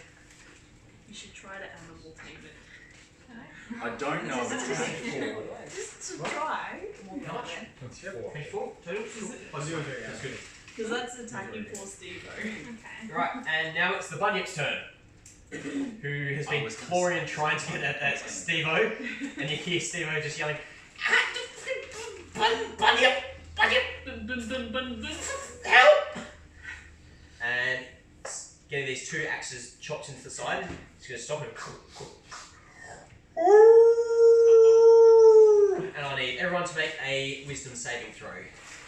You should try to animal tame it. I don't know if it's Just to try. How much? 24. 24 total? I'll do it, yeah. That's good. Because that's attacking poor Steve. Okay. Right, and now it's the Bunyip's turn. Who has been clawing and trying to get at that Steve-O. And you hear Steve-O just yelling, Bunyip! Bunyip! Bun, bun, bun, bun, bun. Help! And getting these 2 axes chopped into the side, it's going to stop him. And I need everyone to make a wisdom saving throw.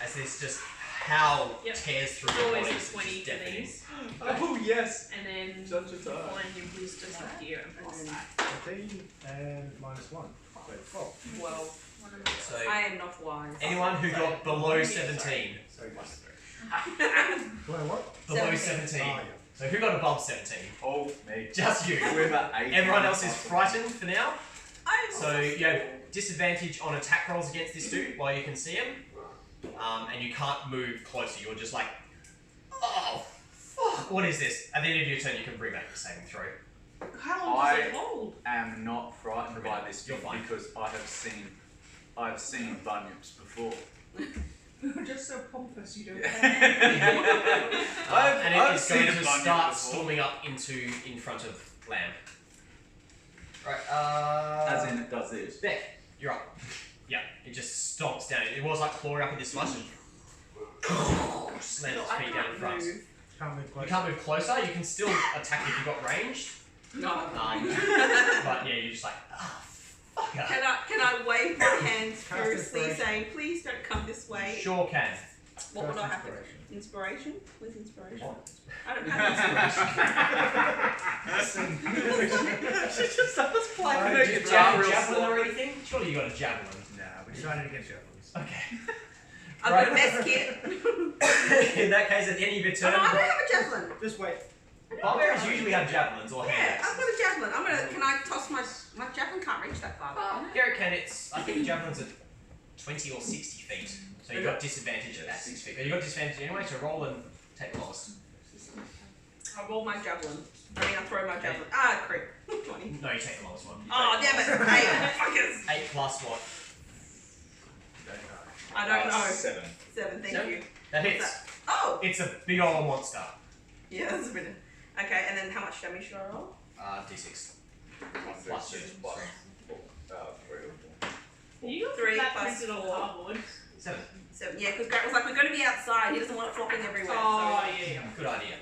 As this just howl Yep. tears through It's your always body. a It's 20 just for deafening. these. Oh yes! And then Such a time. find your wisdom up here and plus that. 13 and minus 1. So 12. Well, So I am not wise. anyone who got below 17. So plus 3. Below what? Below 17. 17. Oh, yeah. So who got above 17? Oh me. Just you. Whoever ate Everyone my else is muscle. frightened for now. I'm So you have disadvantage on attack rolls against this dude while you can see him. And you can't move closer. You're just like, oh, fuck, what is this? At the end of your turn, you can bring back the saving throw. How long does it hold? am not frightened by this You're thing fine. because I've seen bunyips before. You're just so pompous you don't care. And it I've is going seen a to bunyip start before. storming up in front of Lamb. Right, As in it does this. Beck, you're up. Yeah, it just stomps down. It was like clawing up in this much and slams its feet down in front. Can't move You closer. can't move closer. You can still attack if you've got ranged. No. But yeah, you're just like, ah, fucker. Can I wave my hands Cast it furiously first. saying, please don't come this way? Sure can. What would I have to? Inspiration. Inspiration? Where's inspiration? What? I don't have inspiration. She just starts playing Alright, the just guitar real Javelin slow. or anything? Surely you got a javelin. Nah, we decided against javelins. Okay. I've Right. got a best kit. In that case, at the end of your Oh turn, no, I don't have a javelin. Just wait. barbarians usually have javelins or hand Yeah, I've axes. got a javelin. Can I toss my javelin? Can't reach that far. Oh. Yeah, it can. I think the javelin's at 20 or 60 feet. So you've got disadvantage at that 6 feet. But you've got disadvantage anyway, so roll and take the lowest. I roll my javelin. I throw my javelin. Ah, crit. 20. No, you take the lowest one. Oh, damn it. 8, fuckers. 8 plus what? I don't know. 7. 7, thank Seven? you. That What's hits. that? Oh! It's a big old monster. Yeah, that's a bit. Okay, and then how much damage should I roll? D6. Plus 2. You got 3 that plus printed on 4. cardboard. 7. 7. Yeah, because Grant was like, we're going to be outside. He doesn't want it flopping everywhere. Oh, so, yeah. Good idea.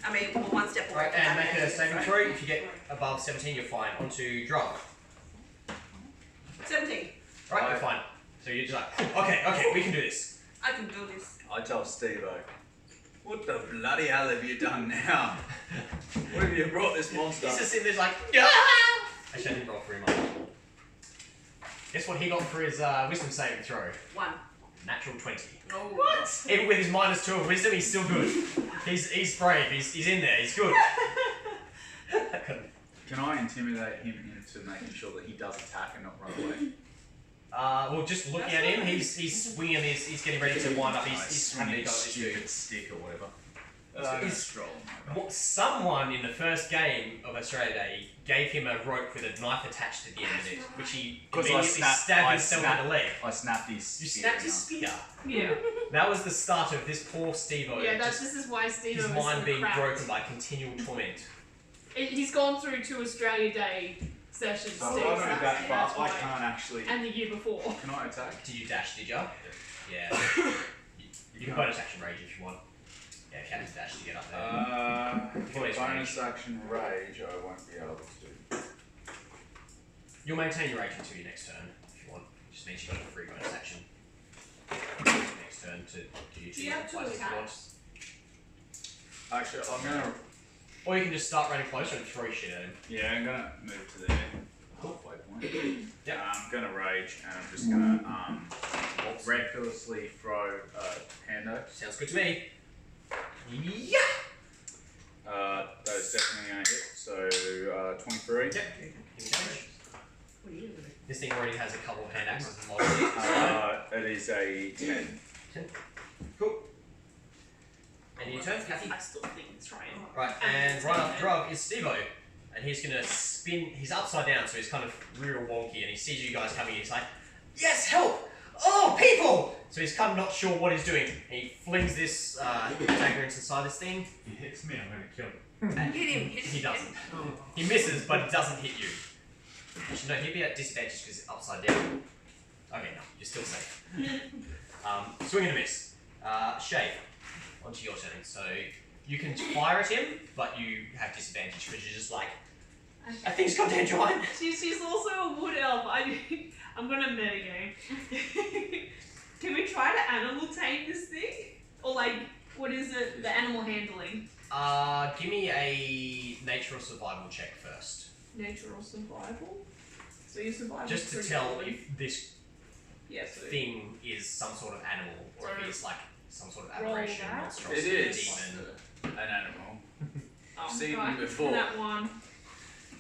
I mean, we're one step away. Right, from and that make a saving so- throw. If you get above 17, you're fine. On to Drug. 17. Right, you're fine. So you're just like, okay, we can do this. I can do this. I tell Steve-O, what the bloody hell have you done now? What have you brought this monster? He's just sitting there like, yeah! Actually, I didn't roll for him. Guess what he got for his wisdom saving throw? 1. Natural 20. Oh. What? Even with his -2 of wisdom, he's still good. He's brave. He's in there. He's good. Can I intimidate him into making sure that he does attack and not run away? Well, just looking at him, he's swinging. He's getting ready to wind up. He's having swinging to go his this dude. stupid stick or whatever. He's- Scroll. Someone in the first game of Australia Day gave him a rope with a knife attached to the end of it, which he 'Cause I immediately snapped- stabbed I himself snapped- in the leg. I snapped his You spear snapped his now. spear. Yeah. That was the start of this poor Steve-O. Yeah, just this is why Steve his was mind so being cracked. broken by continual torment. He's gone through 2 Australia Day sessions, So Steve, I don't so know that's that far. I why. can't actually. And the year before. Can I attack? Did you dash, did ya? Yeah. You can bonus action rage if you want. Yeah, if you have to dash to get up there. For bonus action rage, I won't be able to. You'll maintain your rage until your next turn if you want. Just means you've got a free bonus action. Next turn to do your Do you have 2 places you want. attacks? Actually, I'm gonna. Or you can just start running closer and throw shit at him. Yeah, I'm gonna move to there. Halfway point. Yep. I'm gonna rage, and I'm just gonna recklessly throw a hando. Sounds good to me. Yeah! That's definitely gonna hit. So 23. Yep. Give me damage. What are you doing? This thing already has a couple of hand axes and logs. It is a 10. Cool. And your turn, Kathy. I still think it's trying. Right, and right up Drug is Steve-O. And he's gonna spin, he's upside down, so he's kind of real wonky, and he sees you guys coming, and he's like, yes, help! Oh, people! So he's kind of not sure what he's doing. And he flings this dagger inside this thing. If he hits me, I'm gonna kill him. And Hit him, hit him. he doesn't. He misses, but it doesn't hit you. Actually, no, he'd be at disadvantage because it's upside down. Okay, no, you're still safe. Swing and a miss. Shay, onto your turn. So you can fire at him, but you have disadvantage because you're just like, I think it's goddamn giant. She's also a wood elf. I'm gonna metagame. Can we try to animal tame this thing? Or like, what is it? The animal handling. Give me a nature or survival check first. Nature or survival? So you survive. Just to tell if this Yes. thing is some sort of animal, or if it's like some sort of Roll aberration, that. monstrosity, It is. demon. An animal. Oh, Seen them right. before. That one.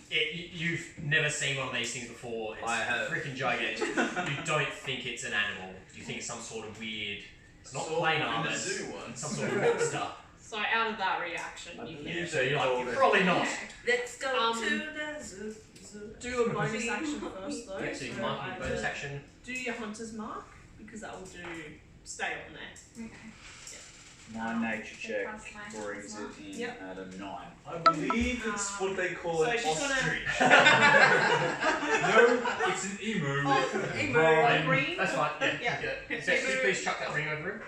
You've never seen one of these things before. It's I have. freaking gigantic. You don't think it's an animal. You think it's some sort of weird. It's not Saw plain one in armor. the It's zoo once. some sort of monster. So out of that reaction, you Yeah, can so you're like, probably not. Let's go Um, to the zoo. do a bonus action first though. Yeah, so you So mark your either bonus action. Do your hunter's mark, because that will do stay on there. Okay. My nature check Plus my brings it in Yep. at a 9. I believe it's what they call So an she's gonna- ostrich. No, it's an emu. Emo Right. green. That's fine. Yeah. Yeah. yeah. So could you please chuck that ring over him?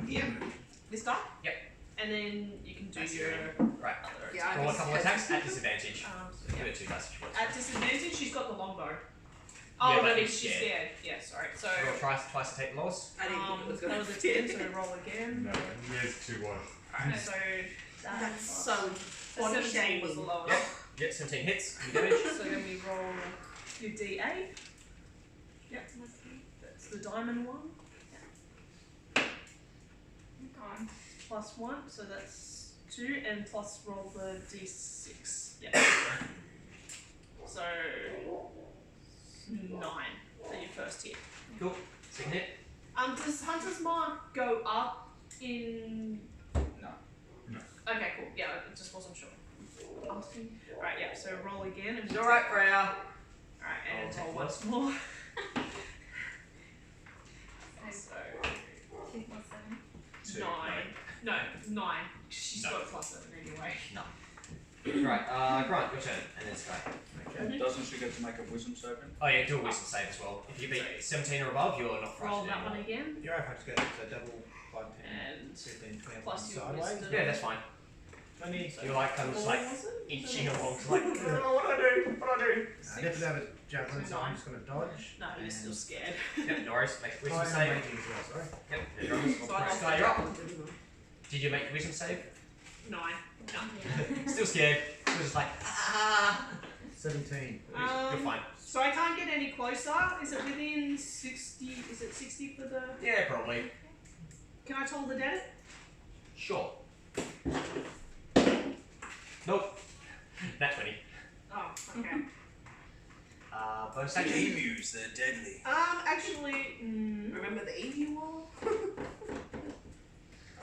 Yeah. This guy. Yep. And then you can do That's your Right. Yeah, Roll a couple of attacks at disadvantage. so, Give yeah. it 2 dice if you want. At disadvantage, she's got the longbow. Oh, but no, he's she's scared. Yeah, sorry. So, Roll twice to take the loss. I didn't think it was that going was to a be 10, so roll again. No, here's 2 1. So, That's so body body 17 shaming. was the lowest. Yep. Yep, 17 hits. You damage. So then we roll your D8. Yep, that's the diamond one. Gone. Plus 1, so that's 2, and plus roll the D6. Yep. So 9 for your first hit. Cool. Second hit. Does Hunter's Mark go up in? No. Okay, cool. Yeah, I just wasn't sure. Asking. Right, yeah. So roll again. And It's alright, Freya. Alright, and I'll roll take once more. So, So 2 plus 7. 2. 9. No, 9. She's No. got a plus 7 anyway. Right, Grant, your turn, and then Sky. Okay. Doesn't she get to make a wisdom saving? Oh yeah, do a wisdom save as well. If you beat 17 or above, you're not Roll frightened that one anymore. again. You're okay to go so double 5, 10, And 15, 20 plus your sideways. wisdom. Yeah, that's fine. Only You're like kind of just like Was it? inching along to like, oh, what do I do? What do I do? I definitely have a javelin, so I'm just going to dodge. No, you're still scared. Yep, no worries. Make a Oh, wisdom I'm save. raging as well, sorry. Yep, no dramas. So I Sky, you're up. up. Did you make a wisdom save? 9. No. Still scared. You're just like, ah. 17. You're fine. So I can't get any closer. Is it within 60? Is it 60 for the? Yeah, probably. Can I toll the dead? Sure. Nope. Nat 20. Oh, okay. Bonus action. Emus, they're deadly. Actually, Remember the emu wall?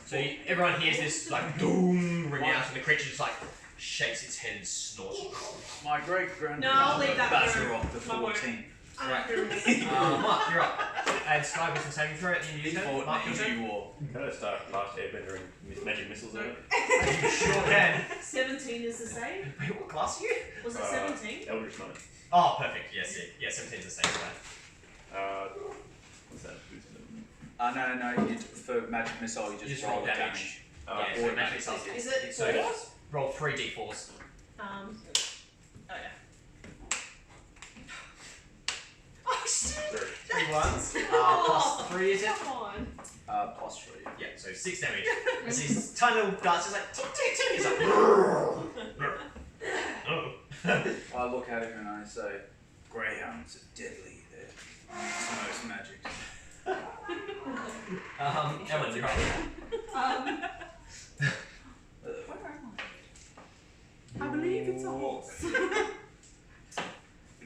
So everyone hears this like doom ring out, and the creature just like shakes its head and snorts. My great grandfather, No, I'll leave that for Bazaroth the my work. 14th. Right. Mark, you're up. And Sky was the saving throw at the end of He your turn. fought Mark, your an turn. emu war. Can I start last airbender and magic missiles at it? You sure can. 17 is the save. Wait, what class are you? Was it 17? Eldritch Knight. Oh, perfect. Yes, yeah, 17 is the same. What's that? Wisdom. No, for magic missile, you just roll the damage. Yeah, so Or magic missiles. Is it So 4? roll 3 d4s. Oh yeah. Oh shit! 3 ones. Plus 3 is it? Come on. Plus 3. Yeah, so 6 damage. As these tiny little darts just like tick tick tick. It's like. Oh. I look at him and I say, greyhounds are deadly. They're most magic. Ellen, you're right. Where am I? I believe it's a horse.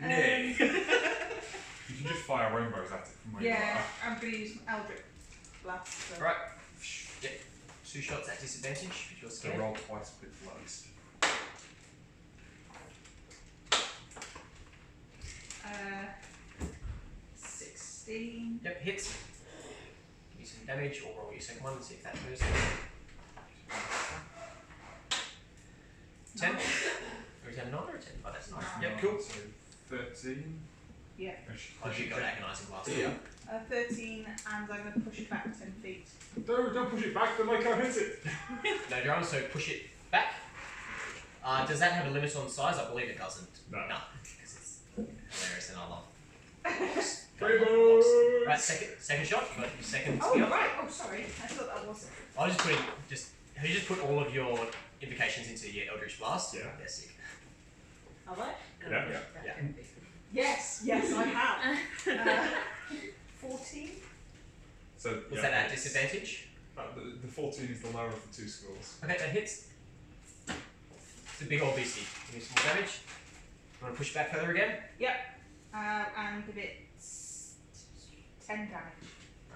Nay. You can just fire rainbows at it from where you Yeah, are. I'm going to use Eldritch Blast. So. Right. Yep. 2 shots at disadvantage if you're So scared. roll twice with blows. 16. Yep, hits. Give me some damage or roll your second one and see if that goes. 10. Or is that a 9 or a 10? Oh, that's 9. Yep, cool. So 13. Yeah. Oh, you got agonizing blast. Yeah. 13, and I'm going to push it back 10 feet. Don't push it back, then I can't hit it. No drama, so push it back. Does that have a limit on size? I believe it doesn't. No. Because it's hilarious and I love. Rainbows! Right, second shot. You got your second Oh, skill. right. Oh, sorry. I thought that was. I'll just put in have you just put all of your invocations into your Eldritch Blast? Yeah. They're sick. Have I? Yeah. Yeah. Yes, I have. 14. So, Was yeah. that at disadvantage? The 14 is the lower of the 2 scores. Okay, that hits. It's a big old beastie. Give me some more damage. You want to push it back further again? And give it 10 damage.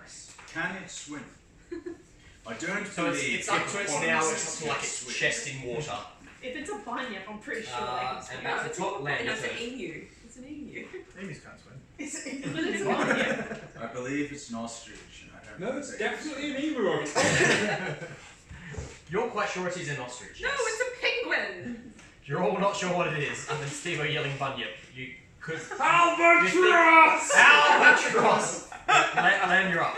Nice. Can it swim? I don't So believe it's up to its now, hippopotamuses it's up to can like its swim. chest in water. If it's a bunyip, I'm pretty sure they can swim. And back to the top, land. And your it's an turn. emu. It's an emu. Emus can't swim. But it's a bunyip. I believe it's an ostrich. And I don't No, think it's they can definitely an emu. I told you. You're quite sure it is an ostrich. No, yes. it's a penguin. You're all not sure what it is, other than Steve yelling bunyip. You could. Albatross! Albatross! Land, you're up.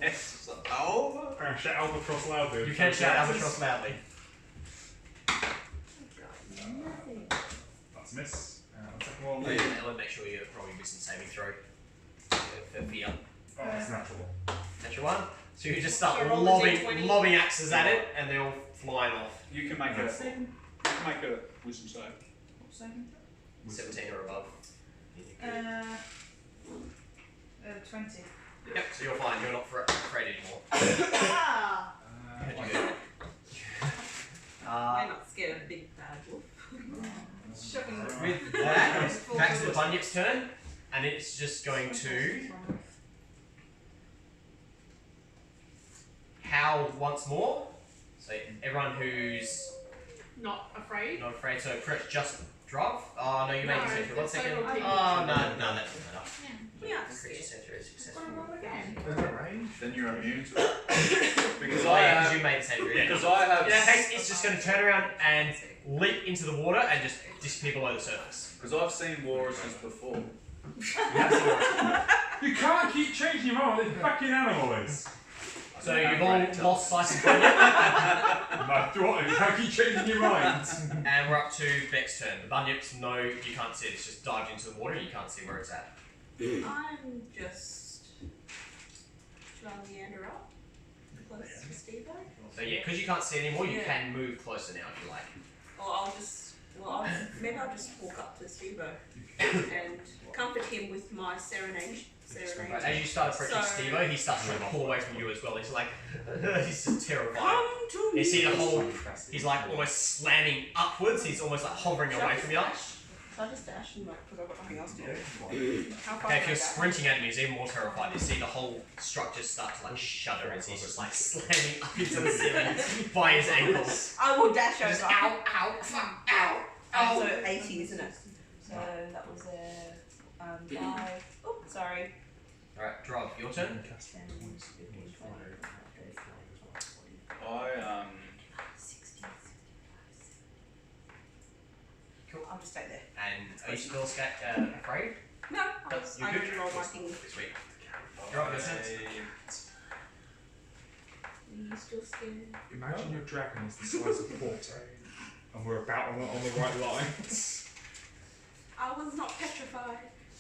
Yes. Oh. Shout albatross loudly. You can shout albatross loudly. That's a miss. Second one. Ellen gentlemen, make sure you roll your wisdom saving throw for fear. Oh, it's natural. Natural 1. So you just start So roll the D20. lobbing axes at it, and they're all flying off. You can make a wisdom save. What saving 17 or above. throw? 20. Yep, so you're fine. You're not afraid anymore. Ah! How'd you go? We're not scared of big bad wolf. Shocking. With that, back to the Bunyip's turn, and it's just going to howl once more. So everyone who's Not afraid. not afraid, so press just drop. Oh no, you made No, it sentry. 1 it's second. total Oh people. no, that doesn't matter. We are Creature scared. sentry is successful. Again. Is it range? Then you're immune to it. Because Oh, I yeah, have. because you made the sentry. Yeah. Because I have. In that case, it's just going to turn around and leap into the water and just disappear below the surface. Because I've seen walruses before. You can't keep changing your mind. It's fucking animal is. So you've all lost sight of Bunyip, Like, what? You can't keep changing your mind. and we're up to Beck's turn. The Bunyip's no, you can't see it. It's just dived into the water. You can't see where it's at. I'm just trying to meander up close to Steve. So yeah, because you can't see it anymore, you Yeah. can move closer now if you like. Or maybe I'll just walk up to Steve and comfort him with my serenade. Right, as you start approaching So- Steve-O, he starts to pull away from you as well. He's like, he's just terrified. Come to me. You see the whole, he's like almost slamming upwards. He's almost like hovering away from you. I'll just dash and like, because I've got nothing else to do. How far Okay, if can I you're dash? sprinting at him, he's even more terrified. You see the whole structure start to like shudder as he's just like slamming up into the ceiling by his ankles. I will dash over. Just ow, ow, ow, ow. So 80, isn't it? So that was a 5. Oh, sorry. Alright, Drob, your turn. 10, 15, 20, 30, I 60, 65, Cool. I'll just stay there. And are you still afraid? No, You're I good? can roll my thing. Sweet. Drob, your turn. Are you still scared? Imagine your dragon is the size of Porto, and we're about on the right lines. I was not petrified.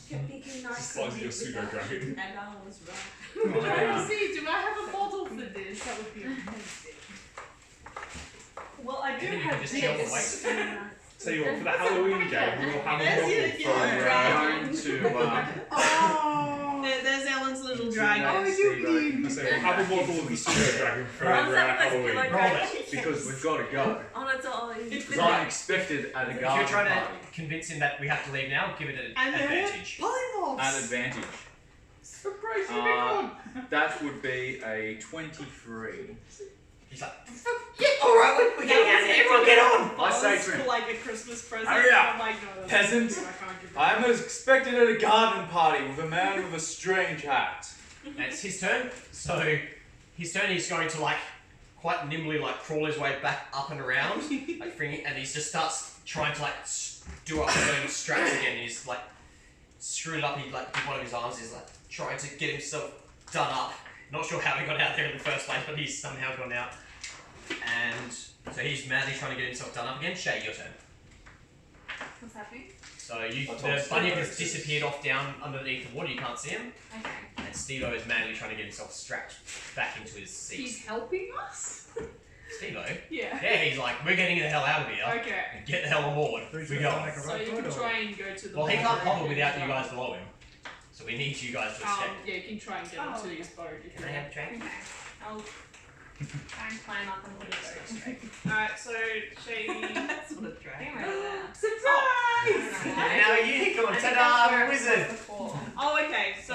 Kept thinking nice. Just like your pseudo-dragon. And I was right. Let me see, do I have a model for this? That would be amazing. Well, I do Maybe you have can just jump this. away. Tell you what, for the Halloween game, we'll have a There's model your for going to. Oh! There's Ellen's little dragon. Oh, you So we'll have a model of the pseudo-dragon for Roll that Halloween. like Roll it. Because we've got to go. Oh, no, it's all. Because I'm expected at a If garden you're trying party. to convince him that we have to leave now, give it an And they're advantage. polymorphs. An advantage. Surprise, That would be a 23. He's like, yeah, alright, we're getting out of here, everyone get on! I say to For him, like a Christmas present. Hurry up, Oh my god. peasant. I can't give it. I am expected at a garden party with a man with a strange hat. And it's his turn, so his turn he's going to like quite nimbly like crawl his way back up and around, like bringing, and he just starts trying to like do up his own straps again. He's like screwing it up. He like with one of his arms is like trying to get himself done up. Not sure how he got out there in the first place, but he's somehow gone out. And so he's madly trying to get himself done up again. Shay, your turn. What's happening? So you, I told the Steve bunyip I has was- disappeared off down underneath the water. You can't see him. Okay. And Steve-O is madly trying to get himself strapped back into his seat. He's helping us? Steve-O? Yeah. Yeah, he's like, we're getting the hell out of here. Okay. And get the hell on board. Who's We gonna go. make a So rope you for it, can or- try and go to the Well, he can't boat hover without you and guys below him. So we need you guys to go. escape. Yeah, you can try and get onto his boat if Can you I want. have a drink? Okay. I'll try and climb up onto the boat. Alright, so she. That's what a I drag. think we're there. Surprise! How are you? Come on, I think ta-da, that's where we're it was wizard. before. Oh, okay, so.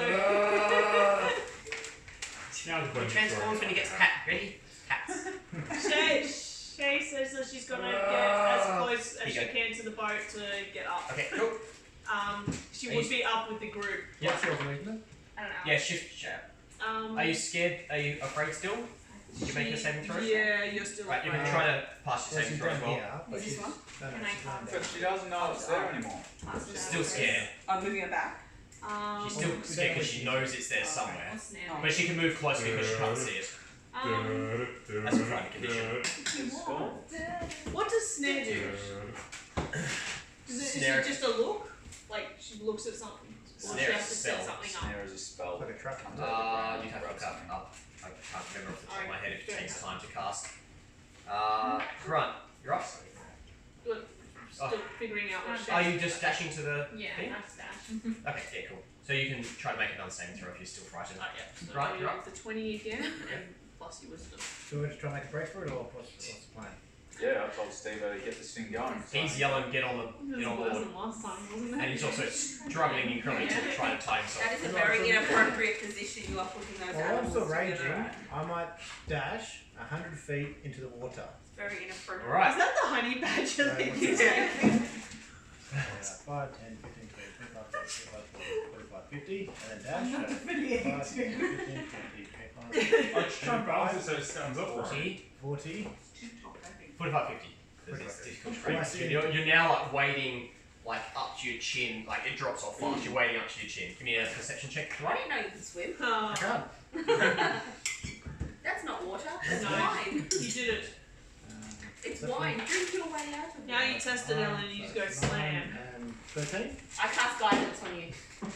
Now the He bunch transforms when he gets hat. Ready? Hats. Shay says that she's gonna get as close as Here she you can to the boat to get up. Okay, cool. She Are would you- be up with the group. Yeah, sure. I don't know. Yeah, shift. Are you scared? Are you afraid still? Did you make a saving throw? Yeah, you're still Right, you can afraid. try to pass your Well, saving she's throw as down well. here, but Is this she's- one? no, Can I she's climb? down But she doesn't know it's there anymore. She's still scared. I'm moving it back. She's still scared because she knows it's there somewhere. What's now? But she can move closer because she can't see it. That's a frightening condition. Skull. What does snare do? Is Snare. it just a look? Like She looks at something. Or Snare she is has a to set spell. something up. Snare is a spell. Like a trap. Comes out of the ground. You'd have to look up. I can't remember off the top of my head if it Alright, takes time to cast. Grunt, you're up. Good. Still figuring out what she Are you just dashing to the Yeah, thing? that's dash. Okay, yeah, cool. So you can try to make another saving throw if you're still frightened. Yeah. So Right, you're up. the 20 again, and plus your wisdom. So we're going to try and make a break for it, or what's the plan? Yeah, I told Steve to get this thing going. He's yelling, get on It was worse board. than last time, wasn't it? And he's also struggling incredibly to try to tie himself. That is a very inappropriate position you are putting those While I'm animals still together raging, at. I might dash 100 feet into the water. It's very inappropriate. Alright. Is that the honey badger Right, that what's you that? said? 5, 10, 15, 20, 25, 30, 45, 50, and then dash. I'm not affiliated. 5, 10, 15, 20, 25, I just try and balance it so it stands up. 40, 40. 45, 50. Because it's 45, difficult to 50. reach. I see. You're now like wading like up to your chin, like it drops off fast, you're wading up to your chin. Give me a perception check, I right? didn't know you could swim. Oh, I can't. That's not water. That's No. wine. you did it. It's That's wine. Drink your way out of Now it. you tested Ellen and you just go slam. 13. I cast guidance on you.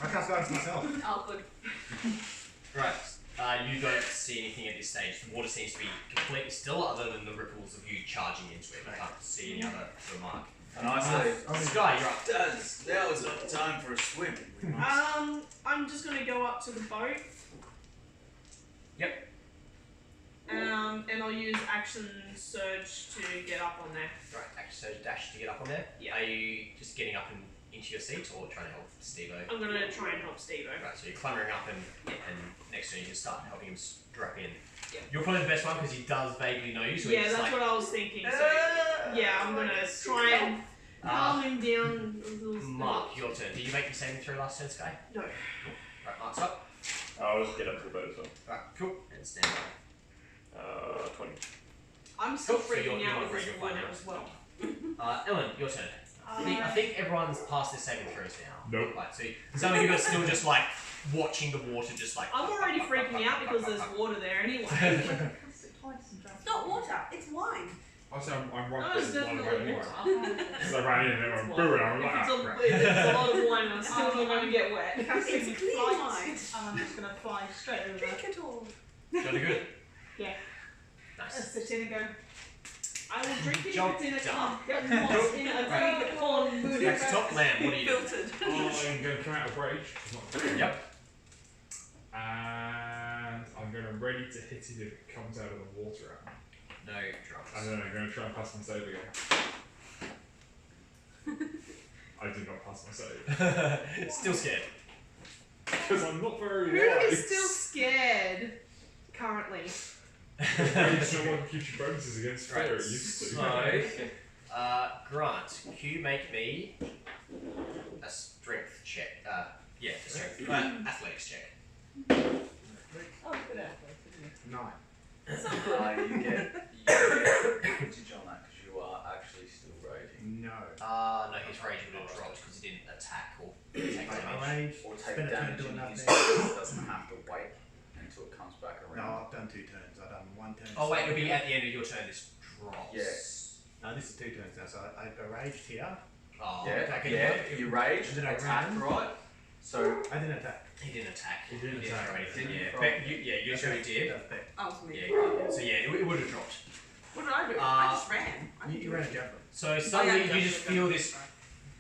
I cast guidance myself. Oh, good. Right. You don't see anything at this stage. The water seems to be completely still, other than the ripples of you charging into it. You can't see any other remark. And I say, Sky, you're up. Daz, now is not the time for a swim. We must I'm just gonna go up to the boat. Yep. And I'll use action surge to get up on there. Right, action surge dash to get up on there. Yeah. Are you just getting up and into your seat, or trying to help Steve-O? I'm gonna try and help Steve-O. Right, so you're clambering up and next to you can start helping him strap in. Yeah. You're probably the best one because he does vaguely know you. So Yeah, he's that's like, what I was thinking. So yeah, I'm gonna try and calm him down. a little Mark, your turn. Did you make the saving throw last turn, Sky? No. Right, Mark's up. I'll just get up to the boat as well. Right, cool. And stand by. 20. I'm still Cool, so you're freaking out not with this very one good as well. Ellen, your turn. I think everyone's past their saving throws now. Nope. Right, so some of you are still just like watching the water just like. I'm already freaking out because there's water there anyway. It's not water. It's wine. Also, I'm No, right it's there while I definitely anyway. water. So I ran in and I went boo, and I was If like, it's ah, crap. it's a lot of wine, I'm still not going to get wet. It's clean wine. And I'm just going to fly straight over. Drink it all. Jolly good. Yeah. Nice. Sit in and go. I will drink it Job if it's in a done. cup. What's in a Right. pond? Next top lamb, what are you doing? Filtered. I'm going to come out of rage. It's not Yep. And I'm going to ready to hit it if it comes out of the water at me. No drops. And then I'm going to try and pass my save again. I did not pass my save. Still scared. Because I'm not very Who wise. is still scared currently? Rage no longer gives you bonuses against fear. Right. It used to. So, Grant, can you make me a strength check? Yeah, a strength. Athletics check. Oh, good athlete, isn't it? 9. you get advantage on that because you are actually still raging. No. No, his rage would have dropped because he didn't attack or take I damage. rage, Or take spend a turn damage doing and his nothing. turn doesn't have to wait until it comes back No, around. I've done 2 turns. I've done 1 turn. Oh wait, it'll be at the end of your turn. This drops. Yes. No, this is 2 turns now. So I raged here. Oh, Yeah, okay. yeah, you raged, And then I attacked, ran. right? So, I didn't attack. He didn't attack. He didn't attack. throw anything. Didn't Yeah, throw. Beck, you two did. That's Beck. Oh, it's me. Yeah, so yeah, it would have dropped. What did I do? I just ran. You ran a javelin. So suddenly yeah, you just feel this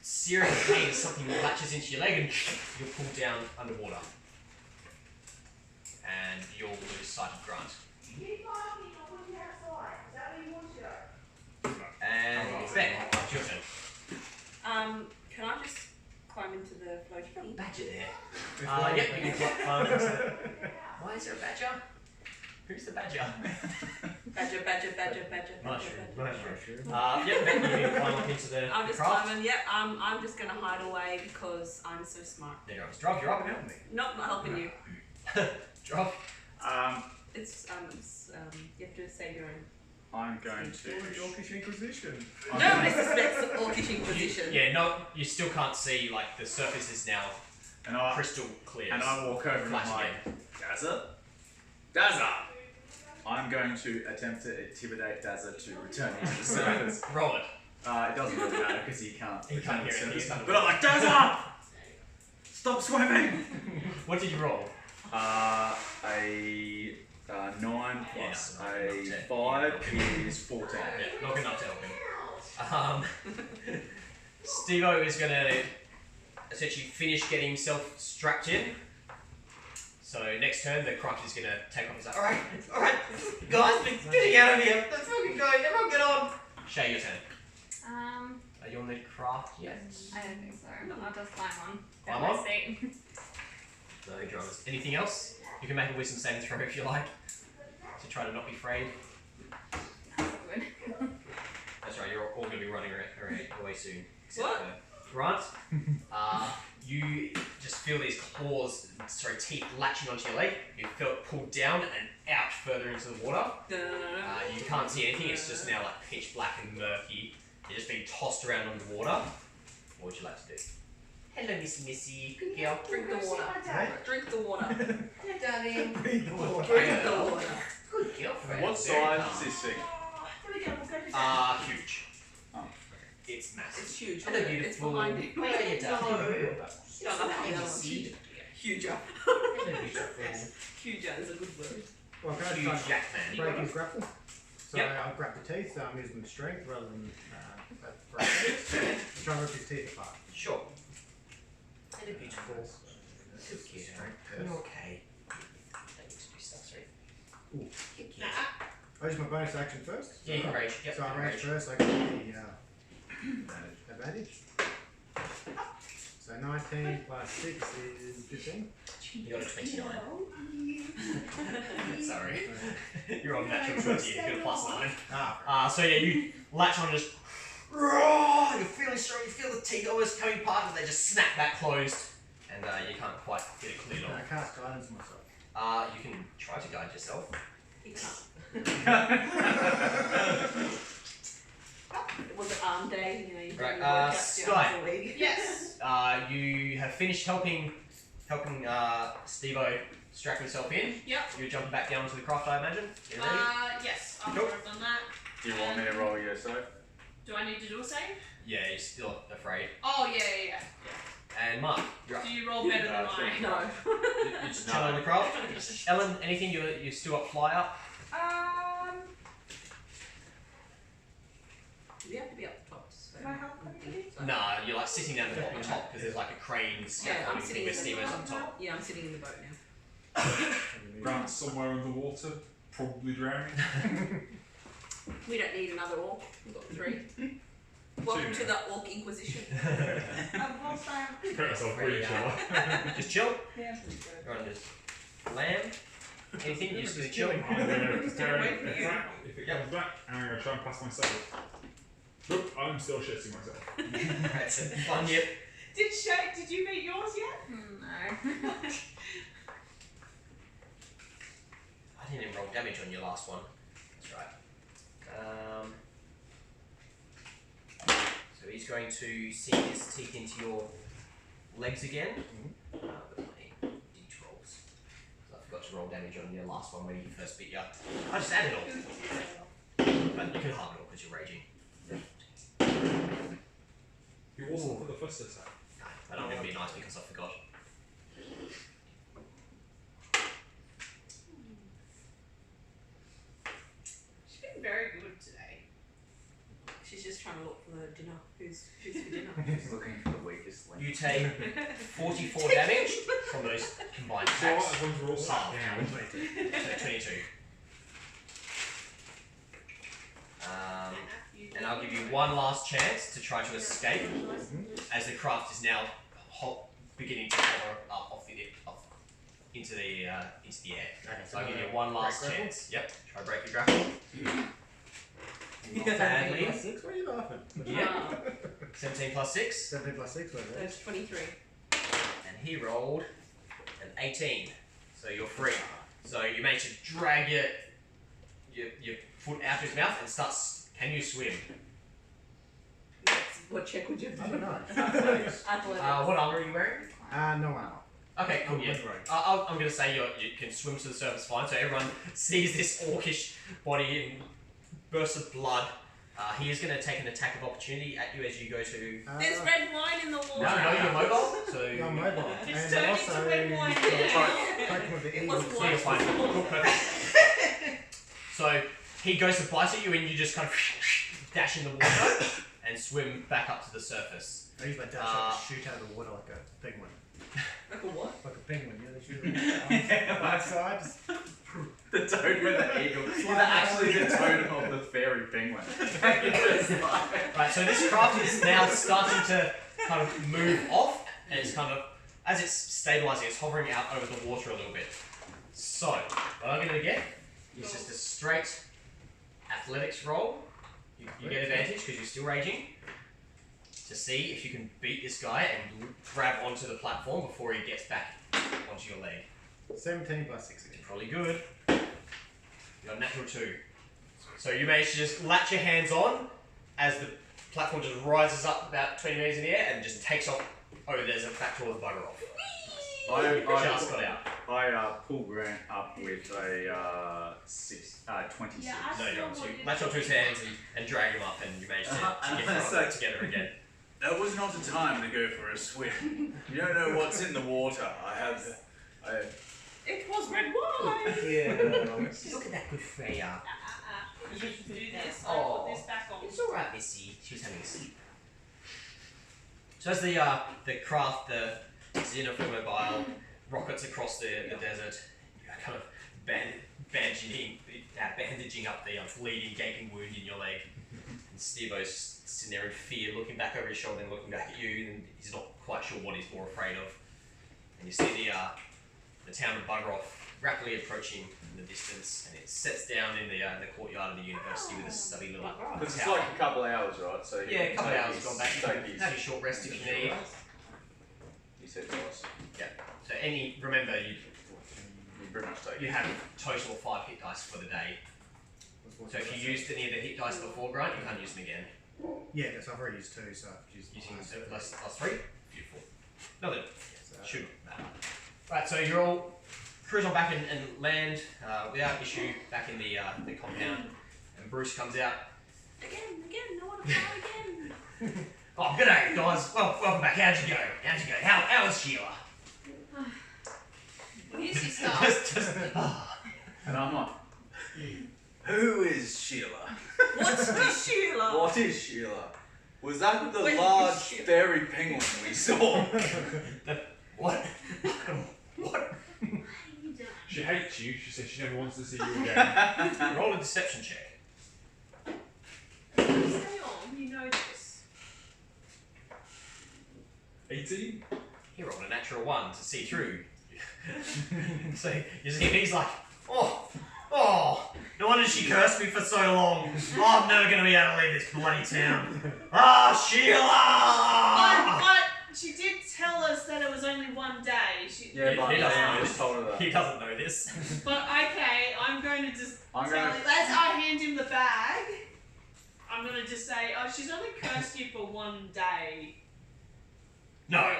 searing pain as something latches into your leg and you're pulled down underwater. And you'll lose sight of Grant. And it's Beck, it's your turn. Can I just climb into the floaty thing? Badger there. Yep, you can climb. Why is there a badger? Who's the badger? Badger. Mushroom. Yep, Beck, you can climb up into the I'm just craft. climbing. Yep, I'm just gonna hide away because I'm so smart. There you go. Drop, you're up. Help me. Not helping you. Drop. It's you have to save your own. I'm going to. Yorkish Inquisition. Nobody suspects the orcish inquisition. Yeah, no, you still can't see, like, the surface is now And I, crystal clear. and I walk over and I'm Flash like, Dazza! I'm going to attempt to intimidate Dazza to return to the surface. Roll it. It doesn't really matter because he can't He return can't to the hear anything, surface. he's But I'm like, Dazza! Stop swimming! What did you roll? A 9 plus a 5 is 14. Yeah, not good enough to help him. Steve-O is going to essentially finish getting himself strapped in. So next turn, the craft is going to take off his like, alright, guys, we're getting out of here. Let's fucking go, everyone get on. Shay, your turn. Are you on the craft yet? I don't think so. I'll just climb on. Climb on? No dramas. Anything else? You can make a wisdom saving throw if you like. To try to not be afraid. That's good. That's right, you're all going to be running away soon. Except What? for Grant. You just feel these teeth latching onto your leg. You feel it pulled down and out further into the water. You can't see anything, it's just now like pitch black and murky. You're just being tossed around underwater. What would you like to do? Hello, Missy. Good girl. Drink the water. Drink the water. Hello, darling. Breathe the water. Drink the water. Good girl. What size is this thing? Huge. Oh. It's massive. It's huge. Hello, It's beautiful. behind you. Where are you, darling? No, that's Hello, the other one. Missy. Huger. Hello, beautiful. Huger is a good word. Well, can I Huge try to Jackman. break his grapple? So Yep. I'll grab the teeth, so I'm using my strength rather than break it. Try and rip his teeth apart. Sure. Hello, beautiful. Good girl. You're okay. Don't need to do stuff, sorry. Ooh. Good girl. I use my bonus action first. Yeah, you can rage. Yep, So you I can rage first, I get the advantage. So 19 plus 6 is 15. You got a 29. Sorry. You're on natural 20, you got a plus 9. So yeah, you latch on just. You're feeling strong, you feel the teeth almost coming apart, and they just snap back closed. And you can't quite get it cleared Can I off. cast guidance myself? You can try to guide yourself. You can't. It was an arm day, you know, you Right, don't work out Sky. the league. Yes. You have finished helping Steve-O strap himself in. Yep. You're jumping back down to the craft, I imagine. You ready? Yes. I've Cool. done that. Do you want me to roll your save? Do I need to do a save? Yeah, you're still afraid. Oh yeah. And Mark, you're up. Do you roll better than I? No. You're just chilling on the craft. Ellen, anything? You're still up fly up? Do we have to be up the top to swim? Can I help anybody? Nah, you're like sitting down at the top because there's like a crane Yeah, I'm scaffolding sitting thing with in the Steve-O's boat on top. Yeah, I'm sitting in the boat now. Grant's somewhere underwater, probably drowning. We don't need another orc. We've got 3. Welcome to the Orc Inquisition. Whilst I'm Put myself pretty chill. Just chill. yeah. You're on just land. Anything? You're just gonna chill. I'm gonna stare Wait at for it. you. If it comes back, I'm gonna try and pass myself. Nope, I'm still shitting myself. Right, so fun, yep. Did you meet yours yet? No. I didn't even roll damage on your last one. That's right. So he's going to sink his teeth into your legs again. With my d12s. I forgot to roll damage on your last one when he first bit you. I just added all. But you can halve it all because you're raging. He wasn't for the first attack. No, but I'm going to be nice because I forgot. She's been very good today. She's just trying to look for the dinner. Who's for dinner? Just looking for the weakest link. You take 44 damage from those combined So what, attacks. as long as we're all sat down. So 22. And I'll give you one last chance to try to escape as the craft is now beginning to hover up into the air. So I'll give you one last chance. Yep. Try to break your grapple. Not badly. Plus 6? What are you laughing? Yep. 17 plus 6. 17 plus 6, what is it? There's 23. And he rolled an 18. So you're free. So you manage to drag your foot out of his mouth and starts. Can you swim? What check would you I don't do? know. Athletics. What armor are you wearing? No armor. Okay, cool, yeah. I'm going to say you can swim to the surface fine, so everyone sees this orcish body and bursts of blood He is going to take an attack of opportunity at you as you go to... There's red wine in the water. No, you're mobile, so... I'm mobile. It's And turned also, into red wine. poke with the It eagle. was So you're fine. Cool, perfect. So he goes to bite at you and you just kind of dash in the water and swim back up to the surface. I use my dash shot to shoot out of the water like a penguin. Like a what? Like a penguin, yeah, they shoot on both sides. The toad with the eagle. Is actually the toad of the fairy penguin. Right, so this craft is now starting to kind of move off, and it's kind of, as it's stabilizing, it's hovering out over the water a little bit. So, what I'm going to get is just a straight athletics roll. You get advantage because you're still raging, to see if you can beat this guy and grab onto the platform before he gets back onto your leg. 17 plus 6 again. Probably good. You got a natural 2. So you manage to just latch your hands on as the platform just rises up about 20 metres in the air and just takes off over the desert back toward the bugger off. Just got out. I pull Grant up with a 26. Yeah, No, you don't. So what you you latch onto his hands and drag him up, and you manage to get them back together again. That was not the time to go for a swim. You don't know what's in the water. It was red wine. Yeah. Look at that good Freya. You should do this. Oh. I put this back on. It's alright, Missy. She's having a sleep. So as the craft, the Xenophobile rockets across the desert, you're kind of bandaging up the bleeding, gaping wound in your leg. And Stevo's sitting there in fear, looking back over his shoulder and looking back at you, and he's not quite sure what he's more afraid of. And you see the town of Buggeroff rapidly approaching in the distance, and it sets down in the courtyard of the university with a stubby little Because it's tower. like a couple of hours, right? So Yeah, a couple of hours gone back. You Take can his- have your short rest if you need. You said yours. So remember, you Very much take you it. have a total of 5 hit dice for the day. So if you used any of the hit dice before, Grant, you can't use them again. Yeah, because I've already used 2, so I've used Using one. plus 3? Beautiful. No, that So, shouldn't matter. Right, so you're all cruise on back and land without issue back in the compound, and Bruce comes out. Again, I want to fly again. Oh, g'day guys. Well, welcome back. How'd you go? How was Sheila? Easy stuff. And I'm like, who is Sheila? What is Sheila? What is Sheila? Was that the Wait, large Sheila. fairy penguin we saw? What? What? She hates you. She says she never wants to see you again. Roll a deception check. Stay on, you know this. 18? He rolled a natural 1 to see through. So you see him, he's like, oh, no wonder she cursed me for so long. Oh, I'm never going to be able to leave this bloody town. Sheila! But she did tell us that it was only one day. Yeah, but He doesn't I know just told her that. He doesn't know this. But okay, I'm going to just I'm tell gonna- you, as I hand him the bag, I'm going to just say, oh, she's only cursed you for one day. No,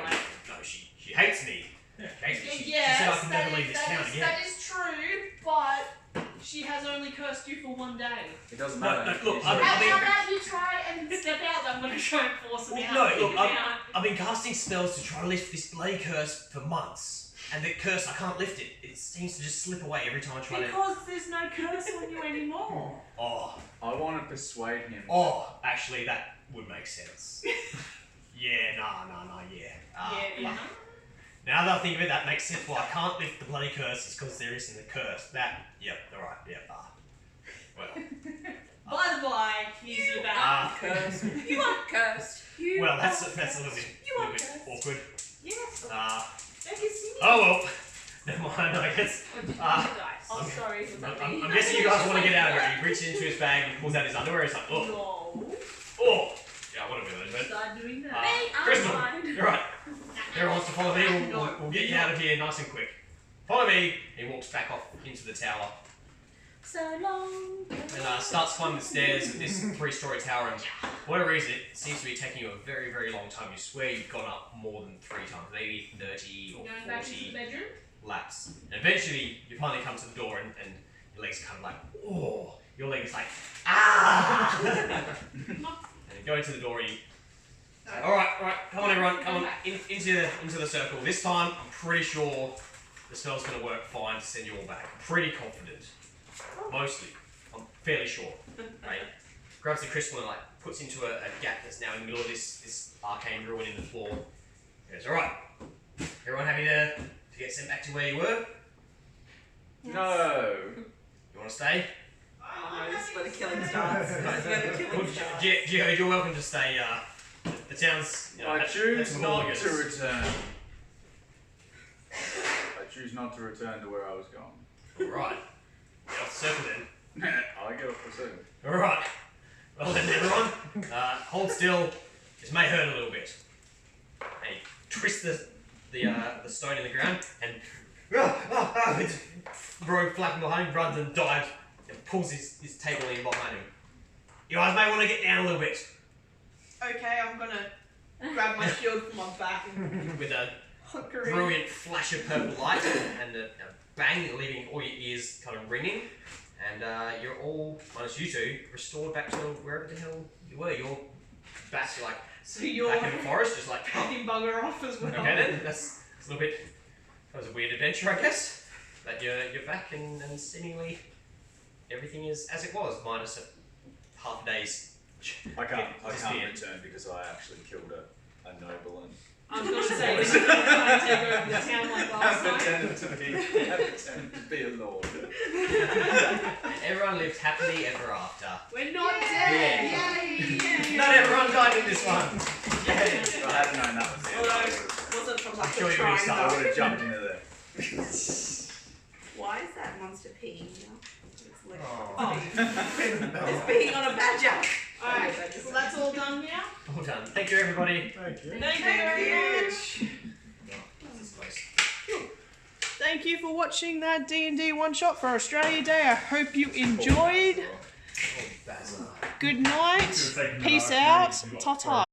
she hates me. She hates me. She said I Yes, can never leave this town again. that is true, but she has only cursed you for one day. It doesn't No, matter. no, look, How I mean, about you try and step out? I'm going to try and force him out. no, Kick look, him out. I've been casting spells to try to lift this bloody curse for months, and the curse, I can't lift it. It seems to just slip away every time I try to... Because there's no curse on you anymore. I want to persuade him. Actually, that would make sense. Yeah, Yeah. Now that I think of it, that makes sense. Well, I can't lift the bloody curse, it's because there isn't a curse. Alright, well. By the by, here's your bag. Cursed. You are cursed. Well, that's a little bit awkward. Yes. Make it seem. Oh well. Never mind, I guess. Oh, sorry. I'm guessing you guys want to get out of here. He reaches into his bag, he pulls out his underwear, he's like, No. Yeah, what a village, Start doing that. Crystal, fine. you're right. Everyone wants to follow me, we'll get you out of here nice and quick. Follow me! He walks back off into the tower So long. and starts climbing the stairs of this 3-story tower, and for whatever reason, it seems to be taking you a very, very long time. You swear you've gone up more than 3 times, maybe 30 or Going back into the 40 bedroom? laps. And eventually, you finally come to the door and your legs are kind of like, your leg is like, ah! And you go into the door and you say, alright, come on everyone, come on, into the circle. This time, I'm pretty sure the spell's going to work fine to send you all back. I'm pretty confident. Mostly. I'm fairly sure. Right? Grabs the crystal and like puts into a gap that's now in the middle of this arcane ruin in the floor. He goes, alright, everyone happy to get sent back to where you were? Yes. No. You want to stay? Oh, this is where the killing starts. This is where the killing starts. Geode, you're welcome to stay. The town's, you know, I choose some not hooligans. to return. I choose not to return to where I was going. Alright. Get off the circle then. I get off the circle. Alright. Well then, everyone, hold still. This may hurt a little bit. And he twists the stone in the ground and his robe flapping behind him, runs and dives and pulls his table in behind him. You guys may want to get down a little bit. Okay, I'm gonna grab my shield from my back and With a hunker brilliant flash of purple light and a bang, leaving all your ears kind of ringing. And you're all, minus you two, restored back to wherever the hell you were. You're back, like, So you're back in the forest, just like, fucking bugger off as well. okay then, that's a little bit, that was a weird adventure, I guess. But you're back and seemingly everything is as it was, minus a half a day's I can't disappear. return because I actually killed a noble and I was gonna say, if you try to take over the town like last have night. pretended to be a lord. Everyone lived happily ever after. We're not dead! Yeah. Yay! Not everyone died in this one! Yay. If I hadn't known that was the end, Although, wasn't from I'm like sure the you already triangle. I would have jumped into there. Why is that monster peeing now? It's like, Oh. it's peeing on a badger. Alright, so that's all done now? All done. Thank you, everybody. Thank you. Thank you very much! What's this place? Thank you for watching that D&D one-shot for Australia Day. I hope you enjoyed. Oh, Basil. Good night. Should've taken the Peace knife, out. you got Ta-ta.